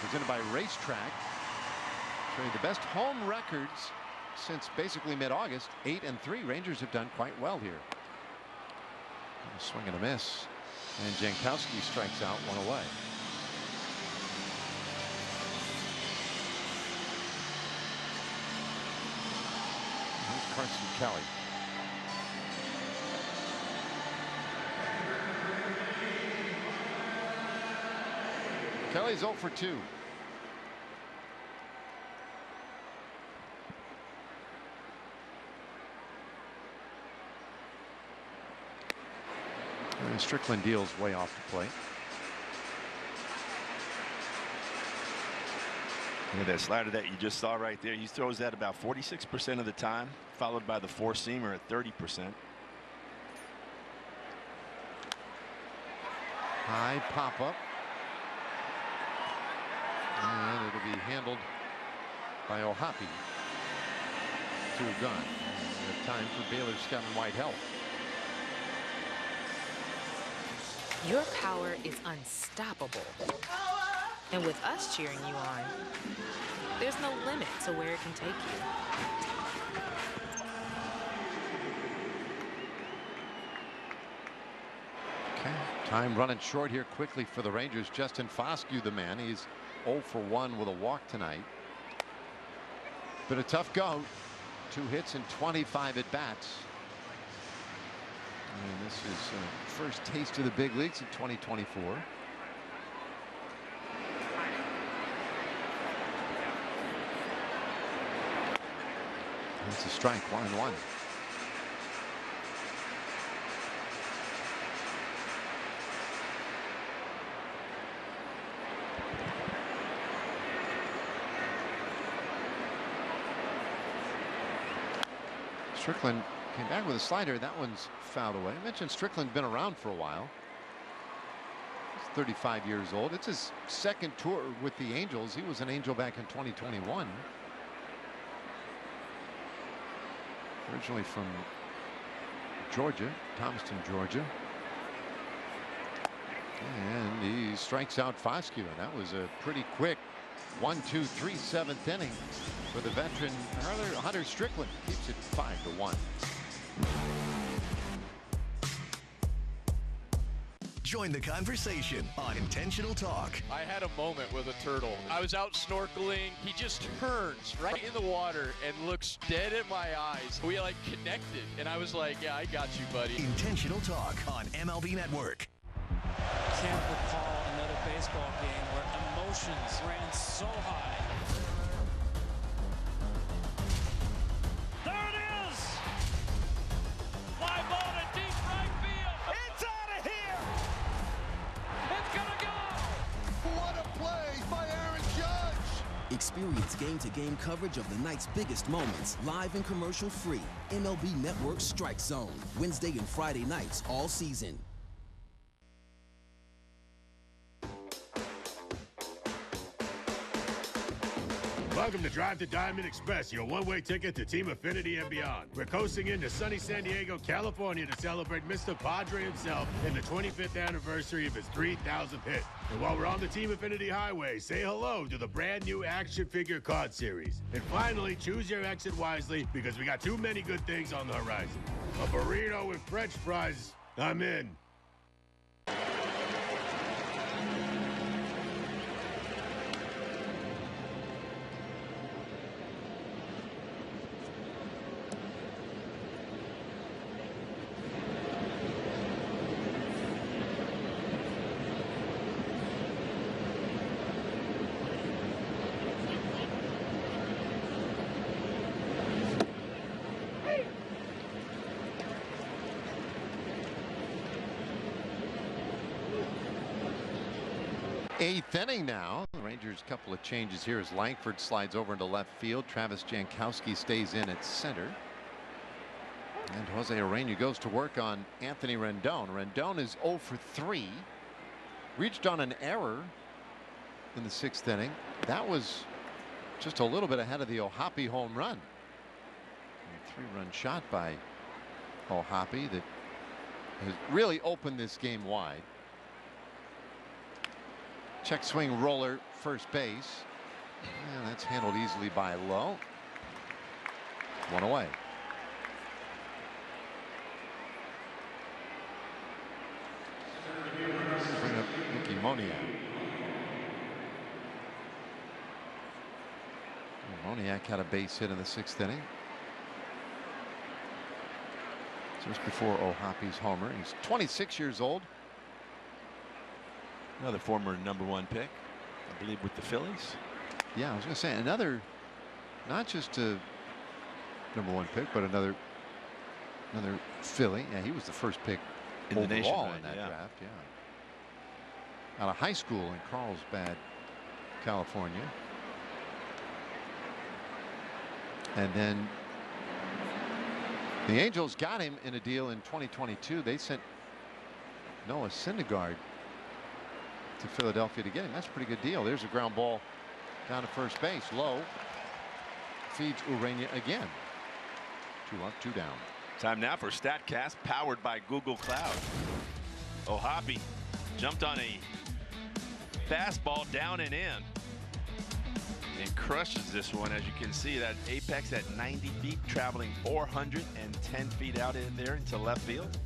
presented by Racetrack showing the best home records since basically mid-August. 8-3. Rangers have done quite well here. A swing and a miss, and Jankowski strikes out, 1 away. Carson Kelly. Kelly's 0 for 2. And Strickland deals way off the plate. Look at that slider that you just saw right there. He throws that about 46% of the time, followed by the four-seamer at 30%. High pop-up. And it'll be handled by Ohapi. 2 gone. We have time for Baylor Scott and White help. Your power is unstoppable. And with us cheering you on, there's no limit to where it can take you. Okay, time running short here quickly for the Rangers. Justin Foscue, the man. He's 0 for 1 with a walk tonight. But a tough go. 2 hits and 25 at bats. And this is first taste of the big leagues in 2024. That's a strike, 1-1. Strickland came back with a slider. That one's fouled away. I mentioned Strickland's been around for a while. He's 35 years old. It's his 2nd tour with the Angels. He was an Angel back in 2021. Originally from Georgia, Thomaston, Georgia. And he strikes out Foscue, and that was a pretty quick 1-2-3 7th inning for the veteran Hunter Strickland. Keeps it 5-1. Join the conversation on Intentional Talk. I had a moment with a turtle. I was out snorkeling. He just turns right in the water and looks dead in my eyes. We like connected, and I was like, yeah, I got you, buddy. Intentional Talk on MLB Network. Can't recall another baseball game where emotions ran so high. There it is! Fly ball to deep right field. It's out of here! It's gonna go! What a play by Aaron Judge! Experience game-to-game coverage of the night's biggest moments, live and commercial-free. MLB Network Strike Zone, Wednesday and Friday nights all season. Welcome to Drive to Diamond Express, your one-way ticket to Team Affinity and beyond. We're coasting into sunny San Diego, California to celebrate Mr. Padre himself in the 25th anniversary of his 3,000th hit. And while we're on the Team Affinity Highway, say hello to the brand new action figure card series. And finally, choose your exit wisely because we got too many good things on the horizon. A burrito with French fries, I'm in. Eighth inning now. The Rangers a couple of changes here as Langford slides over into left field. Travis Jankowski stays in at center. And Jose Urena goes to work on Anthony Rendon. Rendon is 0 for 3. Reached on an error in the 6th inning. That was just a little bit ahead of the O'Hoppe home run. A 3-run shot by O'Hoppe that has really opened this game wide. Check swing roller, first base. And that's handled easily by Lowe. 1 away. Bring up Mickey Moniak. Moniak had a base hit in the 6th inning. Just before O'Hoppe's homer. He's 26 years old. Another former #1 pick, I believe, with the Phillies. Yeah, I was going to say another, not just a #1 pick, but another Philly. Yeah, he was the first pick in the nation in that draft. Yeah, out of high school in Carlsbad, California, and then the Angels got him in a deal in 2022. They sent Noah Syndergaard to Philadelphia to get him. That's a pretty good deal. There's a ground ball down to first base. Lowe feeds Urena again. 2 up, 2 down. Time now for StatCast, powered by Google Cloud. O'Hoppe jumped on a fastball down and in and crushes this one. As you can see, that apex at 90 feet, traveling 410 feet out in there into left field.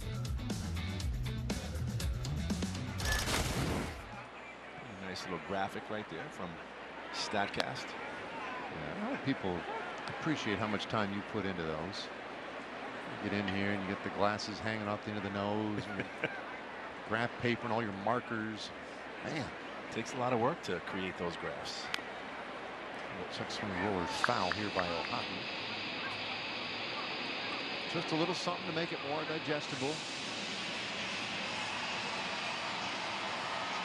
Nice little graphic right there from StatCast. Yeah, a lot of people appreciate how much time you put into those. You get in here and you get the glasses hanging off the end of the nose, and graph paper and all your markers. Man, it takes a lot of work to create those graphs. Check swing roller foul here by O'Hoppe. Just a little something to make it more digestible.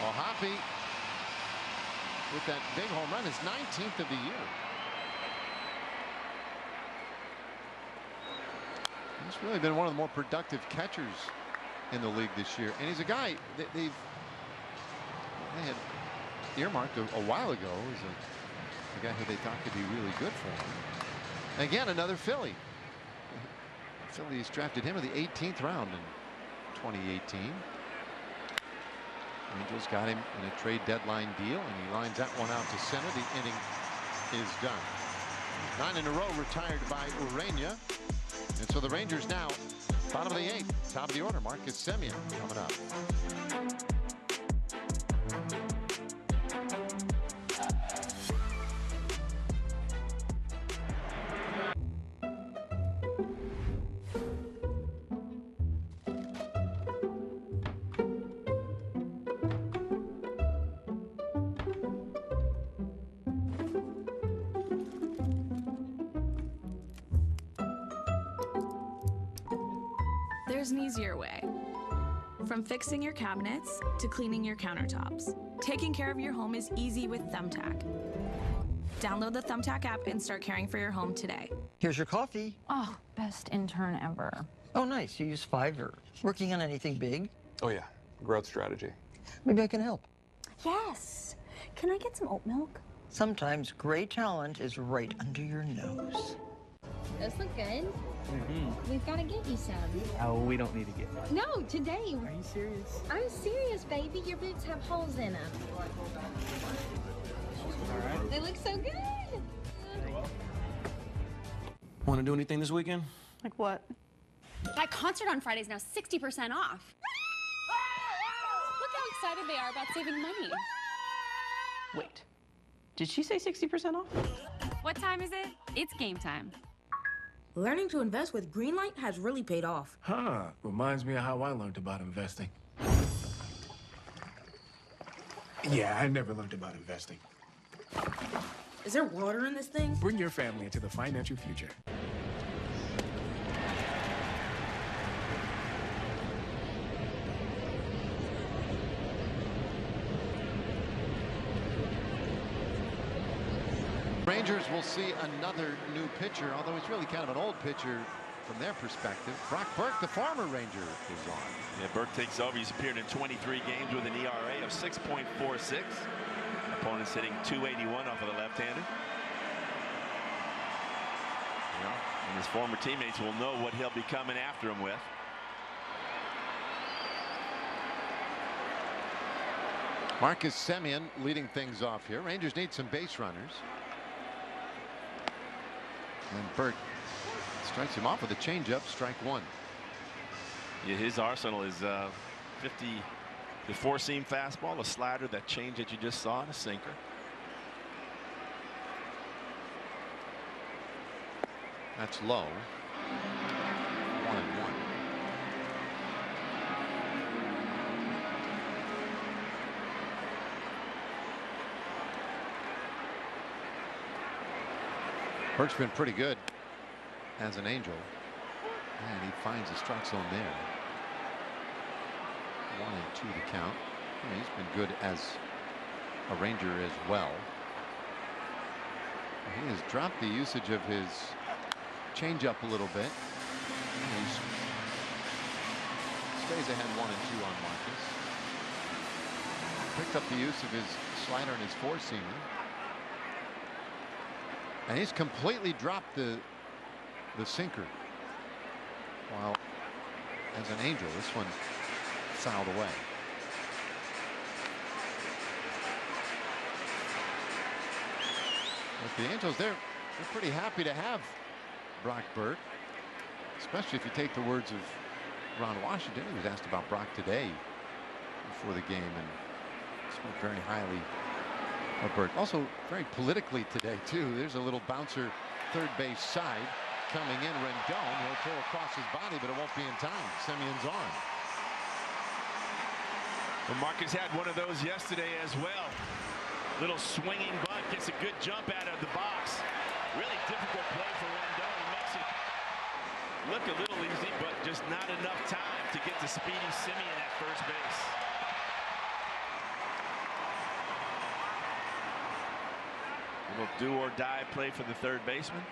O'Hoppe with that big home run, his 19th of the year. He's really been one of the more productive catchers in the league this year, and he's a guy that they had earmarked a while ago as a guy who they thought could be really good for him. Again, another Philly. The Phillies drafted him in the 18th round in 2018. Angels got him in a trade deadline deal, and he lines that one out to center. The inning is done. 9 in a row retired by Urena. And so the Rangers now bottom of the 8th, top of the order. Marcus Semien coming up. There's an easier way. From fixing your cabinets to cleaning your countertops, taking care of your home is easy with Thumbtack. Download the Thumbtack app and start caring for your home today. Here's your coffee. Oh, best intern ever. Oh, nice. You use Fiverr. Working on anything big? Oh, yeah. Growth strategy. Maybe I can help. Yes. Can I get some oat milk? Sometimes great talent is right under your nose. Those look good. We've got to get you some. Oh, we don't need to get one. No, today. Are you serious? I'm serious, baby. Your boots have holes in them. All right. They look so good. Want to do anything this weekend? Like what? That concert on Friday is now 60% off. Look how excited they are about saving money. Wait. Did she say 60% off? What time is it? It's game time. Learning to invest with Greenlight has really paid off. Huh. Reminds me of how I learned about investing. Yeah, I never learned about investing. Is there water in this thing? Bring your family into the financial future. Rangers will see another new pitcher, although he's really kind of an old pitcher from their perspective. Brock Burke, the former Ranger, is on. Yeah, Burke takes over. He's appeared in 23 games with an ERA of 6.46. Opponents hitting .281 off of the left-hander. Yeah, and his former teammates will know what he'll be coming after him with. Marcus Semien leading things off here. Rangers need some base runners. And Burke strikes him off with a changeup, strike one. Yeah, his arsenal is 50, the four-seam fastball, a slider, that change that you just saw, and a sinker. That's low. 1-1. Burke's been pretty good as an Angel, and he finds the strike zone there. 1-2 to count. Yeah, he's been good as a Ranger as well. He has dropped the usage of his changeup a little bit. He stays ahead 1-2 on Marcus. Picked up the use of his slider and his four-seamer. And he's completely dropped the sinker. While as an Angel, this one fouled away. But the Angels, they're pretty happy to have Brock Burke, especially if you take the words of Ron Washington. He was asked about Brock today before the game and spoke very highly of Burke. Also very politically today too. There's a little bouncer third base side coming in. Rendon, he'll throw across his body, but it won't be in time. Semien's on. Well, Marcus had one of those yesterday as well. Little swinging bunt, gets a good jump out of the box. Really difficult play for Rendon. He makes it look a little easy, but just not enough time to get to speedy Semien at first base. Little do or die play for the third baseman.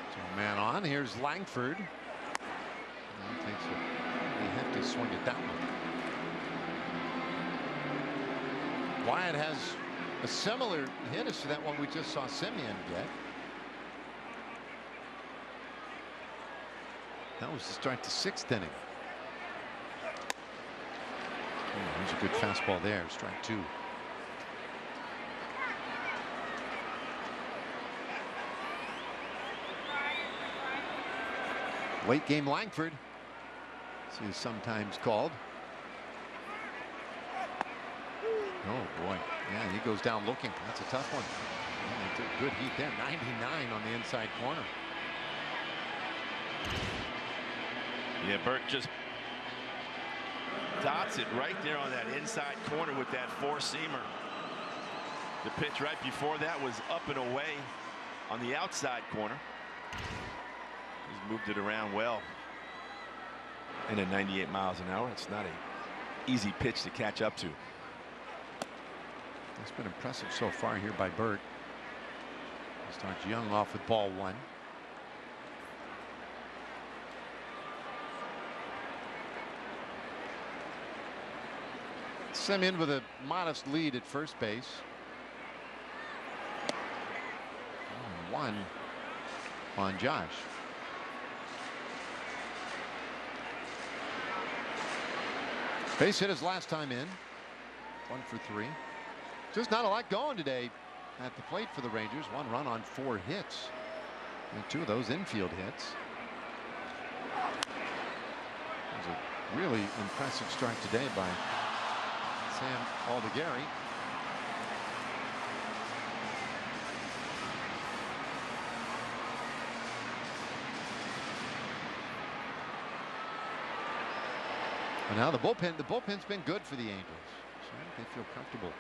So man on. Here's Langford. He takes a hefty swing at that one. Wyatt has a similar hit as to that one we just saw Semien get. That was to start the sixth inning. There's a good fastball there. Strike two. Late game Langford, as he is sometimes called. Oh boy, yeah, he goes down looking. That's a tough one. Yeah, good heat there. 99 on the inside corner. Yeah, Burke just dots it right there on that inside corner with that four-seamer. The pitch right before that was up and away on the outside corner. He's moved it around well. And at 98 miles an hour, it's not an easy pitch to catch up to. It's been impressive so far here by Burt. He starts young off with ball 1. Simeon with a modest lead at first base. 1 on Josh. Base hit his last time in. 1 for 3. Just not a lot going today at the plate for the Rangers. 1 run on 4 hits. And 2 of those infield hits. It was a really impressive start today by Sam Aldegheri. And now the bullpen's been good for the Angels. So they feel comfortable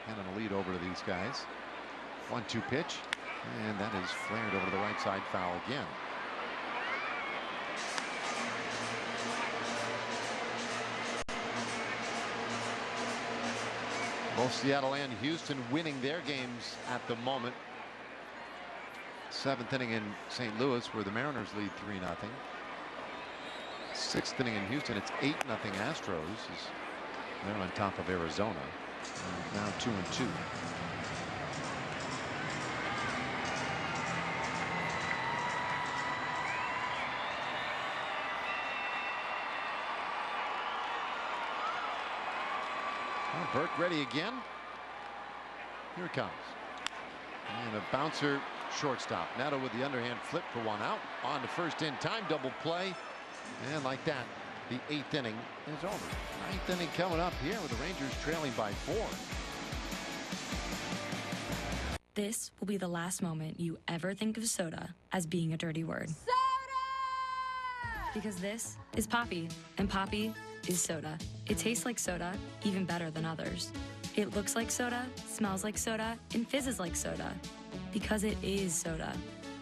handing a lead over to these guys. 1-2 pitch, and that is flared over to the right side, foul again. Both Seattle and Houston winning their games at the moment. 7th inning in St. Louis, where the Mariners lead 3-0. 6th inning in Houston, it's 8-0 Astros. They're on top of Arizona. And now 2-2. Well, Burke ready again. Here it comes. And a bouncer shortstop. Neto with the underhand flip for 1 out. On to first in time, double play. And like that, the 8th inning is over. 9th inning coming up here with the Rangers trailing by 4. This will be the last moment you ever think of soda as being a dirty word. Soda! Because this is Poppy, and Poppy is soda. It tastes like soda, even better than others. It looks like soda, smells like soda, and fizzes like soda. Because it is soda.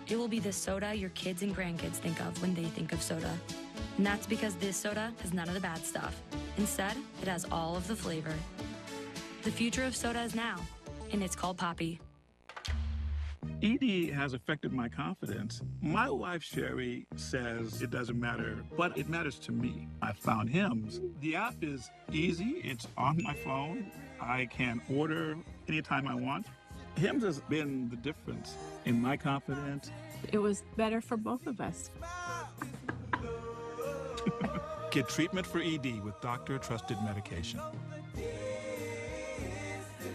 It will be the soda your kids and grandkids think of when they think of soda. And that's because this soda has none of the bad stuff. Instead, it has all of the flavor. The future of soda is now, and it's called Poppy. ED has affected my confidence. My wife, Sherry, says it doesn't matter, but it matters to me. I found Hims. The app is easy. It's on my phone. I can order anytime I want. Hims has been the difference in my confidence. It was better for both of us. Get treatment for ED with doctor-trusted medication.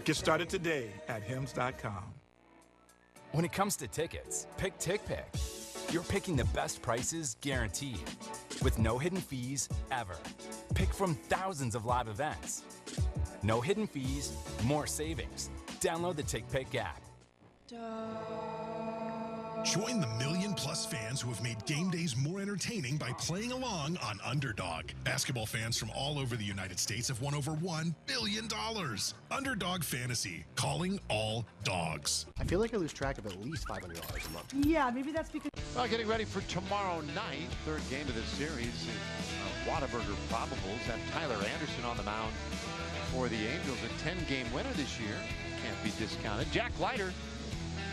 Get started today at hims.com. When it comes to tickets, pick TickPick. You're picking the best prices guaranteed, with no hidden fees ever. Pick from thousands of live events. No hidden fees, more savings. Download the TickPick app. Join the million-plus fans who have made game days more entertaining by playing along on Underdog. Basketball fans from all over the United States have won over $1 billion. Underdog Fantasy, calling all dogs. I feel like I lose track of at least $500 a month. Yeah, maybe that's because... Well, getting ready for tomorrow night, 3rd game of this series. Whataburger Probables have Tyler Anderson on the mound for the Angels. A 10-game winner this year. Can't be discounted. Jack Leiter,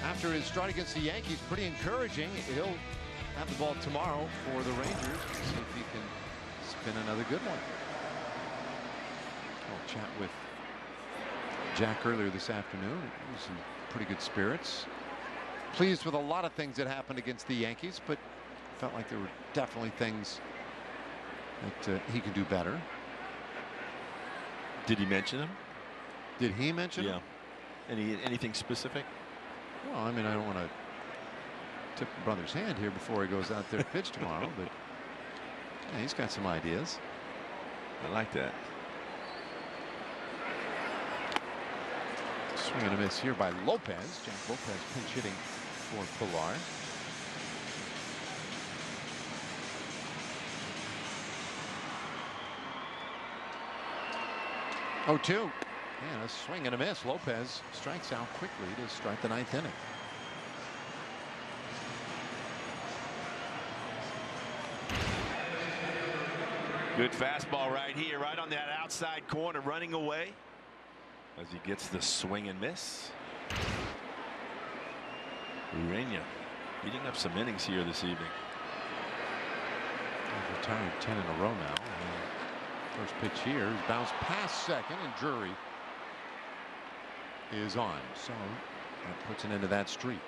after his start against the Yankees, pretty encouraging. He'll have the ball tomorrow for the Rangers. See if he can spin another good one. I'll chat with Jack earlier this afternoon. He was in pretty good spirits. Pleased with a lot of things that happened against the Yankees, but felt like there were definitely things that he can do better. Did he mention him? Did he mention him? Anything specific? Well, I mean, I don't want to tip the brother's hand here before he goes out there to pitch tomorrow, but yeah, he's got some ideas. I like that. Swing and a miss here by Lopez. Jack Lopez pinch hitting for Pilar. Oh, 2. And a swing and a miss. Lopez strikes out quickly to start the 9th inning. Good fastball right here, right on that outside corner, running away. as he gets the swing and miss. Urania beating up some innings here this evening. He's retired 10 in a row now. First pitch here is bounced past second, and Drury is on. So that puts an end to that streak.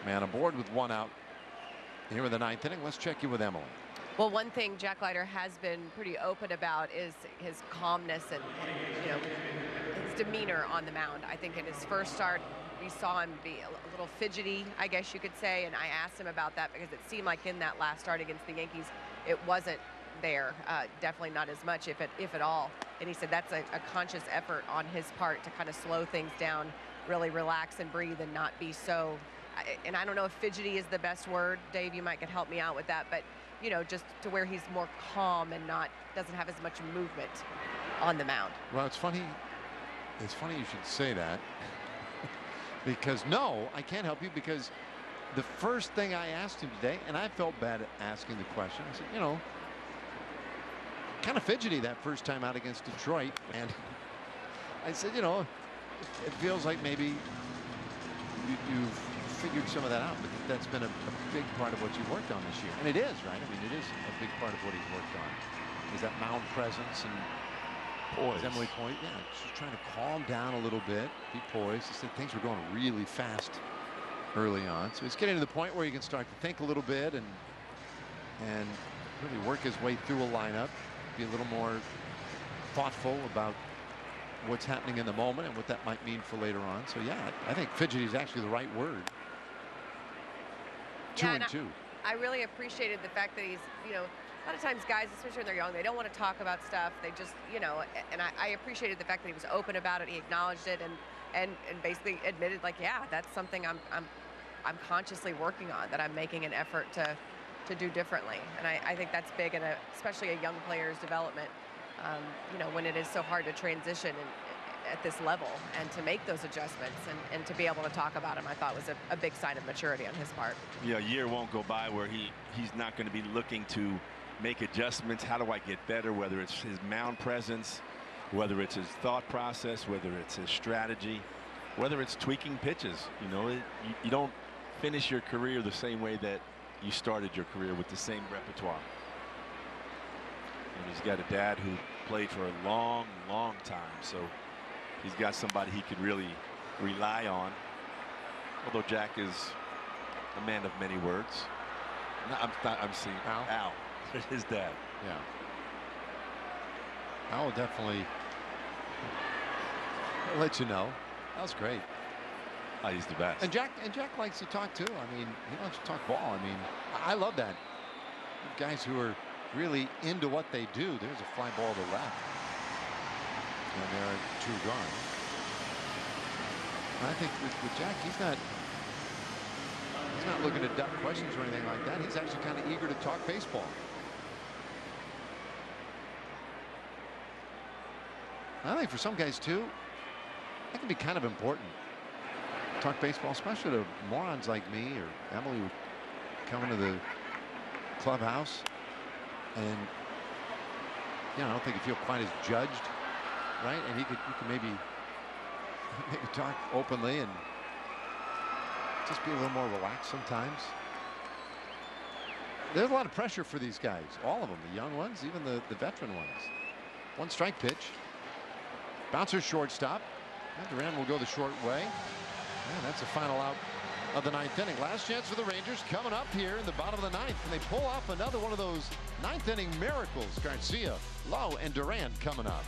Man aboard with 1 out here in the 9th inning. Let's check in with Emily. Well, one thing Jack Leiter has been pretty open about is his calmness and his demeanor on the mound. I think in his first start, we saw him be a little fidgety, I guess you could say, and I asked him about that because it seemed like in that last start against the Yankees, it wasn't there, definitely not as much, if at all. And he said that's a conscious effort on his part to kind of slow things down, really relax and breathe and not be so, and I don't know if fidgety is the best word. Dave, you might could help me out with that, but just to where he's more calm and doesn't have as much movement on the mound. Well, it's funny you should say that. Because no, I can't help you, because the first thing I asked him today, and I felt bad asking the question, I said, kind of fidgety that first time out against Detroit. And I said, it feels like maybe you've figured some of that out, but that's been a big part of what you've worked on this year. And it is, right? I mean, it is a big part of what he's worked on. Is that mound presence and poise. Emily Point, she's trying to calm down a little bit, be poised. He said things were going really fast early on, so he's getting to the point where he can start to think a little bit and really work his way through a lineup, be a little more thoughtful about what's happening in the moment and what that might mean for later on. So I think fidgety is actually the right word. 2-2. I really appreciated the fact that he's, a lot of times guys, especially when they're young, they don't want to talk about stuff. They just, and I appreciated the fact that he was open about it. He acknowledged it and basically admitted, like, that's something I'm consciously working on, that I'm making an effort to do differently. And I think that's big in especially a young player's development. When it is so hard to transition at this level and to make those adjustments and to be able to talk about them, I thought was a big sign of maturity on his part. A year won't go by where he's not going to be looking to make adjustments. How do I get better? Whether it's his mound presence, whether it's his thought process, whether it's his strategy, whether it's tweaking pitches. You don't finish your career the same way that you started your career, with the same repertoire. And he's got a dad who played for a long time, so he's got somebody he can really rely on. Although Jack is a man of many words. No, I'm seeing Al. His dad. Yeah. Al definitely let you know. That was great. He's the best. And Jack likes to talk too. I mean, he likes to talk ball. I mean, I love that. Guys who are really into what they do. There's a fly ball to left. And there are 2 gone. I think with Jack, he's not looking to duck questions or anything like that. He's actually kind of eager to talk baseball. I think for some guys too, that can be kind of important. Talk baseball, especially to morons like me or Emily, who come into the clubhouse and I don't think you feel quite as judged, right? And you could maybe talk openly and just be a little more relaxed sometimes. There's a lot of pressure for these guys, all of them, the young ones, even the veteran ones. 1 strike pitch. Bouncer shortstop. And Duran will go the short way. And that's the final out of the 9th inning. Last chance for the Rangers coming up here in the bottom of the 9th. And they pull off another one of those 9th inning miracles. Garcia, Lowe, and Duran coming up.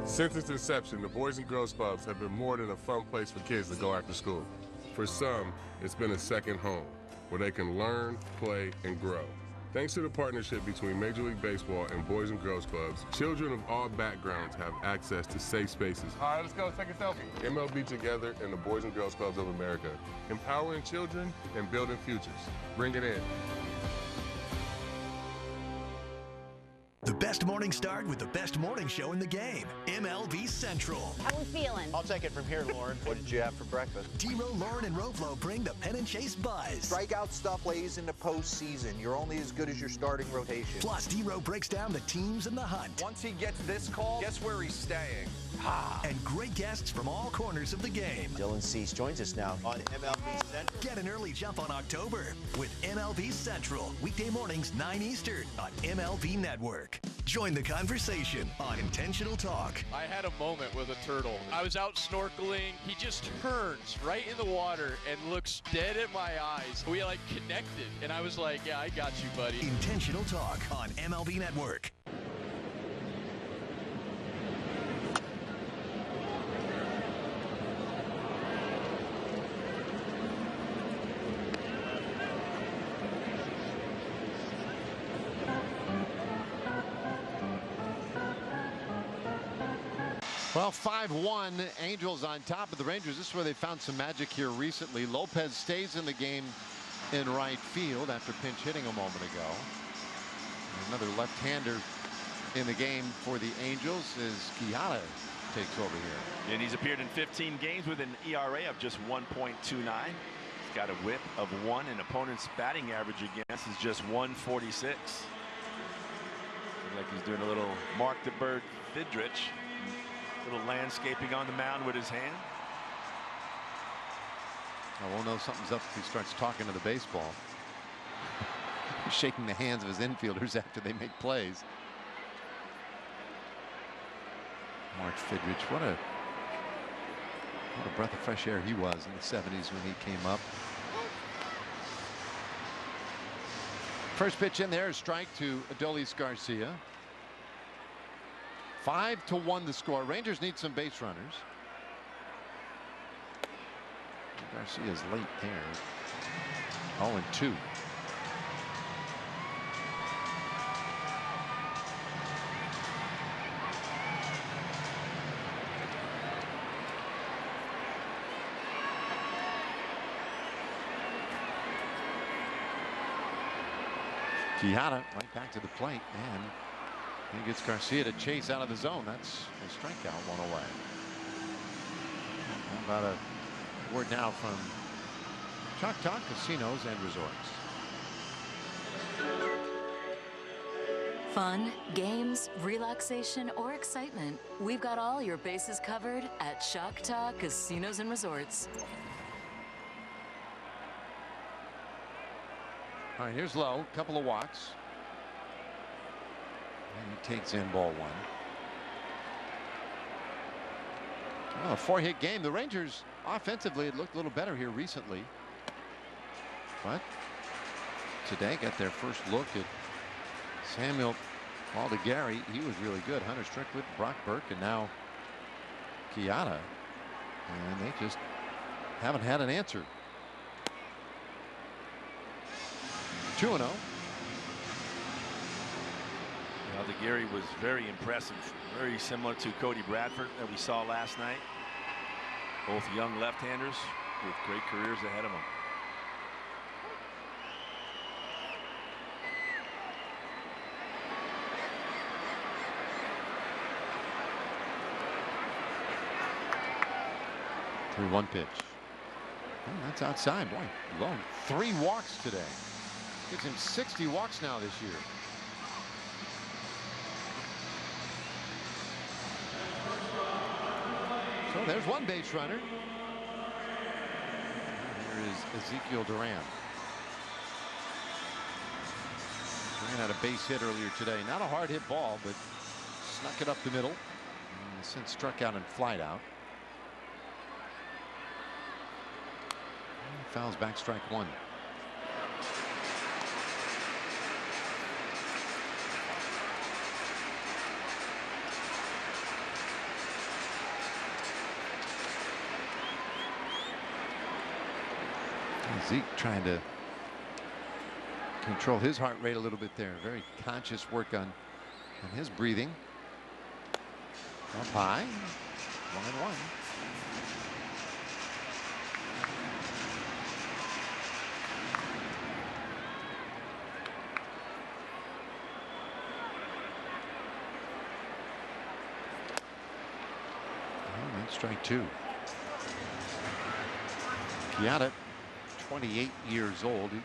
Since its inception, the Boys and Girls Clubs have been more than a fun place for kids to go after school. For some, it's been a second home where they can learn, play, and grow. Thanks to the partnership between Major League Baseball and Boys and Girls Clubs, children of all backgrounds have access to safe spaces. All right, let's go take a selfie. MLB Together and the Boys and Girls Clubs of America, empowering children and building futures. Bring it in. The best morning start with the best morning show in the game. MLB Central. How we feeling? I'll take it from here, Lauren. What did you have for breakfast? T-Row, Lauren, and Roflo bring the Penn and Chase buzz. Strikeout stuff lays in the postseason. You're only as good as your starting rotation. Plus, T-Row breaks down the teams in the hunt. Once he gets this call, guess where he's staying? And great guests from all corners of the game. Dylan Cease joins us now on MLB Central. Get an early jump on October with MLB Central. Weekday mornings, 9 Eastern on MLB Network. Join the conversation on Intentional Talk. I had a moment with a turtle. I was out snorkeling. He just turns right in the water and looks dead at my eyes. We like connected, and I was like, yeah, I got you, buddy. Intentional Talk on MLB Network. Well, 5-1, Angels on top of the Rangers. This is where they found some magic here recently. Lopez stays in the game in right field after pinch hitting a moment ago. Another left-hander in the game for the Angels as Quijada takes over here. And he's appeared in 15 games with an ERA of just 1.29. He's got a whip of 1, and opponent's batting average against is just 146. Looks like he's doing a little Mark the Bird Fidrich. Little landscaping on the mound with his hand. I won't know something's up if he starts talking to the baseball. Shaking the hands of his infielders after they make plays. Mark Fidrich, what a breath of fresh air he was in the 70s when he came up. First pitch in there, a strike to Adolis Garcia. 5-1 the score. Rangers need some base runners. Garcia's late there. 0-2. Quijada right back to the plate, and he gets Garcia to chase out of the zone. That's a strikeout, 1 away. How about a word now from Choctaw Casinos and Resorts. Fun, games, relaxation, or excitement. We've got all your bases covered at Choctaw Casinos and Resorts. All right, here's Lowe, couple of walks. And he takes in ball 1. Well, a 4-hit game. The Rangers offensively had looked a little better here recently. But today got their first look at Samuel Aldegheri. He was really good. Hunter Strickland, Brock Burke, and now Quijada. And they just haven't had an answer. 2-0. Aldegheri was very impressive. Very similar to Cody Bradford that we saw last night. Both young left-handers with great careers ahead of them. One pitch. Oh, that's outside. Boy, Lowe, 3 walks today. Gives him 60 walks now this year. So there's one base runner. Here is Ezekiel Duran. Duran had a base hit earlier today. Not a hard hit ball, but snuck it up the middle. And since struck out and flied out. Fouls back, strike 1. Zeke trying to control his heart rate a little bit there. Very conscious work on his breathing. Up high. 1-1. Strike two. Chiata, 28 years old. He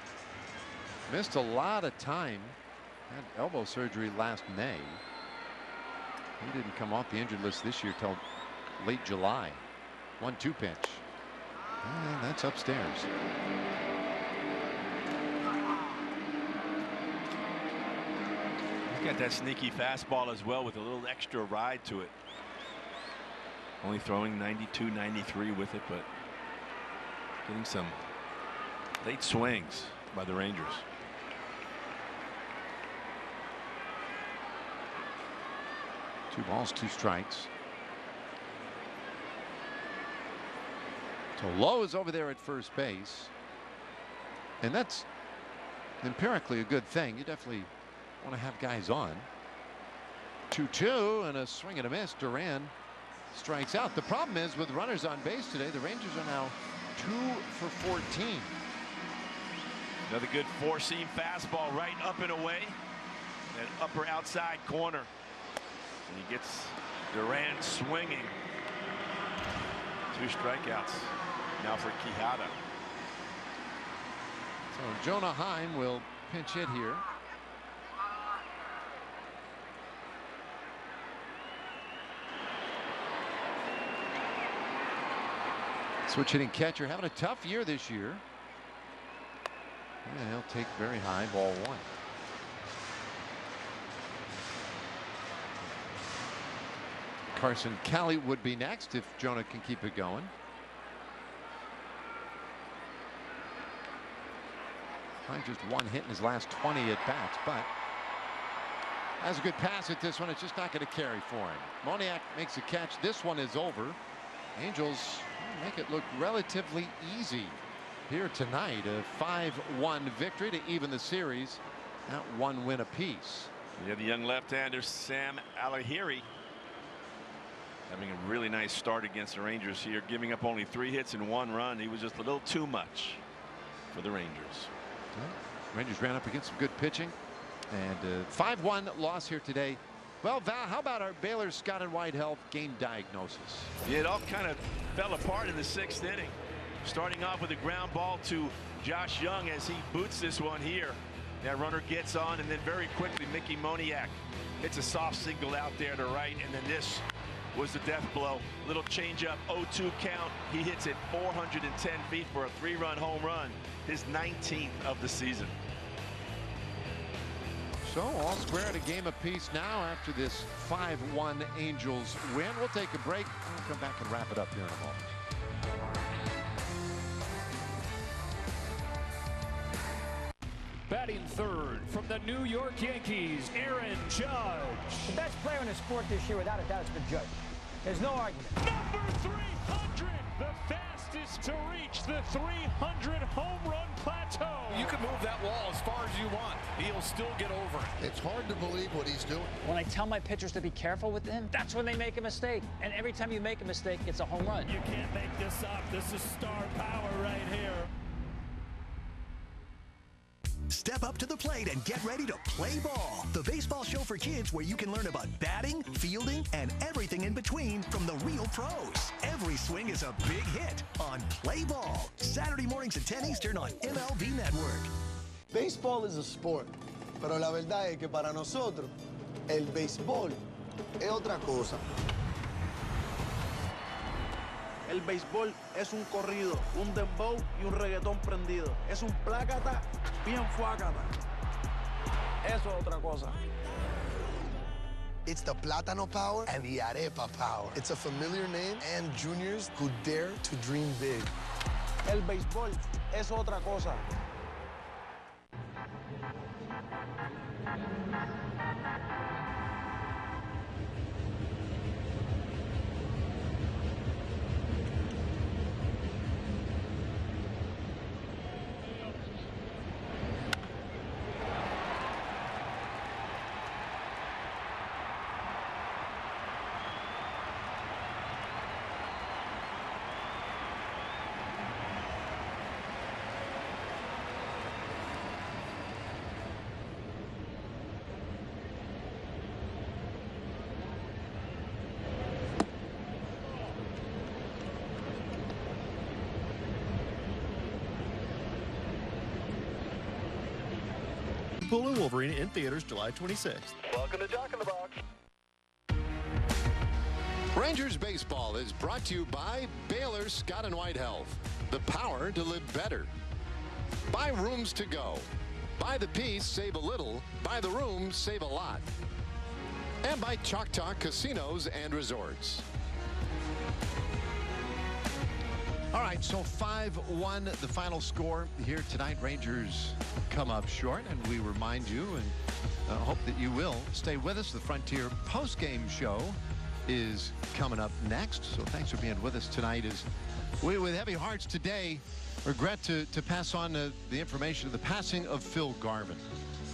missed a lot of time. Had elbow surgery last May. He didn't come off the injured list this year till late July. 1-2 pitch. And that's upstairs. He's got that sneaky fastball as well with a little extra ride to it. Only throwing 92, 93 with it, but getting some late swings by the Rangers. Two balls, two strikes. So Lowe is over there at first base. And that's empirically a good thing. You definitely want to have guys on. 2-2 and a swing and a miss. Duran strikes out. The problem is with runners on base today, the Rangers are now 2 for 14. Another good four-seam fastball right up and away. That upper outside corner. And he gets Duran swinging. 2 strikeouts now for Quijada. So Jonah Heim will pinch hit here. Switch hitting catcher having a tough year this year. And he'll take very high, ball 1. Carson Kelly would be next if Jonah can keep it going. Just 1 hit in his last 20 at bats, but has a good pass at this one. It's just not going to carry for him. Moniak makes a catch. This one is over. Angels make it look relatively easy here tonight. A 5-1 victory to even the series at 1 win apiece. Yeah, the young left-hander Sam Aldegheri having a really nice start against the Rangers here, giving up only 3 hits and 1 run. He was just a little too much for the Rangers. Rangers ran up against some good pitching, and 5-1 loss here today. Well, Val, how about our Baylor Scott and White Health game diagnosis? Yeah, it all kind of fell apart in the 6th inning. Starting off with a ground ball to Josh Young as he boots this one here. That runner gets on, and then very quickly Mickey Moniak hits a soft single out there to right, and then this was the death blow. Little changeup, 0-2 count. He hits it 410 feet for a 3-run home run, his 19th of the season. So all square at a game apiece now after this 5-1 Angels win. We'll take a break. We'll come back and wrap it up here in a moment. Batting third from the New York Yankees, Aaron Judge. The best player in the sport this year, without a doubt, is the Judge. There's no argument. Number 300, the fastest to reach the 300 home run plateau. You can move that wall as far as you want. He'll still get over it. It's hard to believe what he's doing. When I tell my pitchers to be careful with him, that's when they make a mistake. And every time you make a mistake, it's a home run. You can't make this up. This is star power right here. Step up to the plate and get ready to play ball. The baseball show for kids where you can learn about batting, fielding, and everything in between from the real pros. Every swing is a big hit on Play Ball. Saturday mornings at 10 Eastern on MLB Network. Baseball is a sport, pero la verdad es que para nosotros el béisbol es otra cosa. El béisbol es un corrido, un dembow y un reggaetón prendido. Es un plácata bien fuácata. Eso es otra cosa. It's the Plátano power and the Arepa power. It's a familiar name and juniors who dare to dream big. El béisbol es otra cosa. Deadpool and Wolverine in theaters July 26th. Welcome to Jock in the Box. Rangers baseball is brought to you by Baylor Scott & White Health. The power to live better. Buy Rooms to Go. Buy the piece, save a little. Buy the room, save a lot. And by Choctaw Casinos and Resorts. All right, so 5-1 the final score here tonight. Rangers come up short, and we remind you and hope that you will stay with us. The Frontier postgame show is coming up next, so thanks for being with us tonight. As we, with heavy hearts today, regret to pass on the information of the passing of Phil Garvin.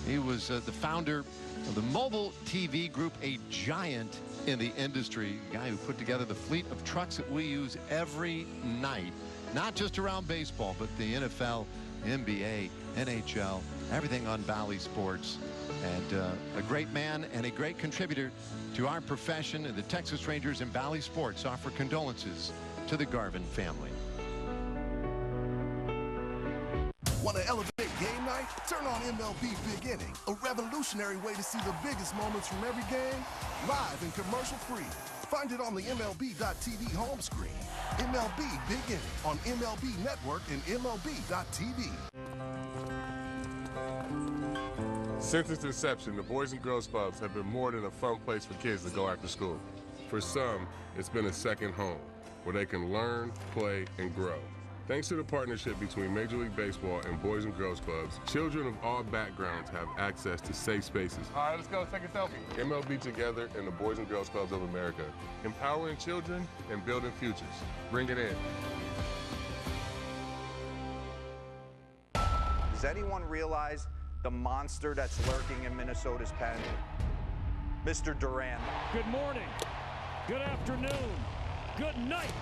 He was the founder of the mobile TV group, a giant in the industry, a guy who put together the fleet of trucks that we use every night, not just around baseball, but the NFL, NBA, NHL, everything on Valley Sports. And a great man and a great contributor to our profession, and the Texas Rangers and Valley Sports offer condolences to the Garvin family. Want to elevate game night? Turn on MLB Big Inning, a revolutionary way to see the biggest moments from every game, live and commercial-free. Find it on the MLB.tv home screen. MLB Big Inning on MLB Network and MLB.tv. Since its inception, the Boys and Girls Clubs have been more than a fun place for kids to go after school. For some, it's been a second home, where they can learn, play, and grow. Thanks to the partnership between Major League Baseball and Boys and Girls Clubs, children of all backgrounds have access to safe spaces. All right, let's go take a selfie. MLB Together and the Boys and Girls Clubs of America, empowering children and building futures. Bring it in. Does anyone realize the monster that's lurking in Minnesota's pen? Mr. Duran. Good morning. Good afternoon. Good night.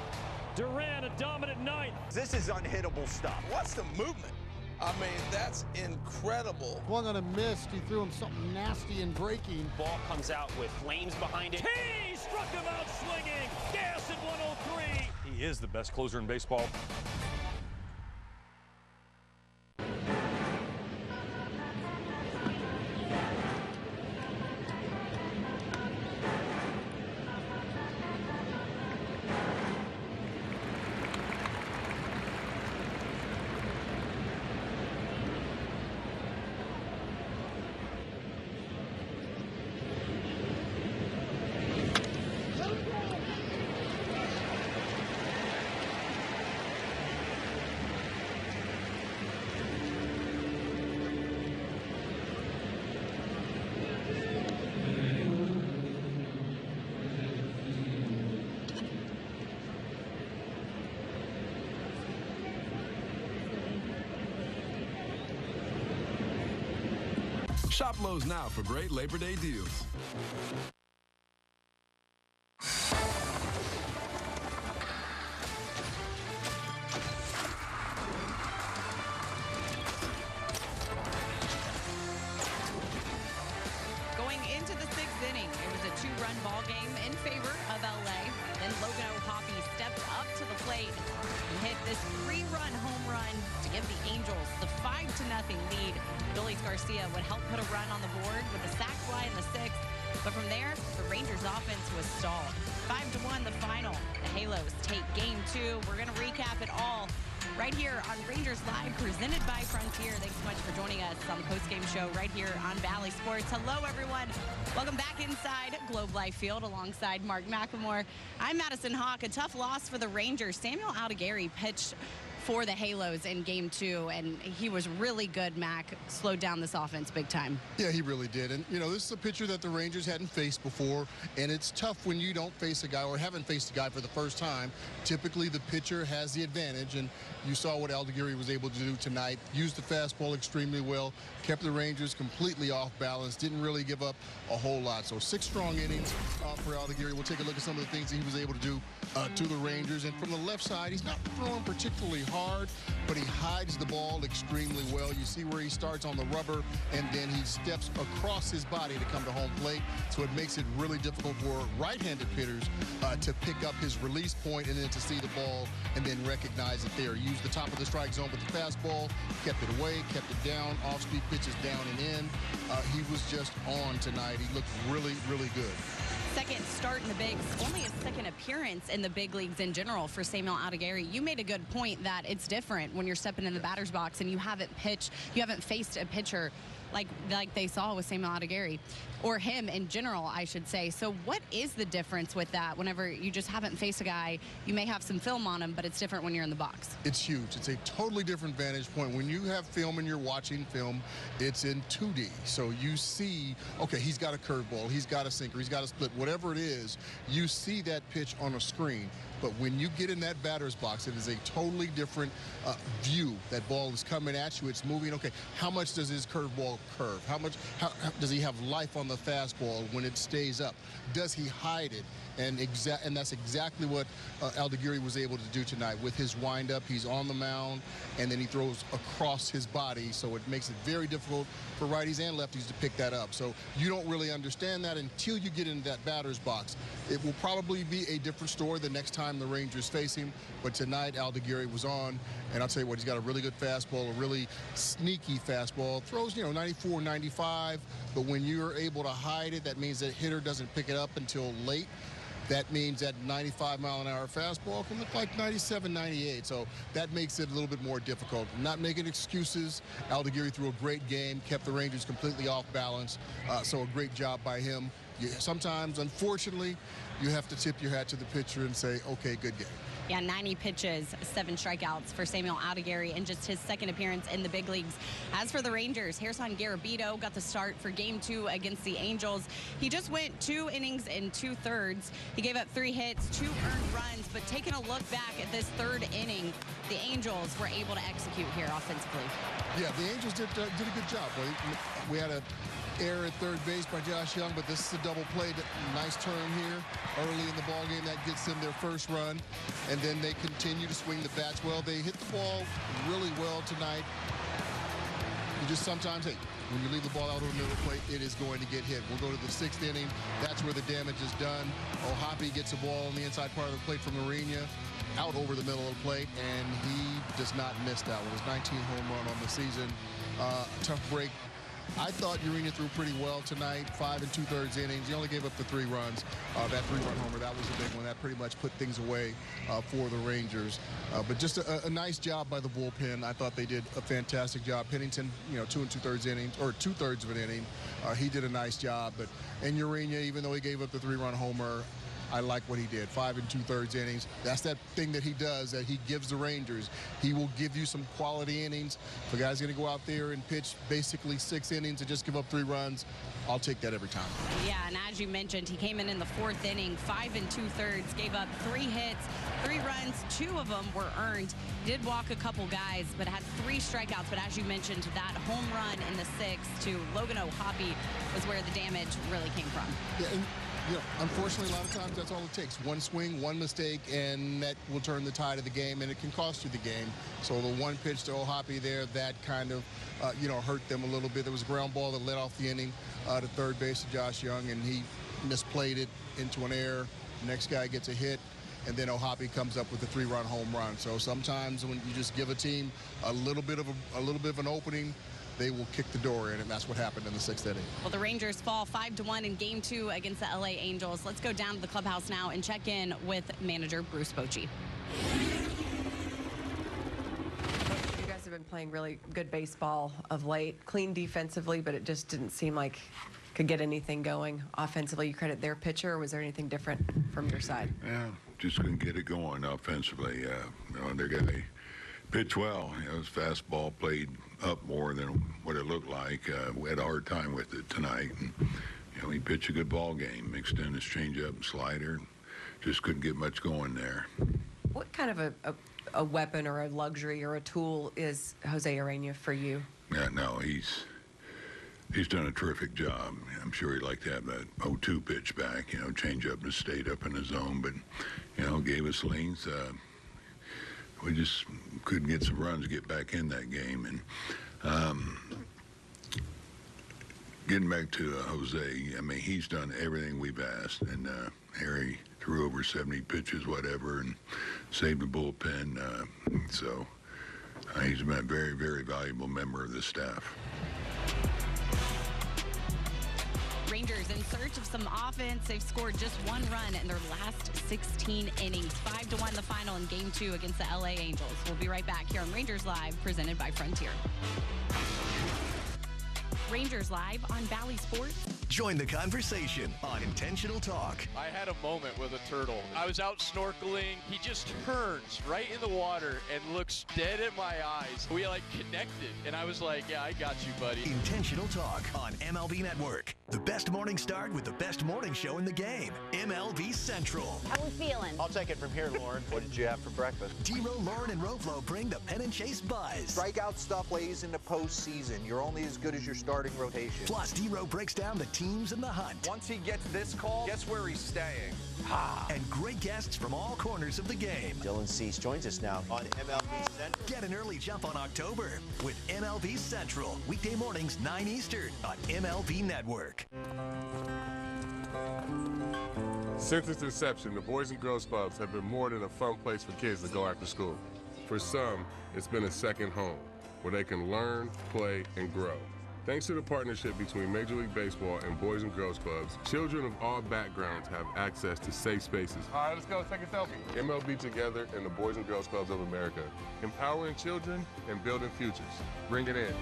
Duran, a dominant night. This is unhittable stuff. What's the movement? I mean, that's incredible. Swung on a miss. He threw him something nasty and breaking. Ball comes out with flames behind it. He struck him out swinging. Gas at 103. He is the best closer in baseball. Shop Lowe's now for great Labor Day deals. Going into the sixth inning, it was a two-run ball game in favor of LA. Then Logan O'Hoppe stepped up to the plate and hit this three-run home run to give the Angels the 5-0 lead. Adolis Garcia would help put a run on the board with a sac fly in the sixth. But from there, the Rangers offense was stalled. 5-1 the final. The Halos take game two. We're going to recap it all right here on Rangers Live, presented by Frontier. Thanks so much for joining us on the postgame show right here on Valley Sports. Hello, everyone. Welcome back inside Globe Life Field alongside Mark McLemore. I'm Madison Hawk. A tough loss for the Rangers. Samuel Aldegheri pitched for the Halos in game two, and he was really good. Mac slowed down this offense big time. Yeah, he really did. And, you know, this is a pitcher that the Rangers hadn't faced before, and it's tough when you don't face a guy or haven't faced a guy for the first time. Typically, the pitcher has the advantage, and you saw what Aldegheri was able to do tonight. Used the fastball extremely well, kept the Rangers completely off balance, didn't really give up a whole lot. So 6 strong innings for Aldegheri. We'll take a look at some of the things that he was able to do to the Rangers. And from the left side, he's not throwing particularly hard, but he hides the ball extremely well. You see where he starts on the rubber, and then he steps across his body to come to home plate. So it makes it really difficult for right-handed hitters to pick up his release point and then to see the ball and then recognize it there. Use the top of the strike zone with the fastball, kept it away, kept it down, off-speed pitches down and in. He was just on tonight. He looked really, really good. Second start in the bigs, only his second appearance in the big leagues in general for Samuel Aldegheri. You made a good point that it's different when you're stepping in the batter's box and you haven't faced a pitcher like they saw with Samuel Aldegheri, or him in general, I should say. So what is the difference with that whenever you just haven't faced a guy? You may have some film on him, but it's different when you're in the box. It's huge. It's a totally different vantage point. When you have film and you're watching film, it's in 2D. So you see, okay, he's got a curveball, he's got a sinker, he's got a split, whatever it is, you see that pitch on a screen. But when you get in that batter's box, it is a totally different view. That ball is coming at you. It's moving. Okay, how much does his curveball curve? How does he have life on the fastball when it stays up? Does he hide it? And that's exactly what Aldegheri was able to do tonight. With his windup, he's on the mound, and then he throws across his body, so it makes it very difficult for righties and lefties to pick that up. So you don't really understand that until you get into that batter's box. It will probably be a different story the next time the Rangers face him, but tonight Aldegheri was on, and I'll tell you what, he's got a really good fastball, a really sneaky fastball. Throws, 94, 95, but when you're able to hide it, that means that hitter doesn't pick it up until late. That means that 95-mile-an-hour fastball can look like 97, 98. So that makes it a little bit more difficult. Not making excuses. Aldegheri threw a great game, kept the Rangers completely off balance. So a great job by him. Sometimes, unfortunately, you have to tip your hat to the pitcher and say, okay, good game. Yeah, 90 pitches, 7 strikeouts for Samuel Aldegheri in just his second appearance in the big leagues. As for the Rangers, Gerson Garabito got the start for Game 2 against the Angels. He just went 2 innings and 2/3. He gave up 3 hits, 2 earned runs, but taking a look back at this 3rd inning, the Angels were able to execute here offensively. Yeah, the Angels did a good job. We had a error at third base by Josh Young, but this is a double play. Nice turn here early in the ball game that gets them their first run, and then they continue to swing the bats well. They hit the ball really well tonight. You just sometimes, hey, when you leave the ball out on the middle plate, it is going to get hit. We'll go to the 6th inning. That's where the damage is done. Hoppe gets a ball on the inside part of the plate from Urena, out over the middle of the plate, and he does not miss that one. His 19th home run on the season. Tough break. I thought Urena threw pretty well tonight, 5 2/3 innings. He only gave up the 3 runs. That 3-run homer, that was a big one. That pretty much put things away for the Rangers. But just a nice job by the bullpen. I thought they did a fantastic job. Pennington, 2 2/3 innings, or 2/3 of an inning. He did a nice job. But and Urena, even though he gave up the 3-run homer, I like what he did. 5 2/3 innings. That's that thing that he does, that he gives the Rangers. He will give you some quality innings. If a guy's going to go out there and pitch basically 6 innings and just give up 3 runs, I'll take that every time. Yeah, and as you mentioned, he came in the 4th inning, 5 2/3, gave up 3 hits, 3 runs, 2 of them were earned. Did walk a couple guys, but had 3 strikeouts. But as you mentioned, that home run in the 6th to Logan O'Hoppe was where the damage really came from. Yeah, and unfortunately, a lot of times that's all it takes. One swing, one mistake, and that will turn the tide of the game, and it can cost you the game. So the one pitch to O'Hoppe there, that kind of, hurt them a little bit. There was a ground ball that led off the inning to third base to Josh Young, and he misplayed it into an error. Next guy gets a hit, and then O'Hoppe comes up with a 3-run home run. So sometimes when you just give a team a little bit of an opening, they will kick the door in, and that's what happened in the 6th inning. Well, the Rangers fall 5-1 in Game 2 against the LA Angels. Let's go down to the clubhouse now and check in with manager Bruce Bochy. You guys have been playing really good baseball of late, clean defensively, but it just didn't seem like could get anything going offensively. You credit their pitcher, or was there anything different from your side? Yeah, just couldn't get it going offensively. Their guy pitched well. His fastball played up more than what it looked like. We had a hard time with it tonight. And, he pitched a good ball game, mixed in his changeup and slider. Just couldn't get much going there. What kind of a weapon or a luxury or a tool is Jose Urena for you? Yeah, no, he's he's done a terrific job. I'm sure he'd like to have that 0-2 pitch back, change up and stayed up in the zone, but, gave us length. We just couldn't get some runs to get back in that game. And getting back to Jose, I mean, he's done everything we've asked. And Harry threw over 70 pitches, whatever, and saved the bullpen. So he's been a very, very valuable member of the staff. Rangers in search of some offense. They've scored just one run in their last 16 innings. 5-1 the final in Game 2 against the LA Angels. We'll be right back here on Rangers Live, presented by Frontier. Rangers Live on Valley Sports. Join the conversation on Intentional Talk. I had a moment with a turtle. I was out snorkeling. He just turns right in the water and looks dead at my eyes. We connected, and I was like, yeah, I got you, buddy. Intentional Talk on MLB Network. The best morning start with the best morning show in the game. MLB Central. How we feeling? I'll take it from here, Lauren. What did you have for breakfast? D-Row, Lauren, and Roflo bring the Pen and Chase buzz. Strikeout stuff plays in the postseason. You're only as good as your starting rotation. Plus, D-Row breaks down the teams in the hunt. Once he gets this call, guess where he's staying? And great guests from all corners of the game. Dylan Cease joins us now on MLB Central. Get an early jump on October with MLB Central. Weekday mornings, 9 Eastern on MLB Network. Since its inception, the Boys and Girls Clubs have been more than a fun place for kids to go after school. For some, it's been a second home where they can learn, play, and grow. Thanks to the partnership between Major League Baseball and Boys and Girls Clubs, children of all backgrounds have access to safe spaces. All right, let's go. Take a selfie. MLB Together and the Boys and Girls Clubs of America, empowering children and building futures. Bring it in.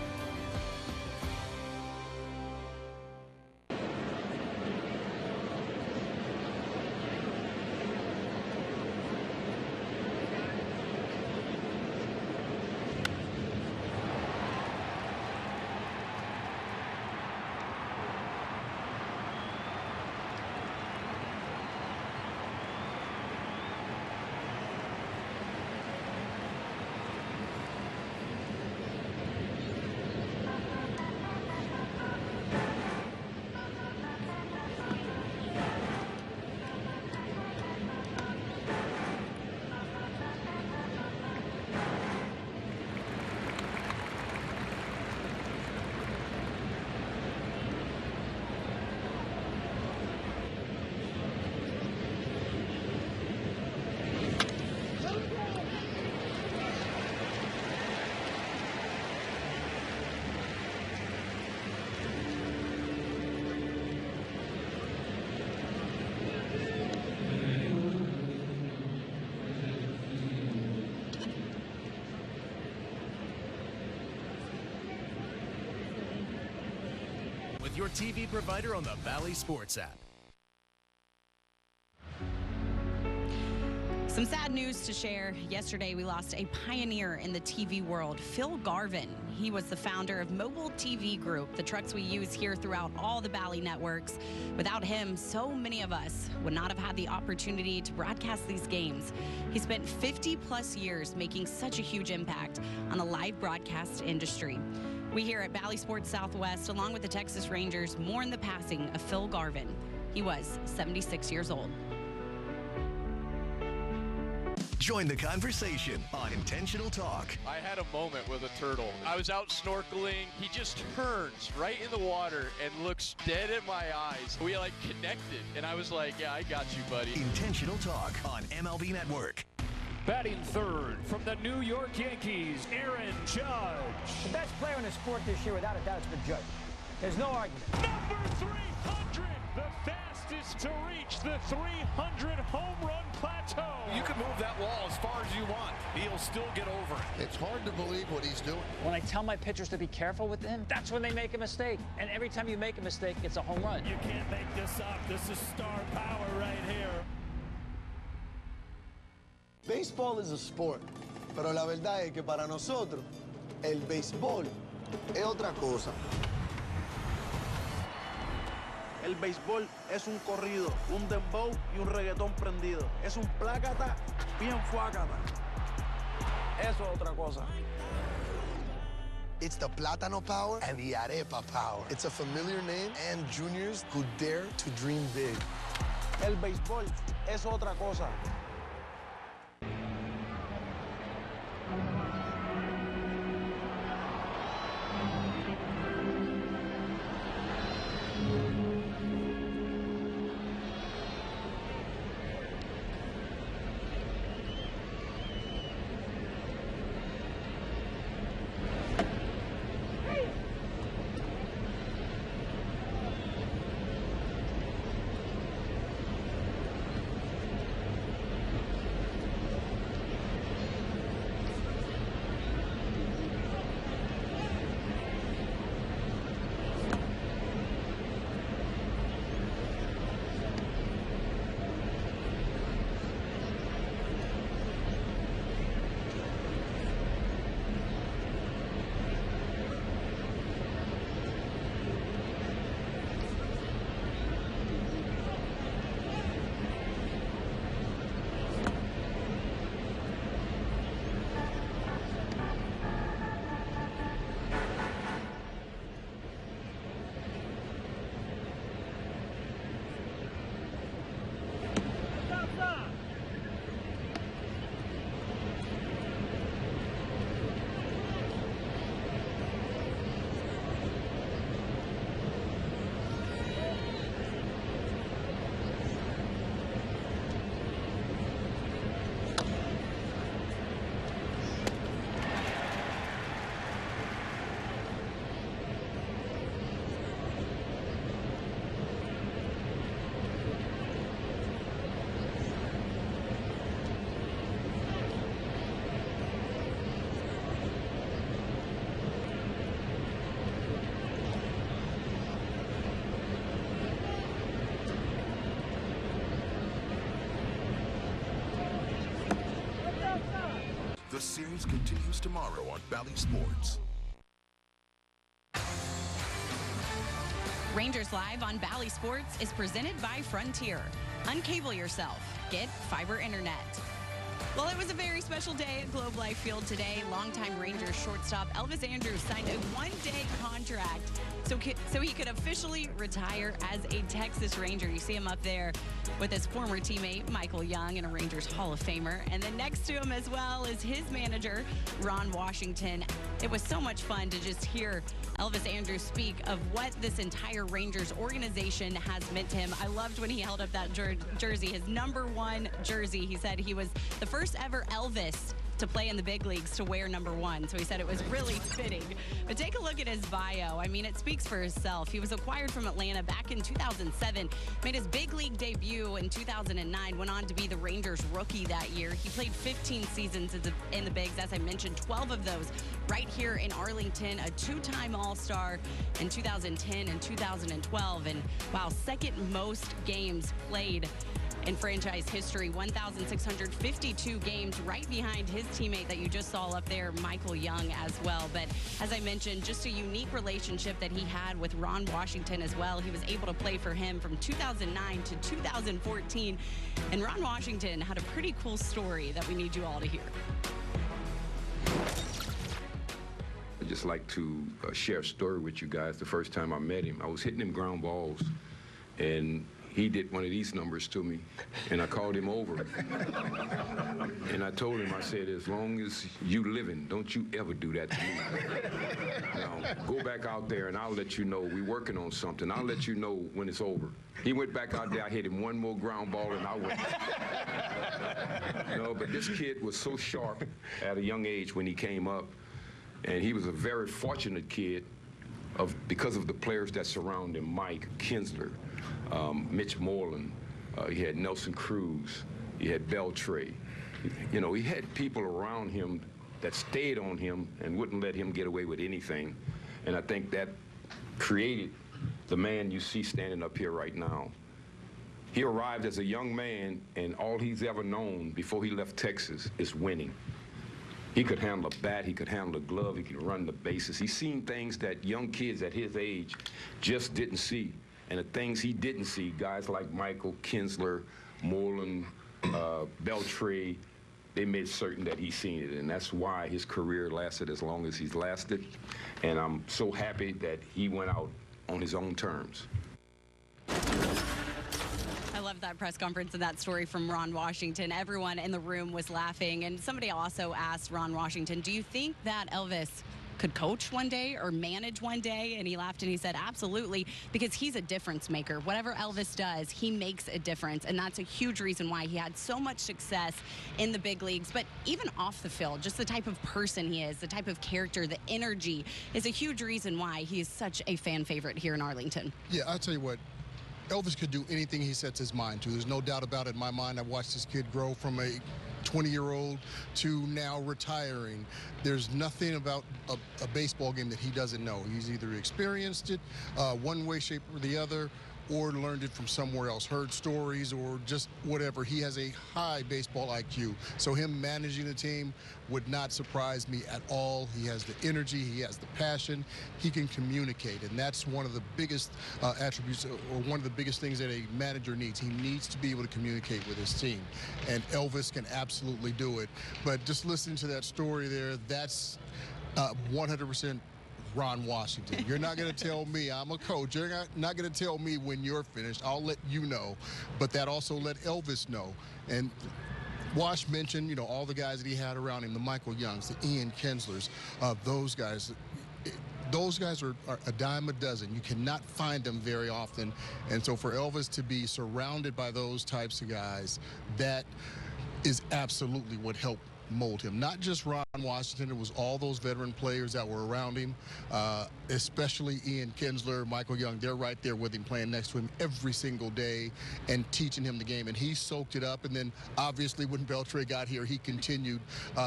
Your TV provider on the Valley Sports app. Some sad news to share. Yesterday, we lost a pioneer in the TV world, Phil Garvin. He was the founder of Mobile TV Group, the trucks we use here throughout all the Valley networks. Without him, so many of us would not have had the opportunity to broadcast these games. He spent 50-plus years making such a huge impact on the live broadcast industry. We here at Valley Sports Southwest, along with the Texas Rangers, mourn the passing of Phil Garvin. He was 76 years old. Join the conversation on Intentional Talk. I had a moment with a turtle. I was out snorkeling. He just turns right in the water and looks dead at my eyes. We connected, and I was like, yeah, I got you, buddy. Intentional Talk on MLB Network. Batting third from the New York Yankees, Aaron Judge. The best player in the sport this year, without a doubt, has been Judge. There's no argument. Number 300, the fastest to reach the 300 home run plateau. You can move that wall as far as you want. He'll still get over it. It's hard to believe what he's doing. When I tell my pitchers to be careful with him, that's when they make a mistake. And every time you make a mistake, it's a home run. You can't make this up. This is star power right here. Baseball is a sport, pero la verdad es que para nosotros, el béisbol es otra cosa. El béisbol es un corrido, un dembow y un reggaetón prendido. Es un plácata bien fuácata. Eso es otra cosa. It's the Plátano power and the Arepa power. It's a familiar name and juniors who dare to dream big. El béisbol es otra cosa. The series continues tomorrow on Bally Sports. Rangers Live on Bally Sports is presented by Frontier. Uncable yourself. Get fiber internet. Well, it was a very special day at Globe Life Field today. Longtime Rangers shortstop Elvis Andrus signed a one-day contract so he could officially retire as a Texas Ranger. You see him up there with his former teammate Michael Young and a Rangers Hall of Famer. And then next to him as well is his manager, Ron Washington. It was so much fun to just hear Elvis Andrus speak of what this entire Rangers organization has meant to him. I loved when he held up that jersey, his #1 jersey. He said he was the first ever Elvis to play in the big leagues to wear #1. So he said it was really fitting. But take a look at his bio. I mean, it speaks for itself. He was acquired from Atlanta back in 2007, made his big league debut in 2009, went on to be the Rangers rookie that year. He played 15 seasons in the bigs, as I mentioned, 12 of those right here in Arlington, a two-time All-Star in 2010 and 2012. And wow, second most games played in franchise history, 1,652 games, right behind his teammate that you just saw up there, Michael Young, as well. But as I mentioned, just a unique relationship that he had with Ron Washington as well. He was able to play for him from 2009 to 2014. And Ron Washington had a pretty cool story that we need you all to hear. I'd just like to share a story with you guys. The first time I met him, I was hitting him ground balls, and he did one of these numbers to me, and I called him over. And I told him, I said, as long as you living, don't you ever do that to me. Now, go back out there, and I'll let you know. We're working on something. I'll let you know when it's over. He went back out there. I hit him one more ground ball, and I went. But this kid was so sharp at a young age when he came up, and he was a very fortunate kid because of the players that surround him, Mike Kinsler, Mitch Moreland, he had Nelson Cruz, he had Beltray. You know, he had people around him that stayed on him and wouldn't let him get away with anything. And I think that created the man you see standing up here right now. He arrived as a young man, and all he's ever known before he left Texas is winning. He could handle a bat, he could handle a glove, he could run the bases. He's seen things that young kids at his age just didn't see. And the things he didn't see, guys like Michael Kinsler, Moreland, Beltray, they made certain that he's seen it, and that's why his career lasted as long as he's lasted. And I'm so happy that he went out on his own terms. I love that press conference and that story from Ron Washington. Everyone in the room was laughing, and somebody also asked Ron Washington, do you think that Elvis could coach one day or manage one day? And he laughed and he said, absolutely, because he's a difference maker. Whatever Elvis does, he makes a difference, and that's a huge reason why he had so much success in the big leagues. But even off the field, just the type of person he is, the type of character, the energy is a huge reason why he is such a fan favorite here in Arlington. Yeah, I'll tell you what, Elvis could do anything he sets his mind to. There's no doubt about it in my mind. I've watched this kid grow from a 20-year-old to now retiring. There's nothing about a baseball game that he doesn't know. He's either experienced it one way, shape, or the other, or learned it from somewhere else, heard stories, or just whatever. He has a high baseball IQ. So him managing a team would not surprise me at all. He has the energy, he has the passion, he can communicate, and that's one of the biggest attributes, or one of the biggest things that a manager needs. He needs to be able to communicate with his team, and Elvis can absolutely do it. But just listening to that story there, that's 100% Ron Washington. You're not going to tell me, I'm a coach, you're not going to tell me when you're finished. I'll let you know. But that also let Elvis know. And Wash mentioned, you know, all the guys that he had around him, the Michael Youngs, the Ian Kinslers, those guys. Those guys are a dime a dozen. You cannot find them very often. And so for Elvis to be surrounded by those types of guys, that is absolutely what helped mold him. Not just Ron Washington, it was all those veteran players that were around him, especially Ian Kinsler, Michael Young. They're right there with him, playing next to him every single day and teaching him the game, and he soaked it up. And then obviously when Beltre got here, he continued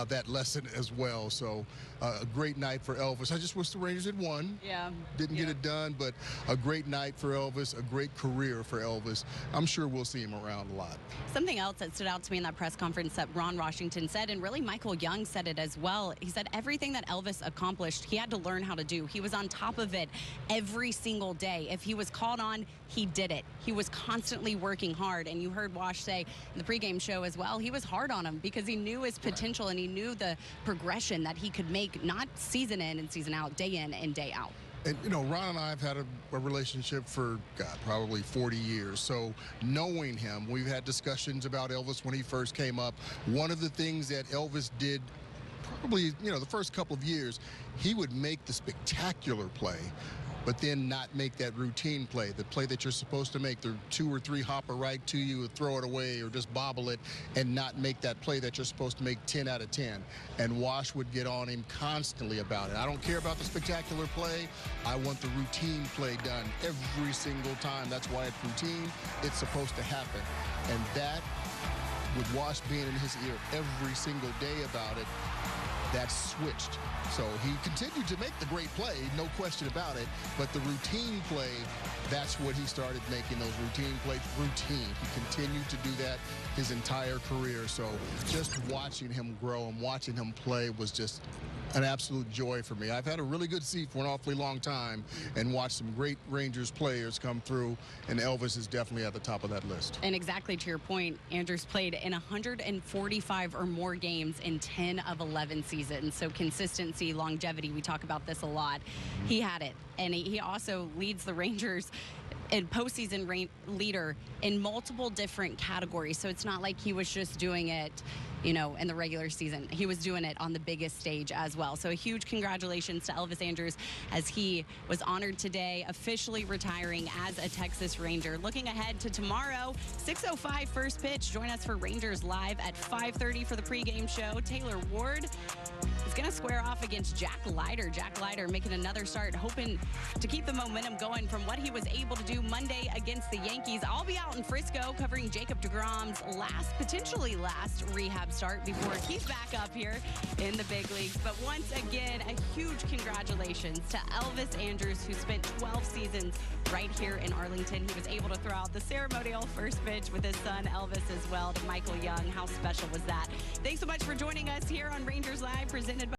that lesson as well. So a great night for Elvis. I just wish the Rangers had won. Yeah. Didn't get it done, but a great night for Elvis, a great career for Elvis. I'm sure we'll see him around a lot. Something else that stood out to me in that press conference that Ron Washington said, and really Michael Young said it as well. He said everything that Elvis accomplished, he had to learn how to do. He was on top of it every single day. If he was called on, he did it. He was constantly working hard. And you heard Wash say in the pregame show as well, he was hard on him because he knew his potential and he knew the progression that he could make, not season in and season out, day in and day out. And, you know, Ron and I have had a relationship for, God, probably 40 years. So knowing him, we've had discussions about Elvis when he first came up. One of the things that Elvis did probably, you know, the first couple of years, he would make the spectacular play, but then not make that routine play, the play that you're supposed to make, the 2 or 3 hopper right to you, throw it away, or just bobble it, and not make that play that you're supposed to make 10 out of 10. And Wash would get on him constantly about it. I don't care about the spectacular play. I want the routine play done every single time. That's why it's routine. It's supposed to happen. And that, with Wash being in his ear every single day about it, that switched. So he continued to make the great play, no question about it, but the routine play, that's what he started making, those routine plays routine. He continued to do that his entire career. So just watching him grow and watching him play was just an absolute joy for me. I've had a really good seat for an awfully long time and watched some great Rangers players come through, and Elvis is definitely at the top of that list. And exactly to your point, Andrus played in 145 or more games in 10 of 11 seasons. So consistency, longevity, we talk about this a lot. He had it. And he also leads the Rangers and postseason leader in multiple different categories. So it's not like he was just doing it, you know, in the regular season. He was doing it on the biggest stage as well. So a huge congratulations to Elvis Andrus as he was honored today, officially retiring as a Texas Ranger. Looking ahead to tomorrow, 6:05 first pitch. Join us for Rangers Live at 5:30 for the pregame show. Taylor Ward is going to square off against Jack Leiter. Jack Leiter making another start, hoping to keep the momentum going from what he was able to do Monday against the Yankees. I'll be out in Frisco covering Jacob deGrom's potentially last rehab start before he's back up here in the big leagues. But once again, a huge congratulations to Elvis Andrus, who spent 12 seasons right here in Arlington. He was able to throw out the ceremonial first pitch with his son Elvis as well to Michael Young. How special was that? Thanks so much for joining us here on Rangers Live, presented by